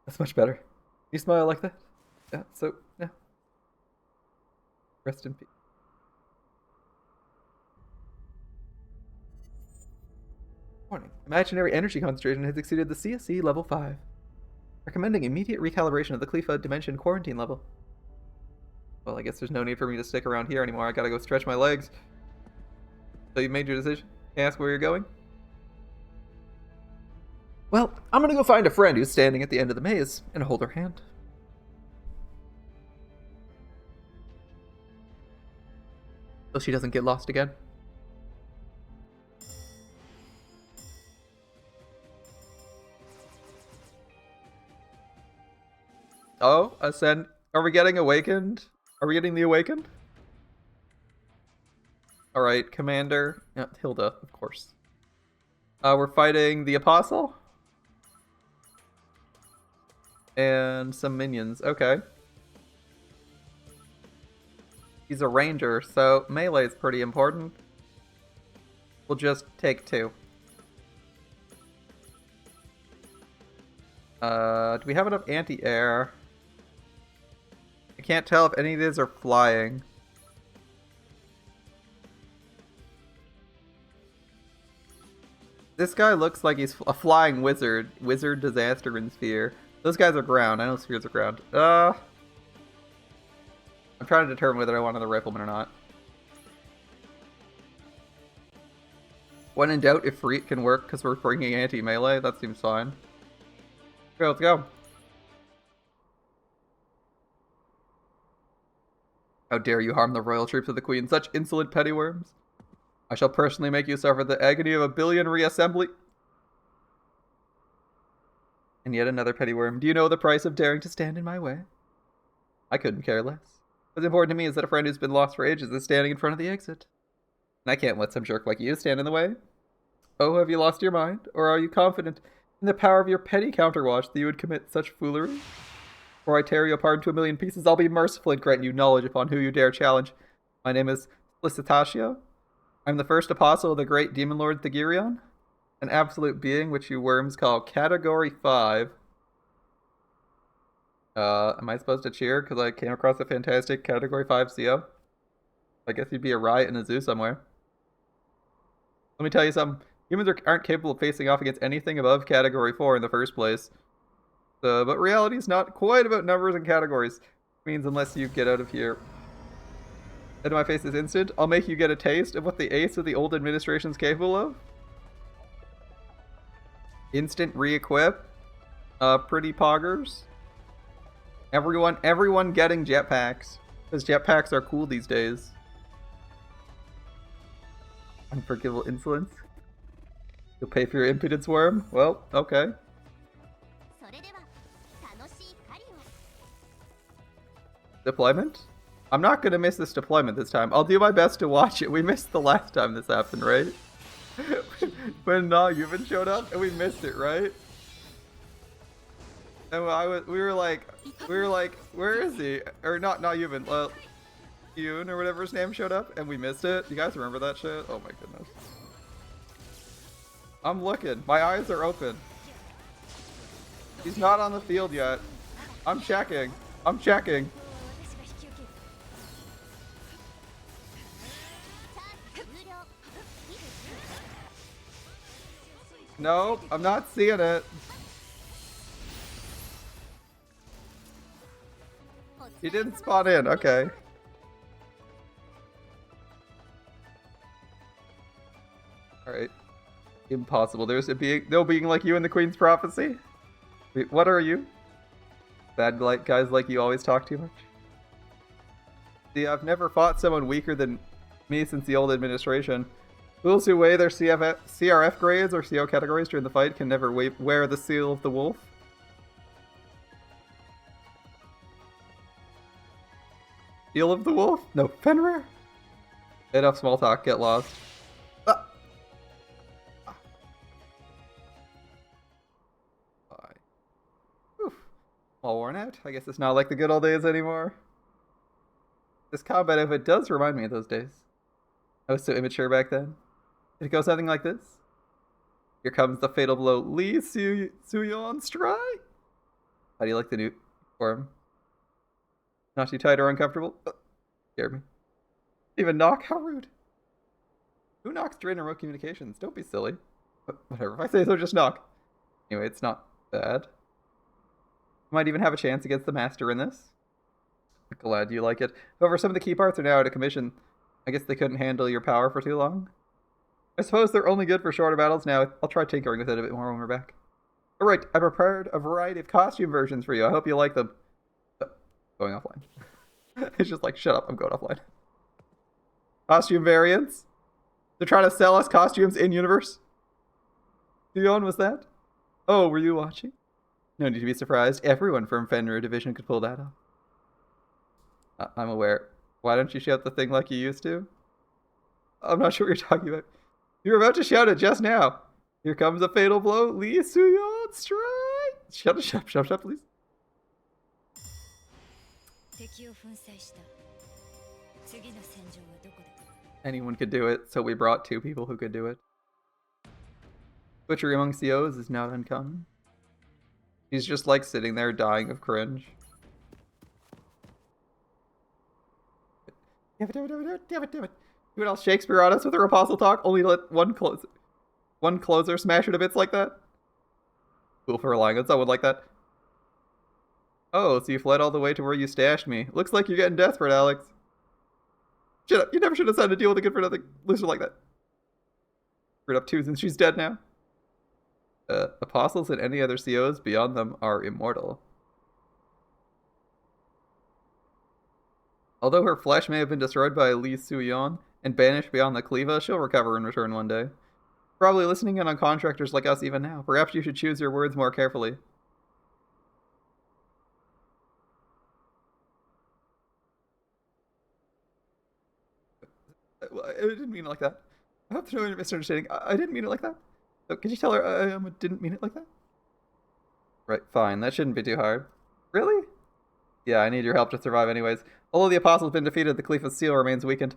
That's much better. You smile like that? Yeah, so, yeah. Rest in peace. Warning. Imaginary energy concentration has exceeded the CSE level 5. Recommending immediate recalibration of the Clefa dimension quarantine level. Well, I guess there's no need for me to stick around here anymore. I gotta go stretch my legs. So you made your decision? Can I ask where you're going? Well, I'm gonna go find a friend who's standing at the end of the maze and hold her hand. So she doesn't get lost again. Oh, Ascend. Are we getting awakened? Are we getting the awakened? Alright, Commander. Yeah, Hilda, of course. We're fighting the Apostle. And some minions. Okay. He's a ranger, so melee is pretty important. We'll just take 2. Do we have enough anti-air? I can't tell if any of these are flying. This guy looks like he's a flying wizard. Wizard, disaster, and sphere. Those guys are ground. I know spheres are ground. I'm trying to determine whether I want another rifleman or not. When in doubt, if Reet can work because we're bringing anti-melee, that seems fine. Okay, let's go. How dare you harm the royal troops of the Queen, such insolent petty worms. I shall personally make you suffer the agony of a billion reassembly. And yet another petty worm. Do you know the price of daring to stand in my way? I couldn't care less. What's important to me is that a friend who's been lost for ages is standing in front of the exit. And I can't let some jerk like you stand in the way. Oh, have you lost your mind? Or are you confident in the power of your petty counterwatch that you would commit such foolery? Before I tear you apart into a million pieces, I'll be merciful and grant you knowledge upon who you dare challenge. My name is Felicitatia. I'm the first apostle of the great demon lord Thagirion, an absolute being which you worms call Category 5. Am I supposed to cheer because I came across a fantastic Category 5 CO? I guess you'd be a riot in a zoo somewhere. Let me tell you something. Humans aren't capable of facing off against anything above Category 4 in the first place. But reality is not quite about numbers and categories. It means unless you get out of here. And my face is instant. I'll make you get a taste of what the ace of the old administration is capable of. Instant re-equip. Pretty poggers. Everyone getting jetpacks. Because jetpacks are cool these days. Unforgivable insolence. You'll pay for your impudence, worm? Well, okay. Deployment? I'm not gonna miss this deployment this time. I'll do my best to watch it. We missed the last time this happened, right? When Yuvan showed up and we missed it, right? And we were like, where is he? Or not Yuvan, Yoon or whatever his name showed up and we missed it. You guys remember that shit? Oh my goodness. I'm looking. My eyes are open. He's not on the field yet. I'm checking. I'm checking. Nope, I'm not seeing it. He didn't spawn in, okay. Alright. Impossible. There's no being like you in the Queen's Prophecy. Wait, what are you? Bad guys like you always talk too much? See, I've never fought someone weaker than me since the old administration. Fools who weigh their CRF grades or CO categories during the fight can never wear the seal of the wolf. Seal of the wolf? No, Fenrir? Enough small talk, get lost. Ah. All worn out. I guess it's not like the good old days anymore. This combat outfit does remind me of those days. I was so immature back then. Did it go something like this? Here comes the fatal blow. Lee Suyon strike. How do you like the new form? Not too tight or uncomfortable? Scared me. Even knock? How rude. Who knocks during remote communications? Don't be silly. But whatever, if I say so, just knock. Anyway, it's not bad. Might even have a chance against the master in this. Glad you like it. However, some of the key parts are now out of commission. I guess they couldn't handle your power for too long. I suppose they're only good for shorter battles now. I'll try tinkering with it a bit more when we're back. Alright, I prepared a variety of costume versions for you. I hope you like them. Going offline. It's just like, shut up, I'm going offline. Costume variants? They're trying to sell us costumes in-universe? Leon, was that? Oh, were you watching? No need to be surprised. Everyone from Fenrir Division could pull that off. I'm aware. Why don't you shout the thing like you used to? I'm not sure what you're talking about. You were about to shout it just now. Here comes a fatal blow. Lee Suyon, strike! Shut up, please. Anyone could do it, so we brought 2 people who could do it. Butchery among COs is not uncommon. He's just like sitting there dying of cringe. Damn it. What else? Shakespeare on us with her apostle talk? Only let one closer smash her to bits like that? Cool for relying on someone like that. Oh, so you fled all the way to where you stashed me. Looks like you're getting desperate, Alex. Shut up. You never should have signed a deal with a good for nothing loser like that. Screwed up too since she's dead now. Apostles and any other COs beyond them are immortal. Although her flesh may have been destroyed by Lee Suyon and banished beyond the Cleva, she'll recover and return one day. Probably listening in on contractors like us even now. Perhaps you should choose your words more carefully. I didn't mean it like that. I hope there's no misunderstanding. I didn't mean it like that. So, could you tell her I didn't mean it like that? Right, fine. That shouldn't be too hard. Really? Yeah, I need your help to survive anyways. Although the Apostle's been defeated, the Clefa's seal remains weakened.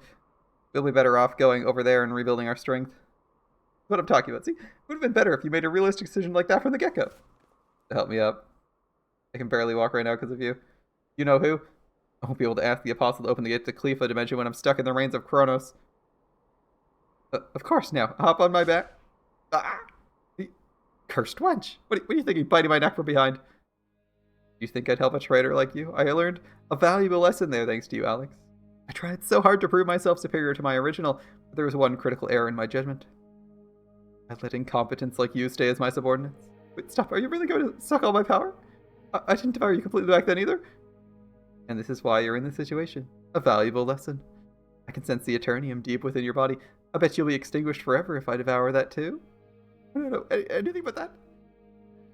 We'll be better off going over there and rebuilding our strength. What I'm talking about. See, it would have been better if you made a realistic decision like that from the get-go. To help me up. I can barely walk right now because of you. You know who? I won't be able to ask the Apostle to open the gate to Clefa dimension when I'm stuck in the reigns of Kronos. Of course now. Hop on my back. Ah! Cursed wench. What are you thinking, biting my neck from behind? You think I'd help a traitor like you? I learned a valuable lesson there thanks to you, Alex. I tried so hard to prove myself superior to my original, but there was one critical error in my judgment. I let incompetents like you stay as my subordinates. Wait, stop. Are you really going to suck all my power? I didn't devour you completely back then either. And this is why you're in this situation. A valuable lesson. I can sense the Eternium deep within your body. I bet you'll be extinguished forever if I devour that too. I don't know anything but that.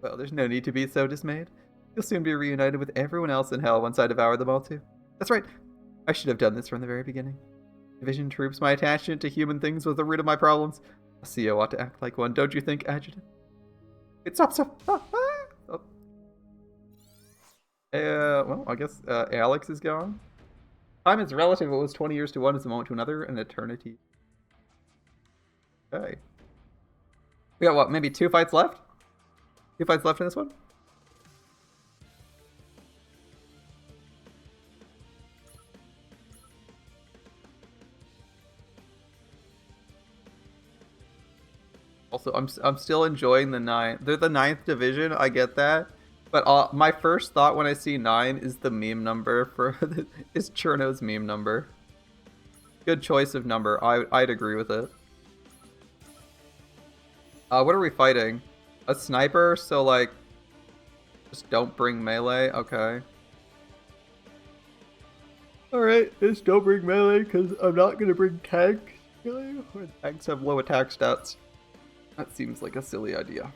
Well, there's no need to be so dismayed. You'll soon be reunited with everyone else in hell once I devour them all too. That's right. I should have done this from the very beginning. Division troops, my attachment to human things was the root of my problems. A CEO ought to act like one, don't you think, Adjutant? Wait, stop. Oh. Well, I guess Alex is gone. Time is relative. What was 20 years to one is a moment to another, an eternity. Okay. We got what, maybe 2 fights left? 2 fights left in this one? Also, I'm still enjoying the 9th. They're the 9th division, I get that. But my first thought when I see 9 is the meme number for is Cherno's meme number. Good choice of number. I'd agree with it. What are we fighting? A sniper? So like, just don't bring melee. Okay. All right, just don't bring melee because I'm not gonna bring tanks. Tanks have low attack stats. That seems like a silly idea.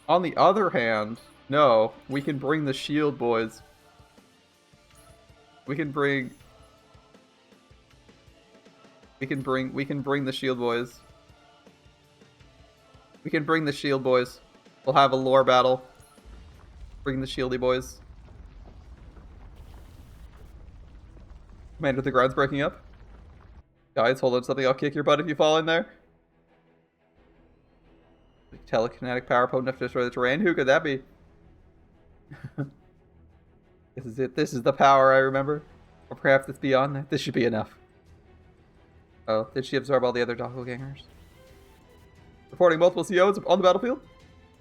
On the other hand, no, we can bring the shield boys. We can bring the shield boys. We can bring the shield boys. We'll have a lore battle. Bring the shieldy boys. Commander, the ground's breaking up. Guys, hold on something. I'll kick your butt if you fall in there. Telekinetic power potent enough to destroy the terrain? Who could that be? This is it. This is the power I remember. Or perhaps it's beyond that. This should be enough. Oh, did she absorb all the other doppelgangers? Reporting multiple COs on the battlefield.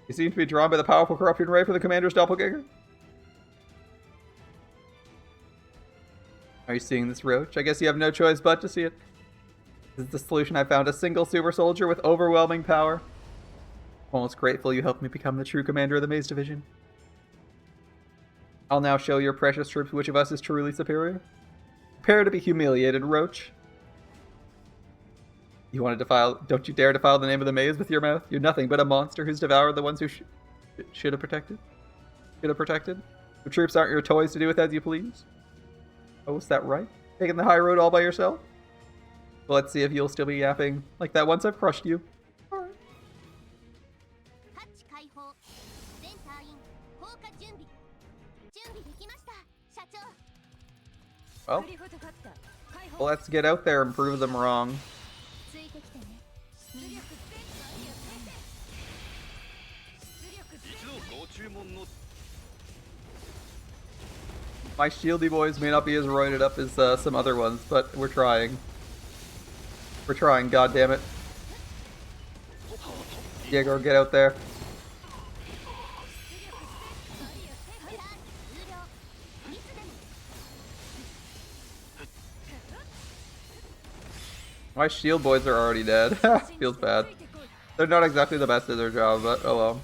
You seem to be drawn by the powerful corruption ray for the commander's doppelganger. Are you seeing this, Roach? I guess you have no choice but to see it. This is the solution I found. A single super soldier with overwhelming power. I'm almost grateful you helped me become the true commander of the Maze Division. I'll now show your precious troops which of us is truly superior. Prepare to be humiliated, Roach. You want to defile... Don't you dare defile the name of the maze with your mouth. You're nothing but a monster who's devoured the ones who should have protected. The troops aren't your toys to do with as you please. Oh, is that right? Taking the high road all by yourself? Well, let's see if you'll still be yapping like that once I've crushed you. Alright. Well, let's get out there and prove them wrong. My shieldy boys may not be as roided up as some other ones, but we're trying. We're trying, goddammit. Diego, get out there. My shield boys are already dead. Feels bad. They're not exactly the best at their job, but oh well.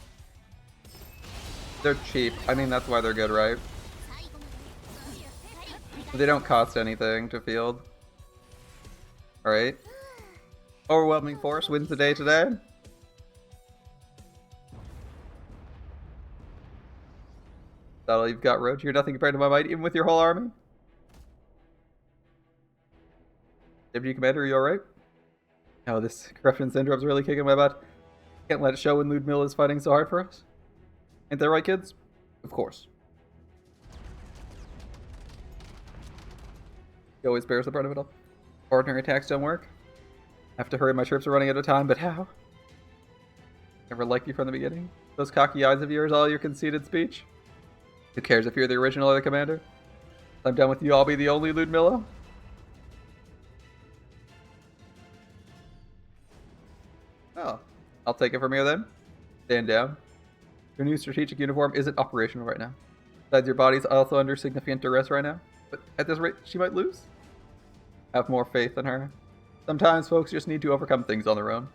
They're cheap. I mean, that's why they're good, right? They don't cost anything to field. Alright. Overwhelming force wins the day today. Is that all you've got, Roach? You're nothing compared to my might, even with your whole army? Deputy Commander, are you alright? Oh, this corruption syndrome's really kicking my butt. Can't let it show when Ludmilla is fighting so hard for us. Ain't that right, kids? Of course. He always bears the brunt of it all. Ordinary attacks don't work. I have to hurry, my troops are running out of time, but how? Never liked you from the beginning. Those cocky eyes of yours, all your conceited speech. Who cares if you're the original or the commander? I'm done with you, I'll be the only Ludmilla. Oh, I'll take it from here then. Stand down. Your new strategic uniform isn't operational right now. Besides, your body's also under significant duress right now. But at this rate, she might lose. Have more faith in her. Sometimes folks just need to overcome things on their own.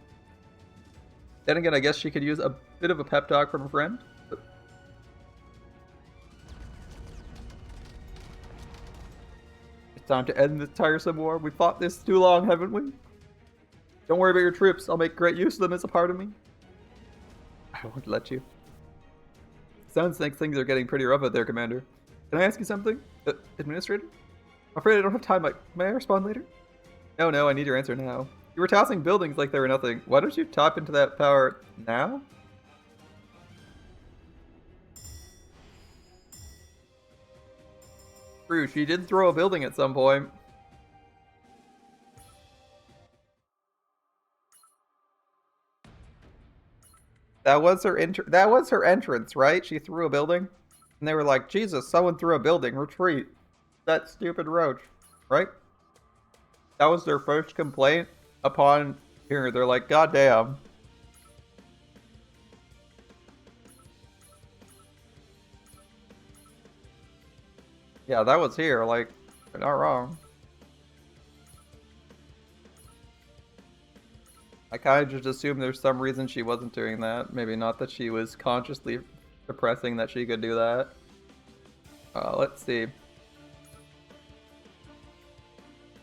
Then again, I guess she could use a bit of a pep talk from a friend. But... It's time to end this tiresome war. We've fought this too long, haven't we? Don't worry about your troops. I'll make great use of them as a part of me. I won't let you. Sounds like things are getting pretty rough out there, Commander. Can I ask you something? Administrator? I'm afraid I don't have time. May I respond later? No, I need your answer now. You were tossing buildings like they were nothing. Why don't you tap into that power now? True, she did throw a building at some point. That was her entrance, right? She threw a building, and they were like, "Jesus, someone threw a building. Retreat." That stupid Roach, right? That was their first complaint upon here. They're like, "God damn." Yeah, that was here. Like, they're not wrong. I kind of just assumed there's some reason she wasn't doing that. Maybe not that she was consciously suppressing that she could do that. Let's see.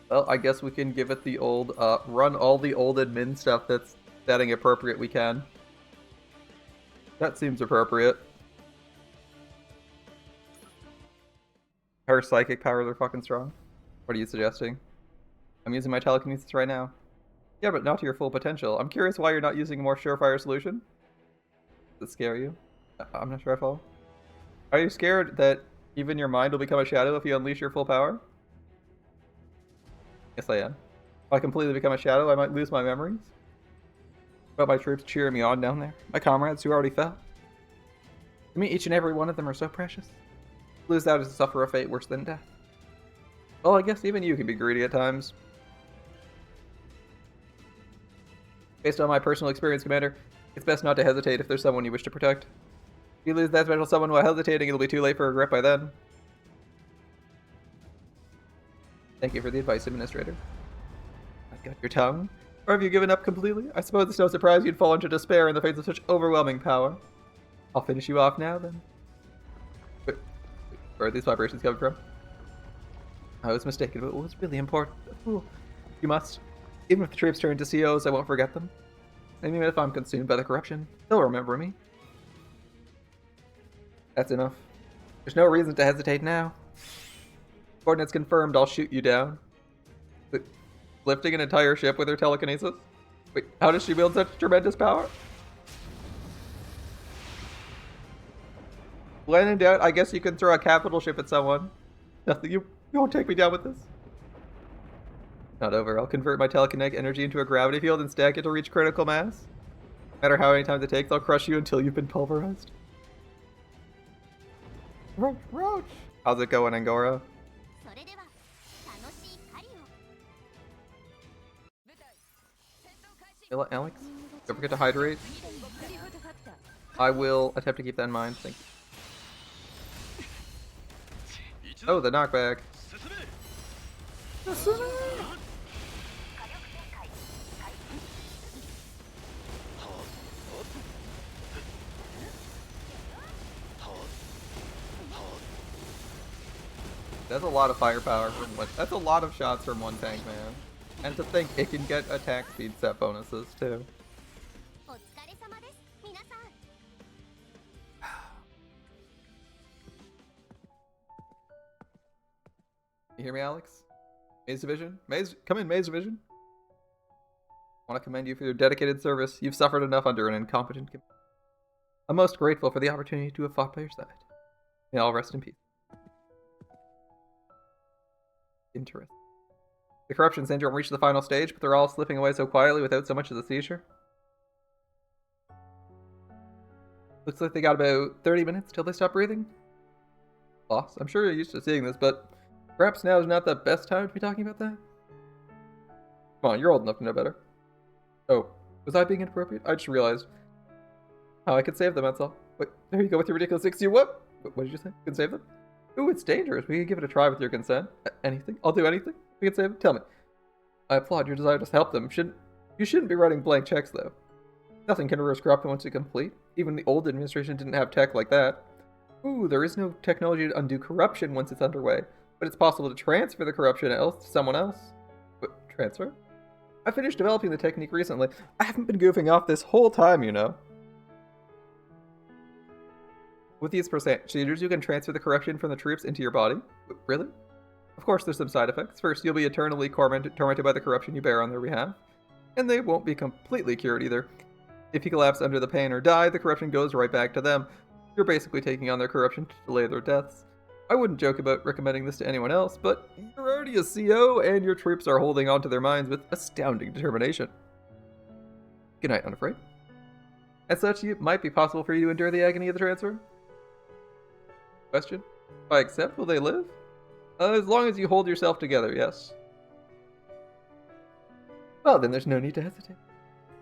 Well, I guess we can give it the old, run all the old admin stuff that's setting appropriate we can. That seems appropriate. Her psychic powers are fucking strong. What are you suggesting? I'm using my telekinesis right now. Yeah, but not to your full potential. I'm curious why you're not using a more surefire solution. Does it scare you? I'm not sure I follow. Are you scared that even your mind will become a shadow if you unleash your full power? Yes, I am. If I completely become a shadow, I might lose my memories. About my troops cheering me on down there. My comrades who already fell. To me, each and every one of them are so precious. To lose out is to suffer a fate worse than death. Well, I guess even you can be greedy at times. Based on my personal experience, Commander, it's best not to hesitate if there's someone you wish to protect. If you lose that special someone while hesitating, it'll be too late for regret by then. Thank you for the advice, Administrator. I've got your tongue. Or have you given up completely? I suppose it's no surprise you'd fall into despair in the face of such overwhelming power. I'll finish you off now, then. Wait, where are these vibrations coming from? I was mistaken, but what was really important? Ooh, you must. Even if the troops turn to COs, I won't forget them. And even if I'm consumed by the corruption, they'll remember me. That's enough. There's no reason to hesitate now. Coordinates confirmed, I'll shoot you down. Lifting an entire ship with her telekinesis? Wait, how does she wield such tremendous power? When in doubt, I guess you can throw a capital ship at someone. Nothing, you won't take me down with this. Not over. I'll convert my telekinetic energy into a gravity field and stack it to reach critical mass. No matter how many times it takes, I'll crush you until you've been pulverized. Roach, Roach! How's it going, Angora? Alex, don't forget to hydrate. I will attempt to keep that in mind. Thank you. Oh, the knockback. That's a lot of firepower from one. That's a lot of shots from one tank, man. And to think it can get attack speed set bonuses too. You hear me, Alex? Maze Division? Come in, Maze Division. I want to commend you for your dedicated service. You've suffered enough under an incompetent commander. I'm most grateful for the opportunity to have fought by your side. May all rest in peace. Interesting. The corruption syndrome reached the final stage, but they're all slipping away so quietly without so much as a seizure. Looks like they got about 30 minutes till they stop breathing. Boss, I'm sure you're used to seeing this, but perhaps now is not the best time to be talking about that? Come on, you're old enough to know better. Oh, was I being inappropriate? I just realized how I could save them, that's all. Wait, there you go with your ridiculous 60. What? What did you say? You can save them? Ooh, it's dangerous. We can give it a try with your consent. Anything? I'll do anything. We can save them. Tell me. I applaud your desire to help them. You shouldn't be writing blank checks, though. Nothing can reverse corruption once you complete. Even the old administration didn't have tech like that. Ooh, there is no technology to undo corruption once it's underway, but it's possible to transfer the corruption else to someone else. What, transfer? I finished developing the technique recently. I haven't been goofing off this whole time, you know. With these procedures, you can transfer the corruption from the troops into your body. Really? Of course, there's some side effects. First, you'll be eternally tormented by the corruption you bear on their behalf. And they won't be completely cured either. If you collapse under the pain or die, the corruption goes right back to them. You're basically taking on their corruption to delay their deaths. I wouldn't joke about recommending this to anyone else, but you're already a CO, and your troops are holding on to their minds with astounding determination. Good night, unafraid. As such, it might be possible for you to endure the agony of the transfer. Question? If I accept, will they live? As long as you hold yourself together, yes. Well, then there's no need to hesitate.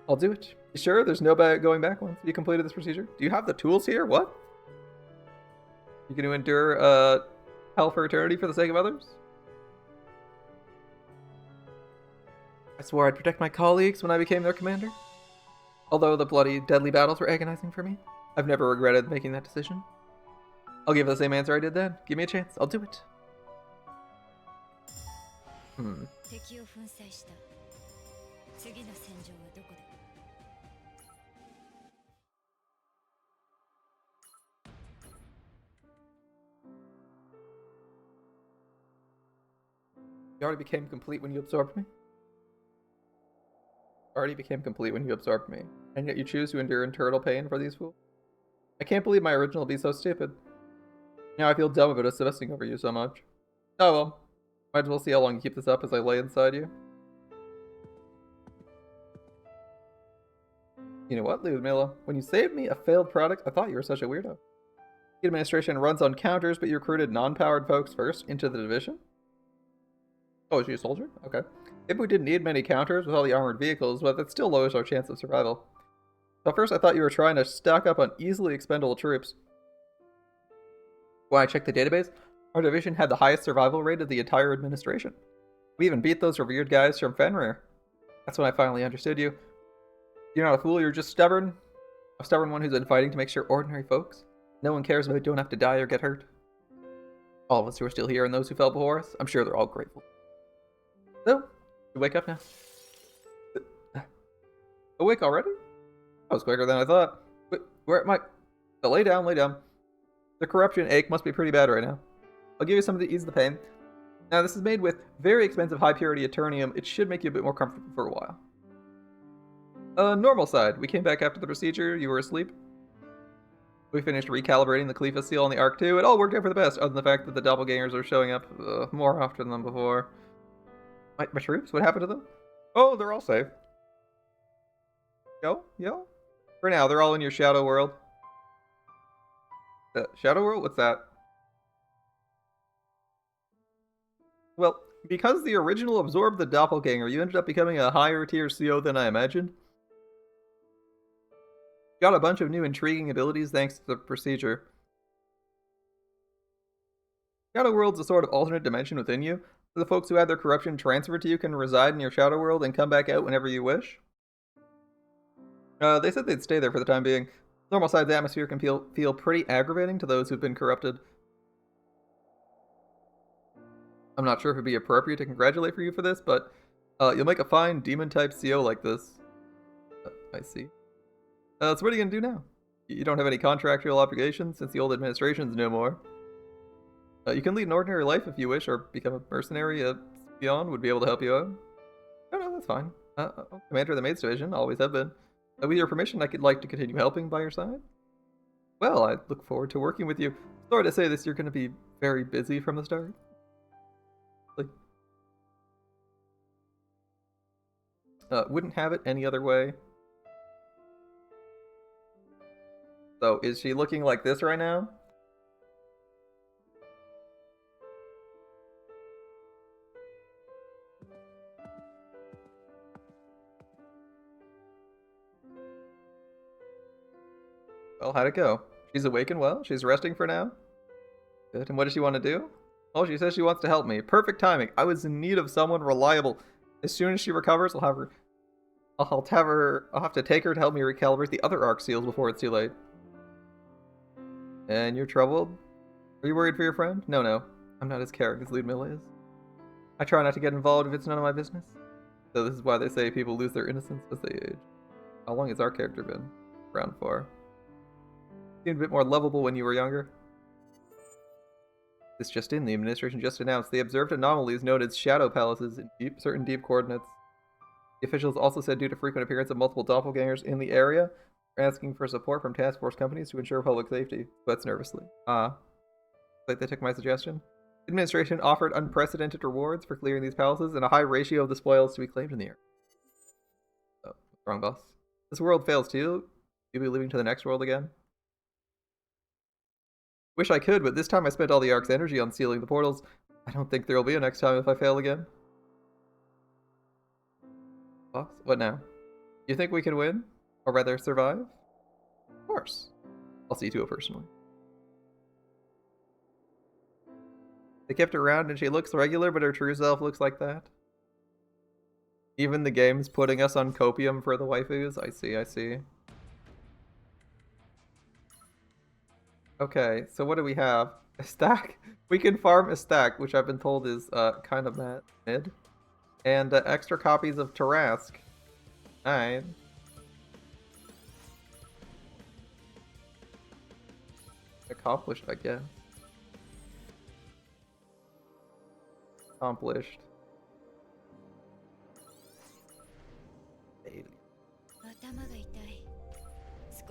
I'll do it. You sure there's no going back once you completed this procedure? Do you have the tools here? What? You going to endure hell for eternity for the sake of others? I swore I'd protect my colleagues when I became their commander. Although the bloody, deadly battles were agonizing for me, I've never regretted making that decision. I'll give the same answer I did then. Give me a chance. I'll do it. You already became complete when you absorbed me? Already became complete when you absorbed me, and yet you choose to endure eternal pain for these fools? I can't believe my original be so stupid. Now I feel dumb about obsessing over you so much. Oh well. Might as well see how long you keep this up as I lay inside you. You know what, Ludmilla? When you saved me a failed product, I thought you were such a weirdo. The administration runs on counters, but you recruited non-powered folks first into the division? Oh, is she a soldier? Okay. Maybe we didn't need many counters with all the armored vehicles, but that still lowers our chance of survival. At first, I thought you were trying to stock up on easily expendable troops. When I checked the database, our division had the highest survival rate of the entire administration. We even beat those revered guys from Fenrir. That's when I finally understood you. You're not a fool, you're just stubborn. A stubborn one who's been fighting to make sure ordinary folks, no one cares about, don't have to die or get hurt. All of us who are still here and those who fell before us, I'm sure they're all grateful. So, you wake up now? Awake already? That was quicker than I thought. Wait, where am I? Oh, lay down, lay down. The corruption ache must be pretty bad right now. I'll give you something to ease the pain. Now, this is made with very expensive high-purity Eternium. It should make you a bit more comfortable for a while. Normal side. We came back after the procedure. You were asleep. We finished recalibrating the Khalifa seal on the Ark 2. It all worked out for the best, other than the fact that the doppelgangers are showing up more often than before. My troops? What happened to them? Oh, they're all safe. Yo? For now, they're all in your shadow world. Shadow world? What's that? Well, because the original absorbed the doppelganger, you ended up becoming a higher tier CO than I imagined. Got a bunch of new intriguing abilities thanks to the procedure. Shadow World's a sort of alternate dimension within you. The folks who had their corruption transferred to you can reside in your Shadow World and come back out whenever you wish. They said they'd stay there for the time being. Normal side's atmosphere can feel pretty aggravating to those who've been corrupted. I'm not sure if it'd be appropriate to congratulate you for this, but you'll make a fine demon-type CO like this. I see. So what are you gonna do now? You don't have any contractual obligations since the old administration's no more. You can lead an ordinary life if you wish, or become a mercenary. Spion would be able to help you out. No, that's fine. I'm commander of the Maids Division, always have been. With your permission, I could like to continue helping by your side. Well, I look forward to working with you. Sorry to say this, you're going to be very busy from the start. Wouldn't have it any other way. So, is she looking like this right now? Well, how'd it go? She's awake and well? She's resting for now? Good. And what does she want to do? Oh, she says she wants to help me. Perfect timing. I was in need of someone reliable. As soon as she recovers, I'll have to take her to help me recalibrate the other Arc seals before it's too late. And you're troubled? Are you worried for your friend? No. I'm not as caring as Ludmilla is. I try not to get involved if it's none of my business. So this is why they say people lose their innocence as they age. How long has our character been around for? Seemed a bit more lovable when you were younger. This just in, the administration just announced they observed anomalies known as shadow palaces in certain deep coordinates. The officials also said due to frequent appearance of multiple doppelgangers in the area, they're asking for support from task force companies to ensure public safety. Sweats nervously. Like they took my suggestion. The administration offered unprecedented rewards for clearing these palaces and a high ratio of the spoils to be claimed in the area. Oh, wrong boss. This world fails too. You'll be leaving to the next world again? Wish I could, but this time I spent all the Ark's energy on sealing the portals. I don't think there'll be a next time if I fail again. Boss, what now? You think we can win? Or rather, survive? Of course. I'll see to it personally. They kept her around and she looks regular, but her true self looks like that. Even the game's putting us on copium for the waifus? I see. Okay, so what do we have? A stack? We can farm a stack, which I've been told is kind of mid. And extra copies of Tarask. Alright. Accomplished, I guess. Accomplished.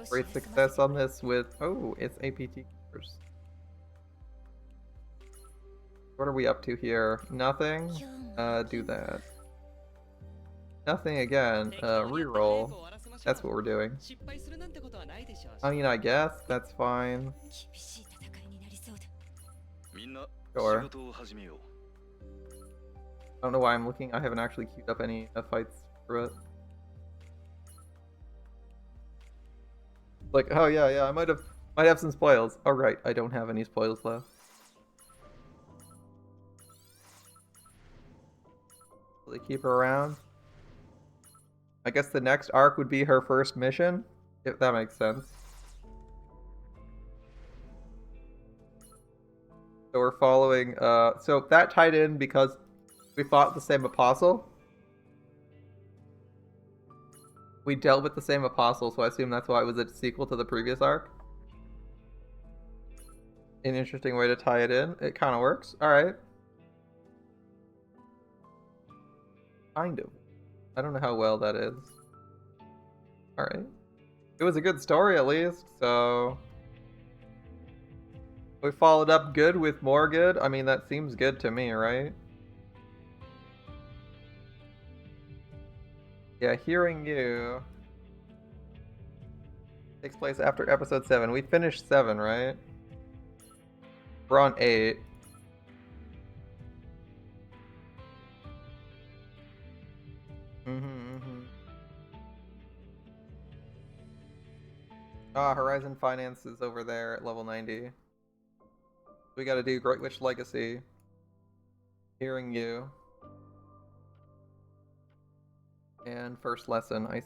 Great success on this with... Oh, it's APT first. What are we up to here? Nothing? Do that. Nothing again. Reroll. That's what we're doing. I mean, I guess that's fine. Sure. I don't know why I'm looking. I haven't actually queued up any fights for it. Like, oh yeah, I might have some spoils. Oh right, I don't have any spoils left. Will they keep her around? I guess the next arc would be her first mission, if that makes sense. So we're following, so that tied in because we fought the same apostle. We dealt with the same apostle, so I assume that's why it was a sequel to the previous arc. An interesting way to tie it in. It kind of works. Alright. Kind of. I don't know how well that is. Alright. It was a good story at least, so... We followed up good with more good? I mean, that seems good to me, right? Yeah, hearing you... takes place after episode 7. We finished 7, right? We're on 8. Ah, Horizon Finance is over there at level 90. We gotta do Great Witch Legacy. Hearing you. And first lesson, I